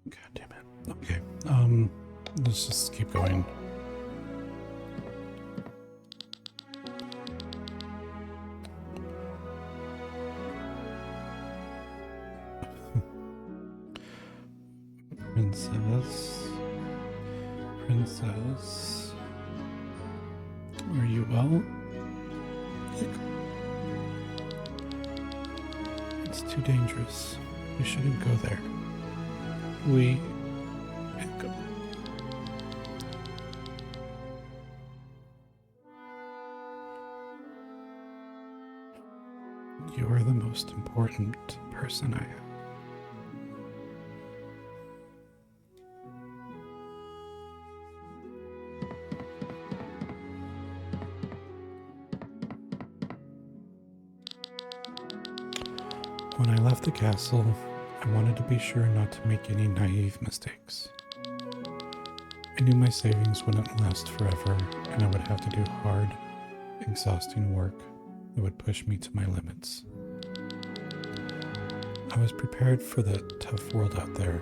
God damn it. Okay. Let's just keep going. Princess, are you well? It's too dangerous. We shouldn't go there. We go. You are the most important person I have. When I left the castle, I wanted to be sure not to make any naive mistakes. I knew my savings wouldn't last forever, and I would have to do hard, exhausting work that would push me to my limits. I was prepared for the tough world out there.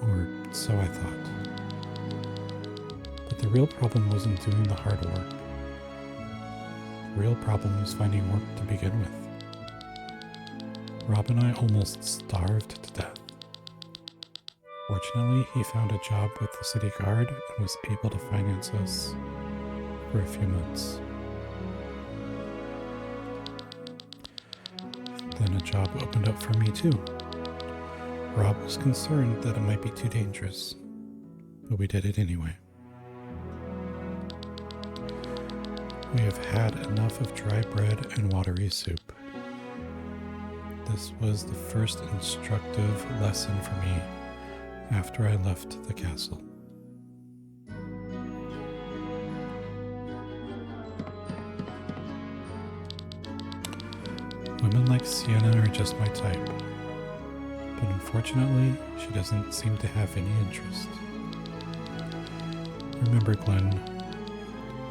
Or so I thought. But the real problem wasn't doing the hard work. The real problem was finding work to begin with. Rob and I almost starved to death. Fortunately, he found a job with the city guard and was able to finance us for a few months. Then a job opened up for me too. Rob was concerned that it might be too dangerous, but we did it anyway. We have had enough of dry bread and watery soup. This was the first instructive lesson for me after I left the castle. Women like Sienna are just my type, but unfortunately, she doesn't seem to have any interest. Remember, Glenn,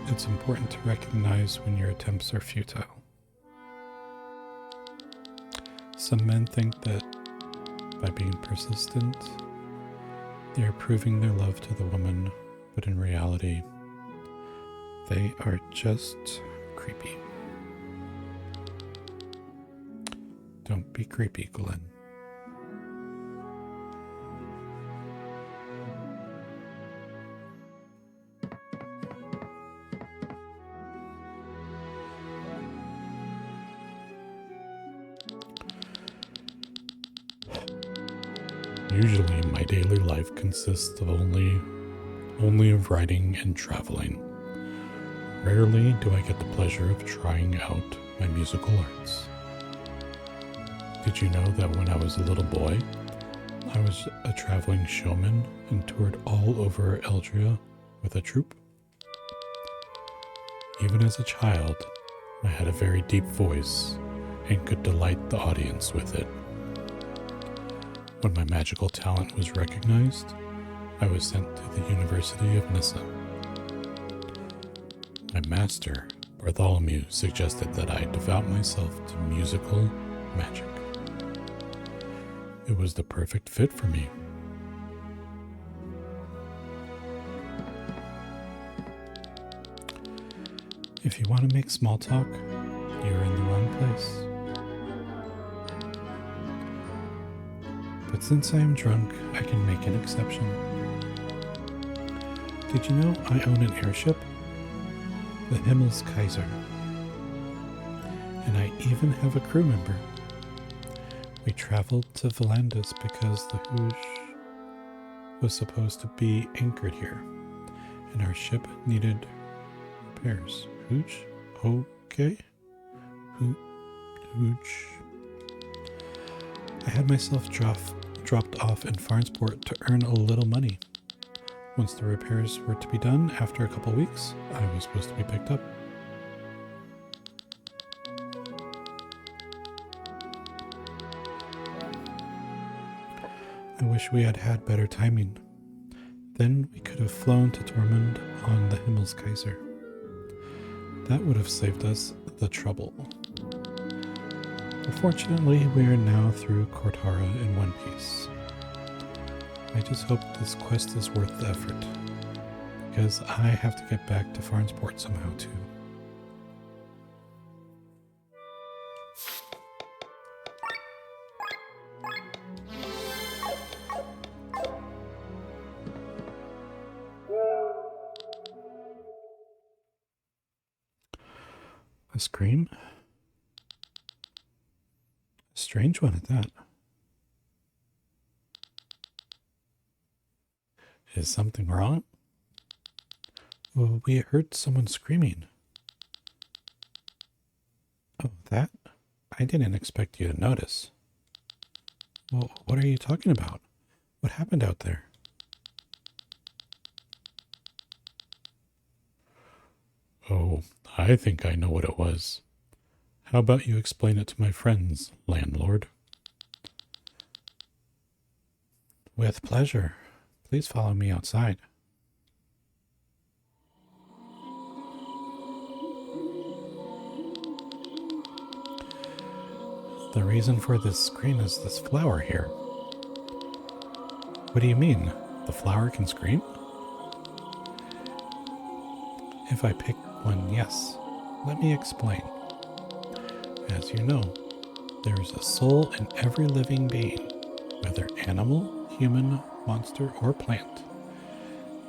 it's important to recognize when your attempts are futile. Some men think that by being persistent, they are proving their love to the woman, but in reality, they are just creepy. Don't be creepy, Glenn. Usually my daily life consists of only of writing and traveling. Rarely do I get the pleasure of trying out my musical arts. Did you know that when I was a little boy, I was a traveling showman and toured all over Eldria with a troupe? Even as a child, I had a very deep voice and could delight the audience with it. When my magical talent was recognized, I was sent to the University of Nissa. My master, Bartholomew, suggested that I devote myself to musical magic. It was the perfect fit for me. If you want to make small talk, you're in the wrong place. But since I am drunk, I can make an exception. Did you know I own an airship? The Himmelskaiser. And I even have a crew member. We traveled to Volandis because the Hoosh was supposed to be anchored here, and our ship needed repairs. Hooch? Okay. Hooch. I had myself dropped off in Farnsport to earn a little money. Once the repairs were to be done, after a couple weeks, I was supposed to be picked up. I wish we had had better timing. Then we could have flown to Tormund on the Himmelskaiser. That would have saved us the trouble. Fortunately, we are now through Korthara in one piece. I just hope this quest is worth the effort, because I have to get back to Farnsport somehow too. A scream? A strange one at that. Is something wrong? Well, we heard someone screaming. Oh, that? I didn't expect you to notice. Well, what are you talking about? What happened out there? Oh, I think I know what it was. How about you explain it to my friends, landlord? With pleasure. Please follow me outside. The reason for this scream is this flower here. What do you mean? The flower can scream? If I pick one, yes. Let me explain. As you know, there is a soul in every living being, whether animal, human, monster, or plant.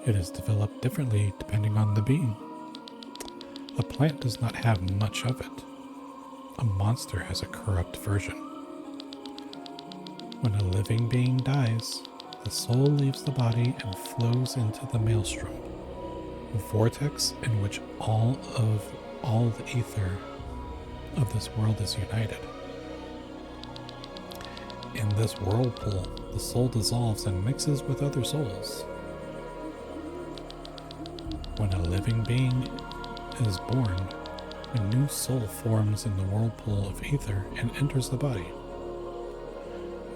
It is developed differently depending on the being. A plant does not have much of it. A monster has a corrupt version. When a living being dies, the soul leaves the body and flows into the maelstrom, a vortex in which all the ether of this world is united. In this whirlpool, the soul dissolves and mixes with other souls. When a living being is born, a new soul forms in the whirlpool of ether and enters the body.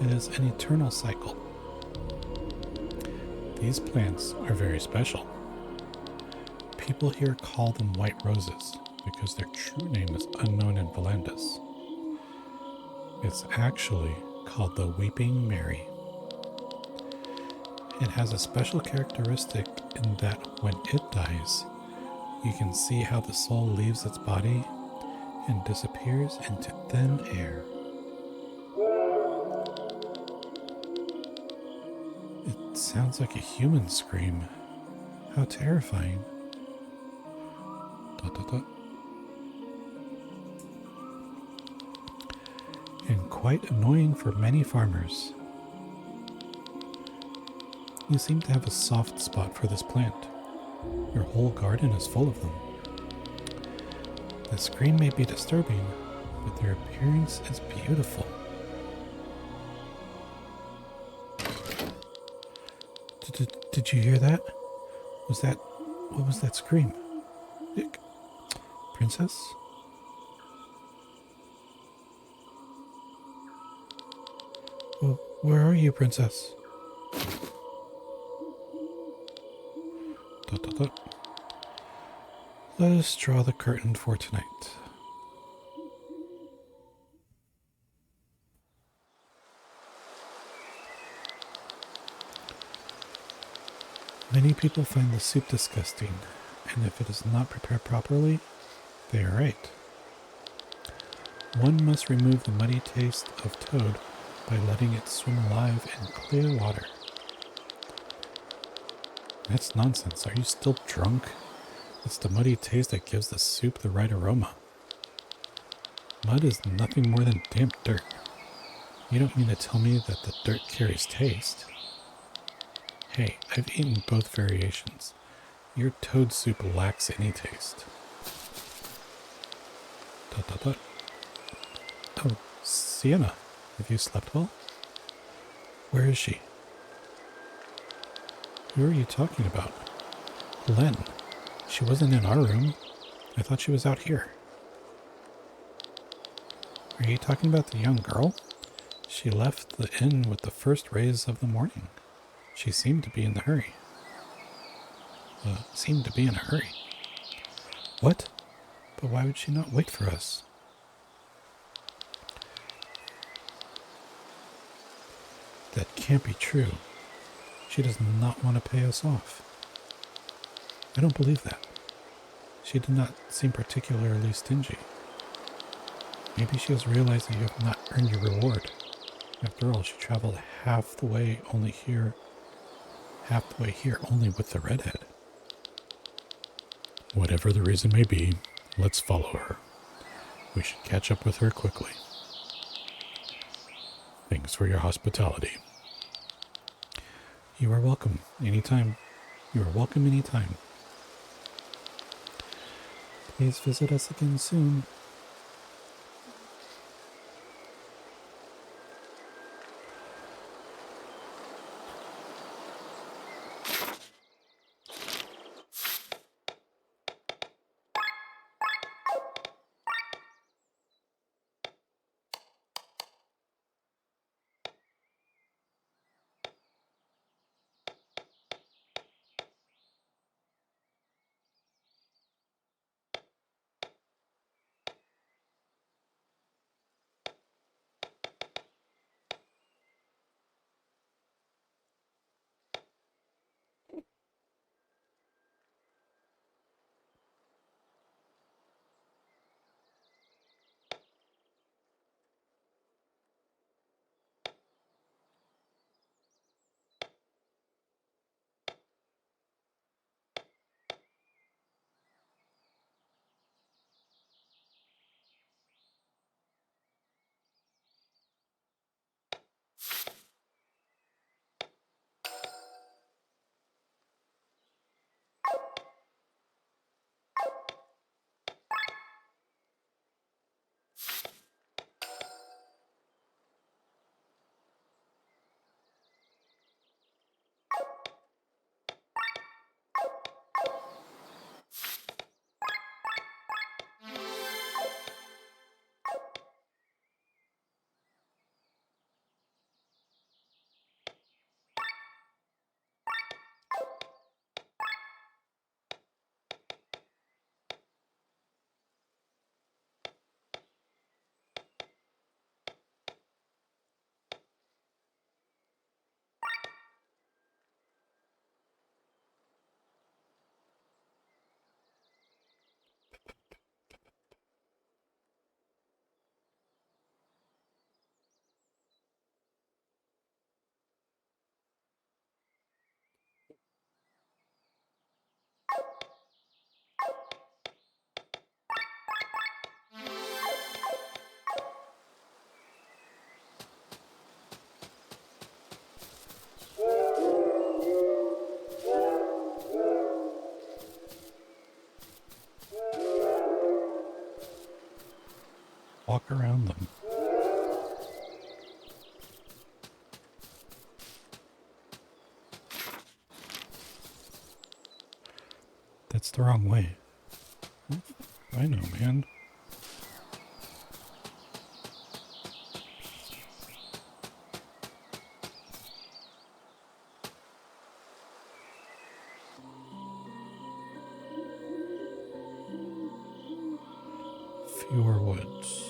It is an eternal cycle. These plants are very special. People here call them white roses because their true name is unknown in Valandis. It's actually called the Weeping Mary. It has a special characteristic in that when it dies, you can see how the soul leaves its body and disappears into thin air. It sounds like a human scream. How terrifying. ... And quite annoying for many farmers. You seem to have a soft spot for this plant. Your whole garden is full of them. The scream may be disturbing, but their appearance is beautiful. Did you hear that? What was that scream? Princess? Well, where are you, Princess? Let us draw the curtain for tonight. Many people find the soup disgusting, and if it is not prepared properly, they are right. One must remove the muddy taste of toad by letting it swim alive in clear water. That's nonsense. Are you still drunk? It's the muddy taste that gives the soup the right aroma. Mud is nothing more than damp dirt. You don't mean to tell me that the dirt carries taste? Hey, I've eaten both variations. Your toad soup lacks any taste. Oh, Sienna, have you slept well? Where is she? Who are you talking about? Len. She wasn't in our room. I thought she was out here. Are you talking about the young girl? She left the inn with the first rays of the morning. She seemed to be in a hurry. What? But why would she not wait for us? That can't be true. She does not want to pay us off. I don't believe that. She did not seem particularly stingy. Maybe she has realized that you have not earned your reward. After all, she traveled half the way here only with the redhead. Whatever the reason may be, let's follow her. We should catch up with her quickly. Thanks for your hospitality. You are welcome anytime. Please visit us again soon. walk around them. That's the wrong way. I know, man. Fewer woods.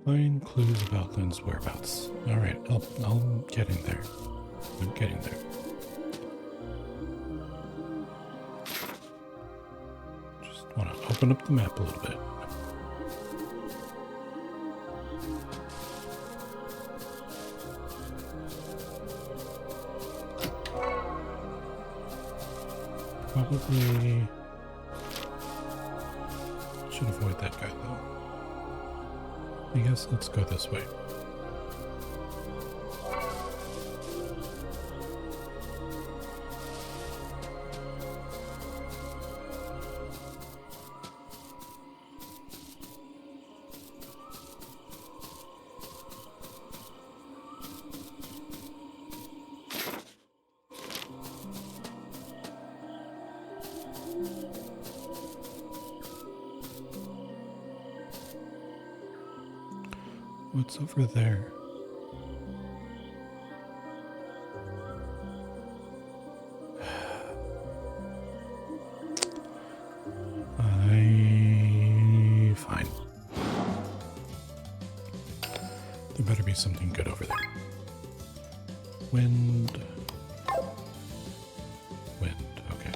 Find clues about Lynn's whereabouts. Alright, I'll get in there. I'm getting there. Just want to open up the map a little bit. Probably should avoid that guy though. I guess let's go this way. What's over there? Fine. There better be something good over there. Wind. Wind, okay.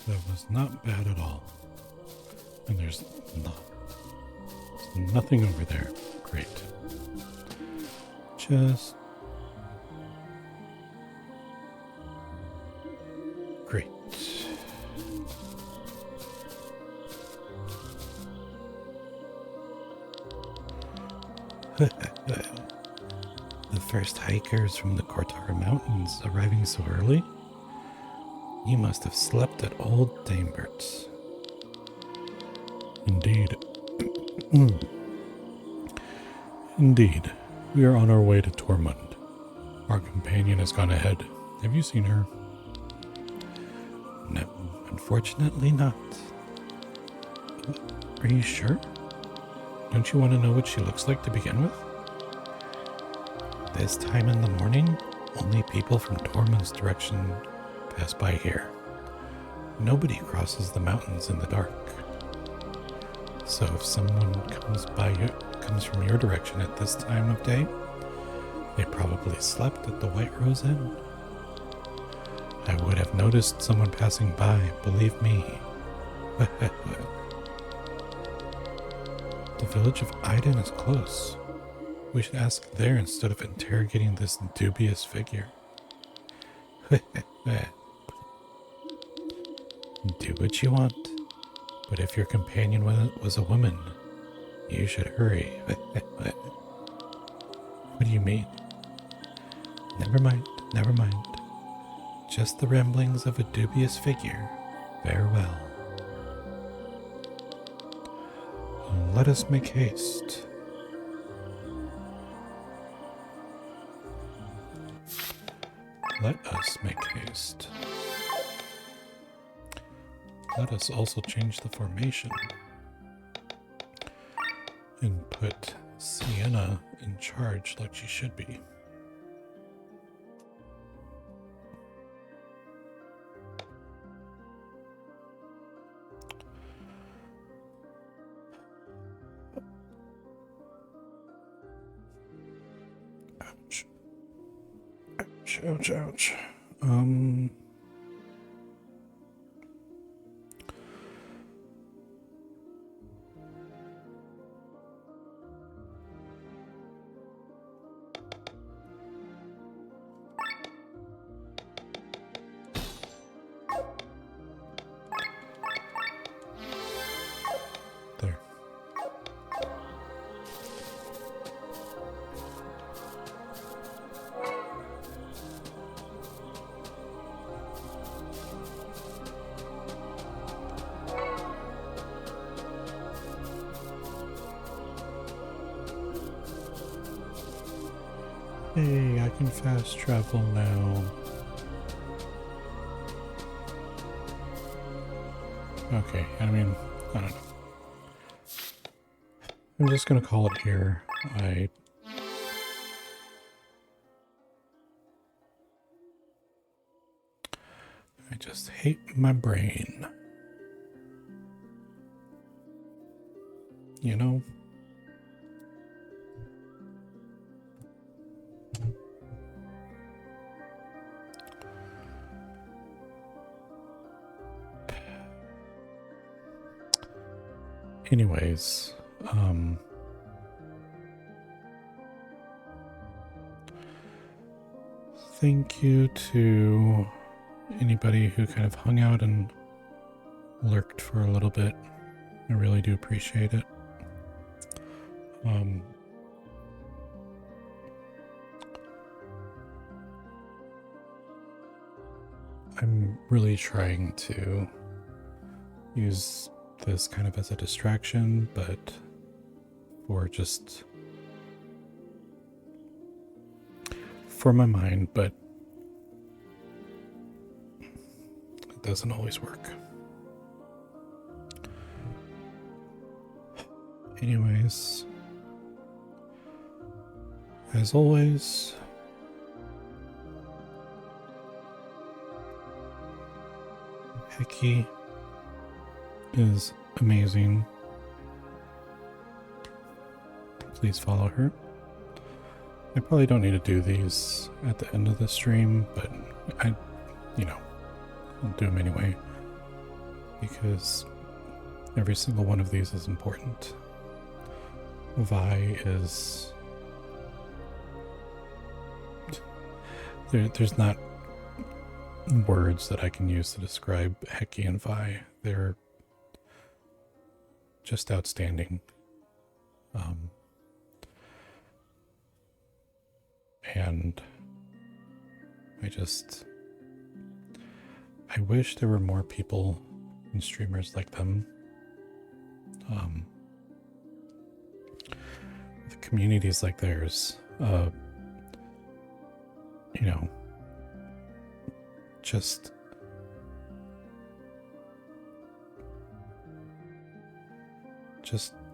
That was not bad at all. And there's nothing over there. Great. Just great. The first hikers from the Kortara Mountains arriving so early? You must have slept at old Damebert's. Indeed. Indeed. We are on our way to Tormund. Our companion has gone ahead. Have you seen her? No, unfortunately not. Are you sure? Don't you want to know what she looks like to begin with? This time in the morning, only people from Tormund's direction pass by here. Nobody crosses the mountains in the dark. So if someone comes from your direction at this time of day, they probably slept at the White Rose Inn. I would have noticed someone passing by, believe me. The village of Iden is close. We should ask there instead of interrogating this dubious figure. Do what you want, but if your companion was a woman, you should hurry. What do you mean? Never mind, never mind. Just the ramblings of a dubious figure. Farewell. Let us make haste. Let us make haste. Let us also change the formation and put Sienna in charge like she should be. Ouch. Ouch, ouch, ouch. There. Hey, I can fast travel now. Okay, I mean, I don't know. I'm just gonna call it here. I just hate my brain. You know? Anyways, thank you to anybody who kind of hung out and lurked for a little bit. I really do appreciate it. I'm really trying to use this kind of as a distraction, but for my mind, but it doesn't always work. Anyways, as always, Hickey is amazing. Please follow her. I probably don't need to do these at the end of the stream, but I'll do them anyway. because every single one of these is important. Vi is... There's not words that I can use to describe Heki and Vi. They're just outstanding. And I wish there were more people and streamers like them. With communities like theirs, you know, just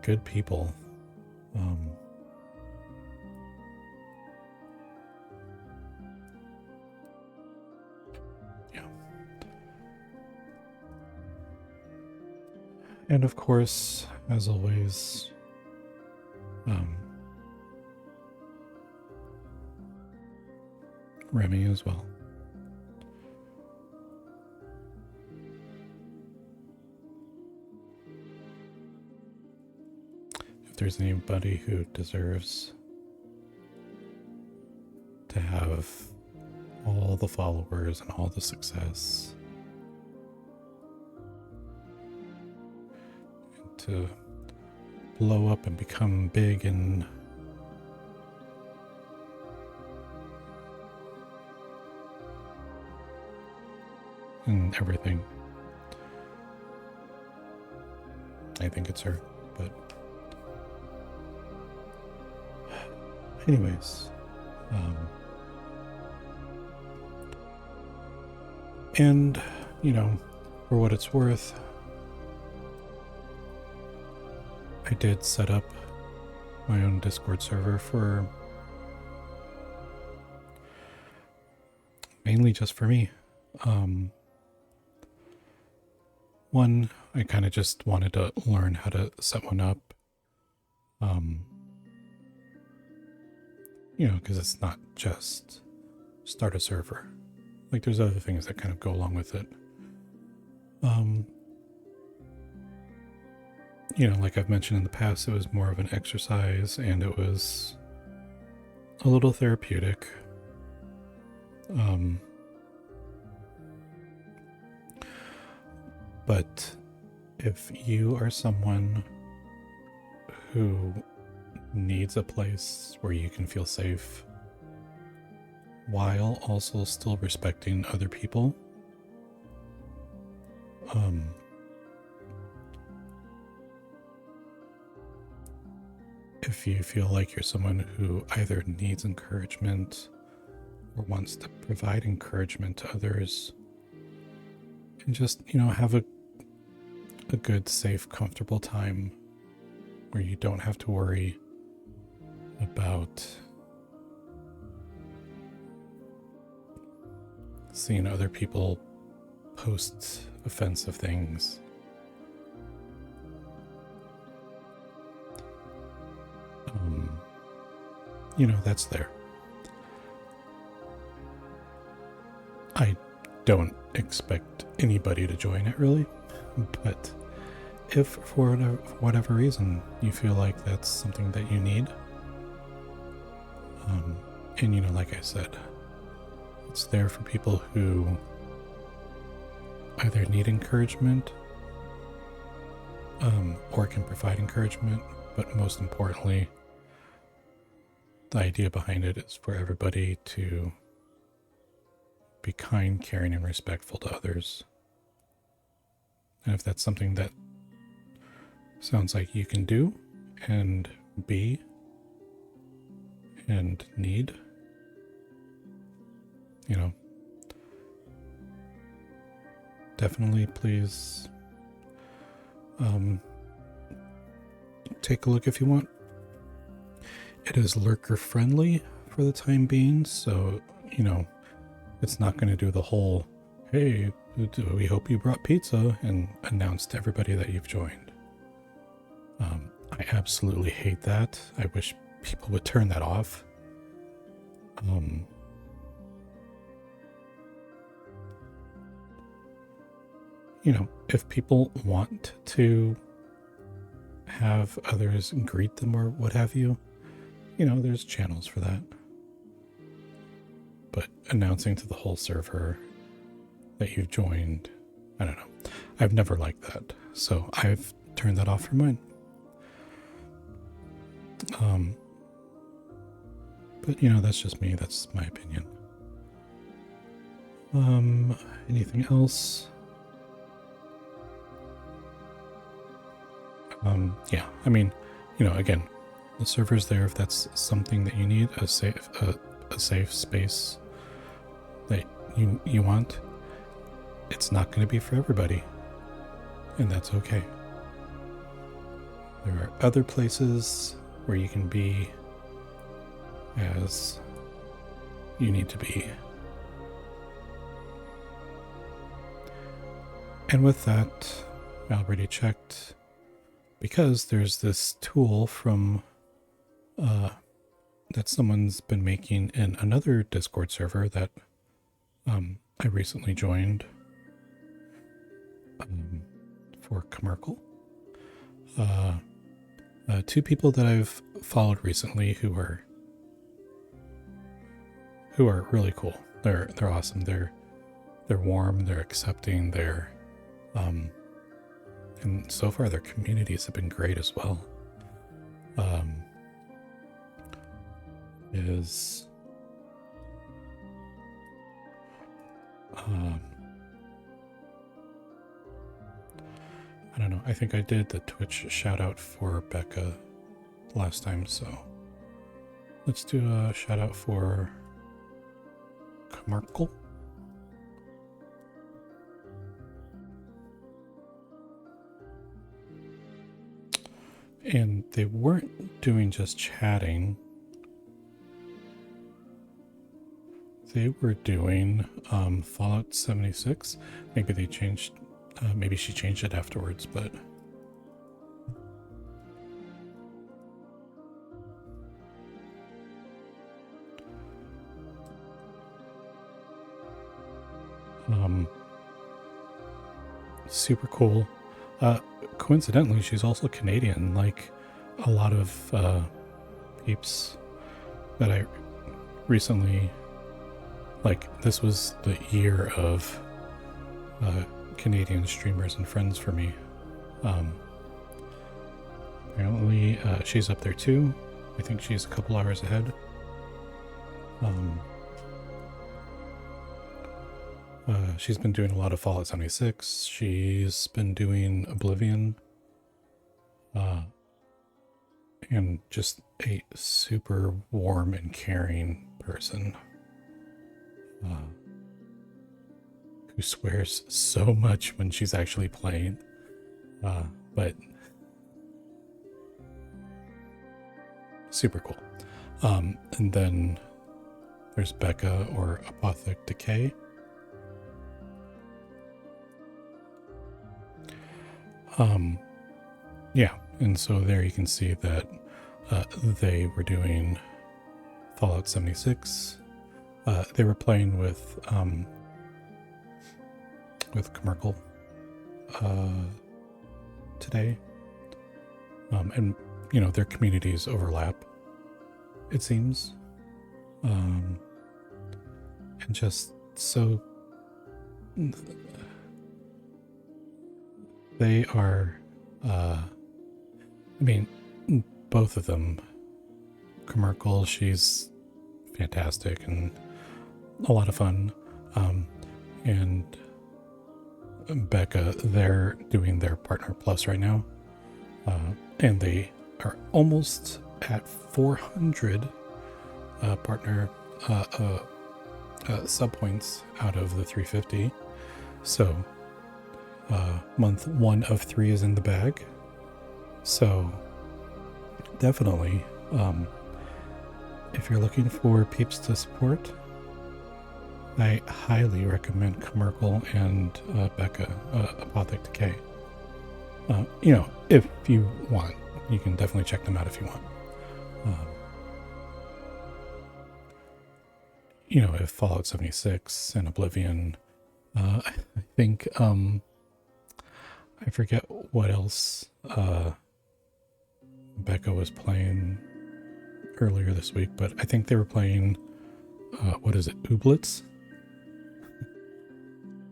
good people. Yeah. And of course, as always, Remy as well. If there's anybody who deserves to have all the followers and all the success, and to blow up and become big and everything, I think it's her. But anyways, and you know, for what it's worth, I did set up my own Discord server for mainly just for me. One, I kind of just wanted to learn how to set one up. You know, because it's not just start a server. Like, there's other things that kind of go along with it. You know, like I've mentioned in the past, it was more of an exercise and it was a little therapeutic. But if you are someone who needs a place where you can feel safe while also still respecting other people, if you feel like you're someone who either needs encouragement or wants to provide encouragement to others, and just, you know, have a good, safe, comfortable time where you don't have to worry about seeing other people post offensive things. You know, that's there. I don't expect anybody to join it, really, but if for whatever reason you feel like that's something that you need, and you know, like I said, it's there for people who either need encouragement, or can provide encouragement, but most importantly, the idea behind it is for everybody to be kind, caring, and respectful to others. And if that's something that sounds like you can do and be and need, you know, definitely please take a look if you want. It is lurker friendly for the time being, so, you know, it's not going to do the whole, hey, we hope you brought pizza and announce to everybody that you've joined. I absolutely hate that. I wish people would turn that off. if people want to have others greet them or what have you, there's channels for that. But announcing to the whole server that you've joined, I don't know. I've never liked that. So I've turned that off for mine. But that's just me. That's my opinion. Anything else? Yeah, I mean, again, the server's there if that's something that you need, a safe space that you want. It's not going to be for everybody, and that's okay. There are other places where you can be as you need to be. And with that, I already checked, because there's this tool from that someone's been making in another Discord server that I recently joined for Commercial. Two people that I've followed recently who are really cool. They're awesome. They're warm. They're accepting. They're and so far their communities have been great as well. I don't know. I think I did the Twitch shout out for Becca last time, so let's do a shout out for Commercial. And they weren't doing just chatting. They were doing Fallout 76. Maybe they changed, maybe she changed it afterwards, but super cool. Coincidentally, she's also Canadian, like a lot of peeps that I recently, like, this was the year of Canadian streamers and friends for me. Apparently she's up there too. I think she's a couple hours ahead. She's been doing a lot of Fallout 76. She's been doing Oblivion. And just a super warm and caring person. Who swears so much when she's actually playing. But super cool. And then there's Becca, or Apothec Decay. Yeah, and so there you can see that they were doing Fallout 76. They were playing with Commercial today. And their communities overlap, it seems. And just so they are I mean, both of them. Commercial, she's fantastic and a lot of fun. And Becca, they're doing their Partner Plus right now. And they are almost at 400 partner sub points out of the 350. So month 1 of 3 is in the bag. So definitely, if you're looking for peeps to support, I highly recommend Commercial and Becca, Apothec Decay. If you want, you can definitely check them out if you want. If Fallout 76 and Oblivion, I think I forget what else Becca was playing earlier this week, but I think they were playing, what is it, Ooblets?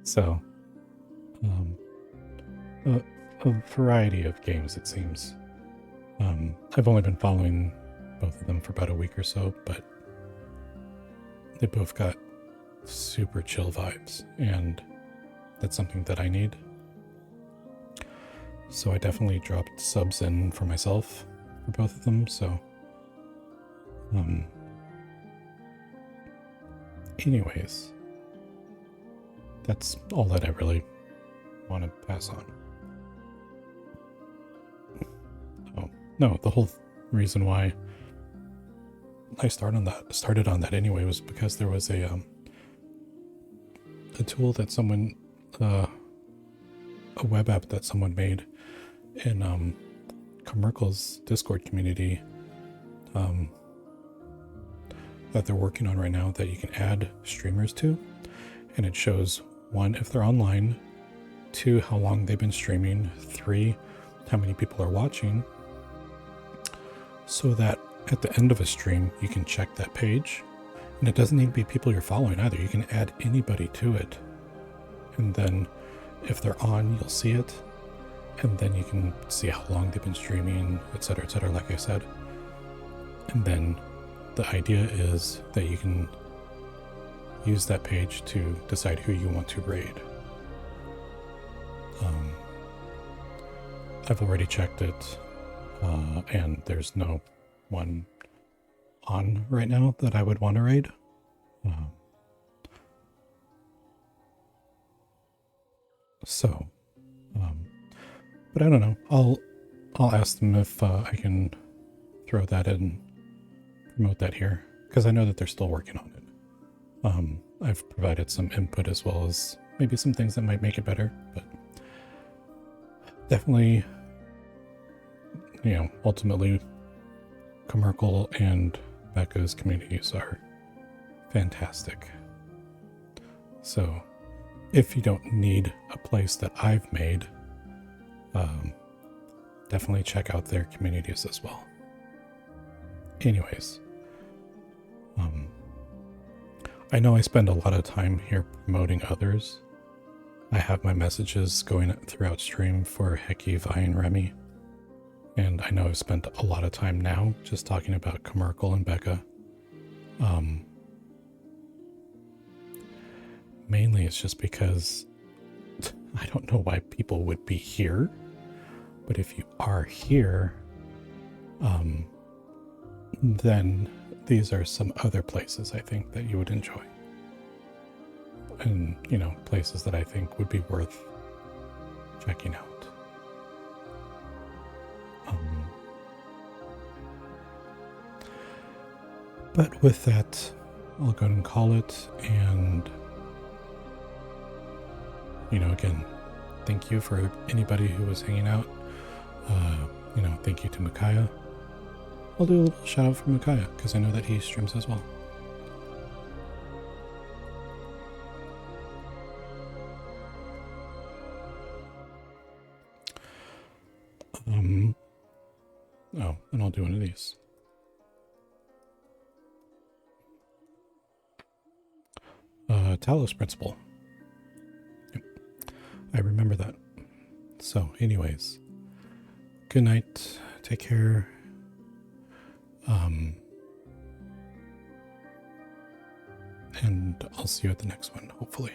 So, a variety of games, it seems. I've only been following both of them for about a week or so, but they both got super chill vibes, and that's something that I need. So I definitely dropped subs in for myself for both of them, so anyways, that's all that I really want to pass on. Oh, no, the whole reason why I started on that anyway was because there was a tool that someone, a web app that someone made in Commercial's Discord community that they're working on right now that you can add streamers to, and it shows 1, if they're online, 2, how long they've been streaming, 3, how many people are watching, so that at the end of a stream you can check that page, and it doesn't need to be people you're following either. You can add anybody to it, and then if they're on, you'll see it, and then you can see how long they've been streaming, etc., like I said. And then the idea is that you can use that page to decide who you want to raid. I've already checked it, and there's no one on right now that I would want to raid. But I don't know. I'll ask them if I can throw that in, promote that here, because I know that they're still working on it. I've provided some input as well as maybe some things that might make it better, but definitely, ultimately, Commercial and Becca's communities are fantastic. So if you don't need a place that I've made, definitely check out their communities as well. Anyways, I know I spend a lot of time here promoting others. I have my messages going throughout stream for Heki, Vi, and Remy. And I know I've spent a lot of time now just talking about Commercial and Becca. Mainly it's just because I don't know why people would be here. But if you are here, then these are some other places I think that you would enjoy. And, places that I think would be worth checking out. But with that, I'll go ahead and call it. And, again, thank you for anybody who was hanging out. Thank you to Micaiah. I'll do a little shout out for Micaiah because I know that he streams as well. Oh, and I'll do one of these. Talos Principle. Yep. I remember that. So, anyways, good night. Take care. And I'll see you at the next one, hopefully.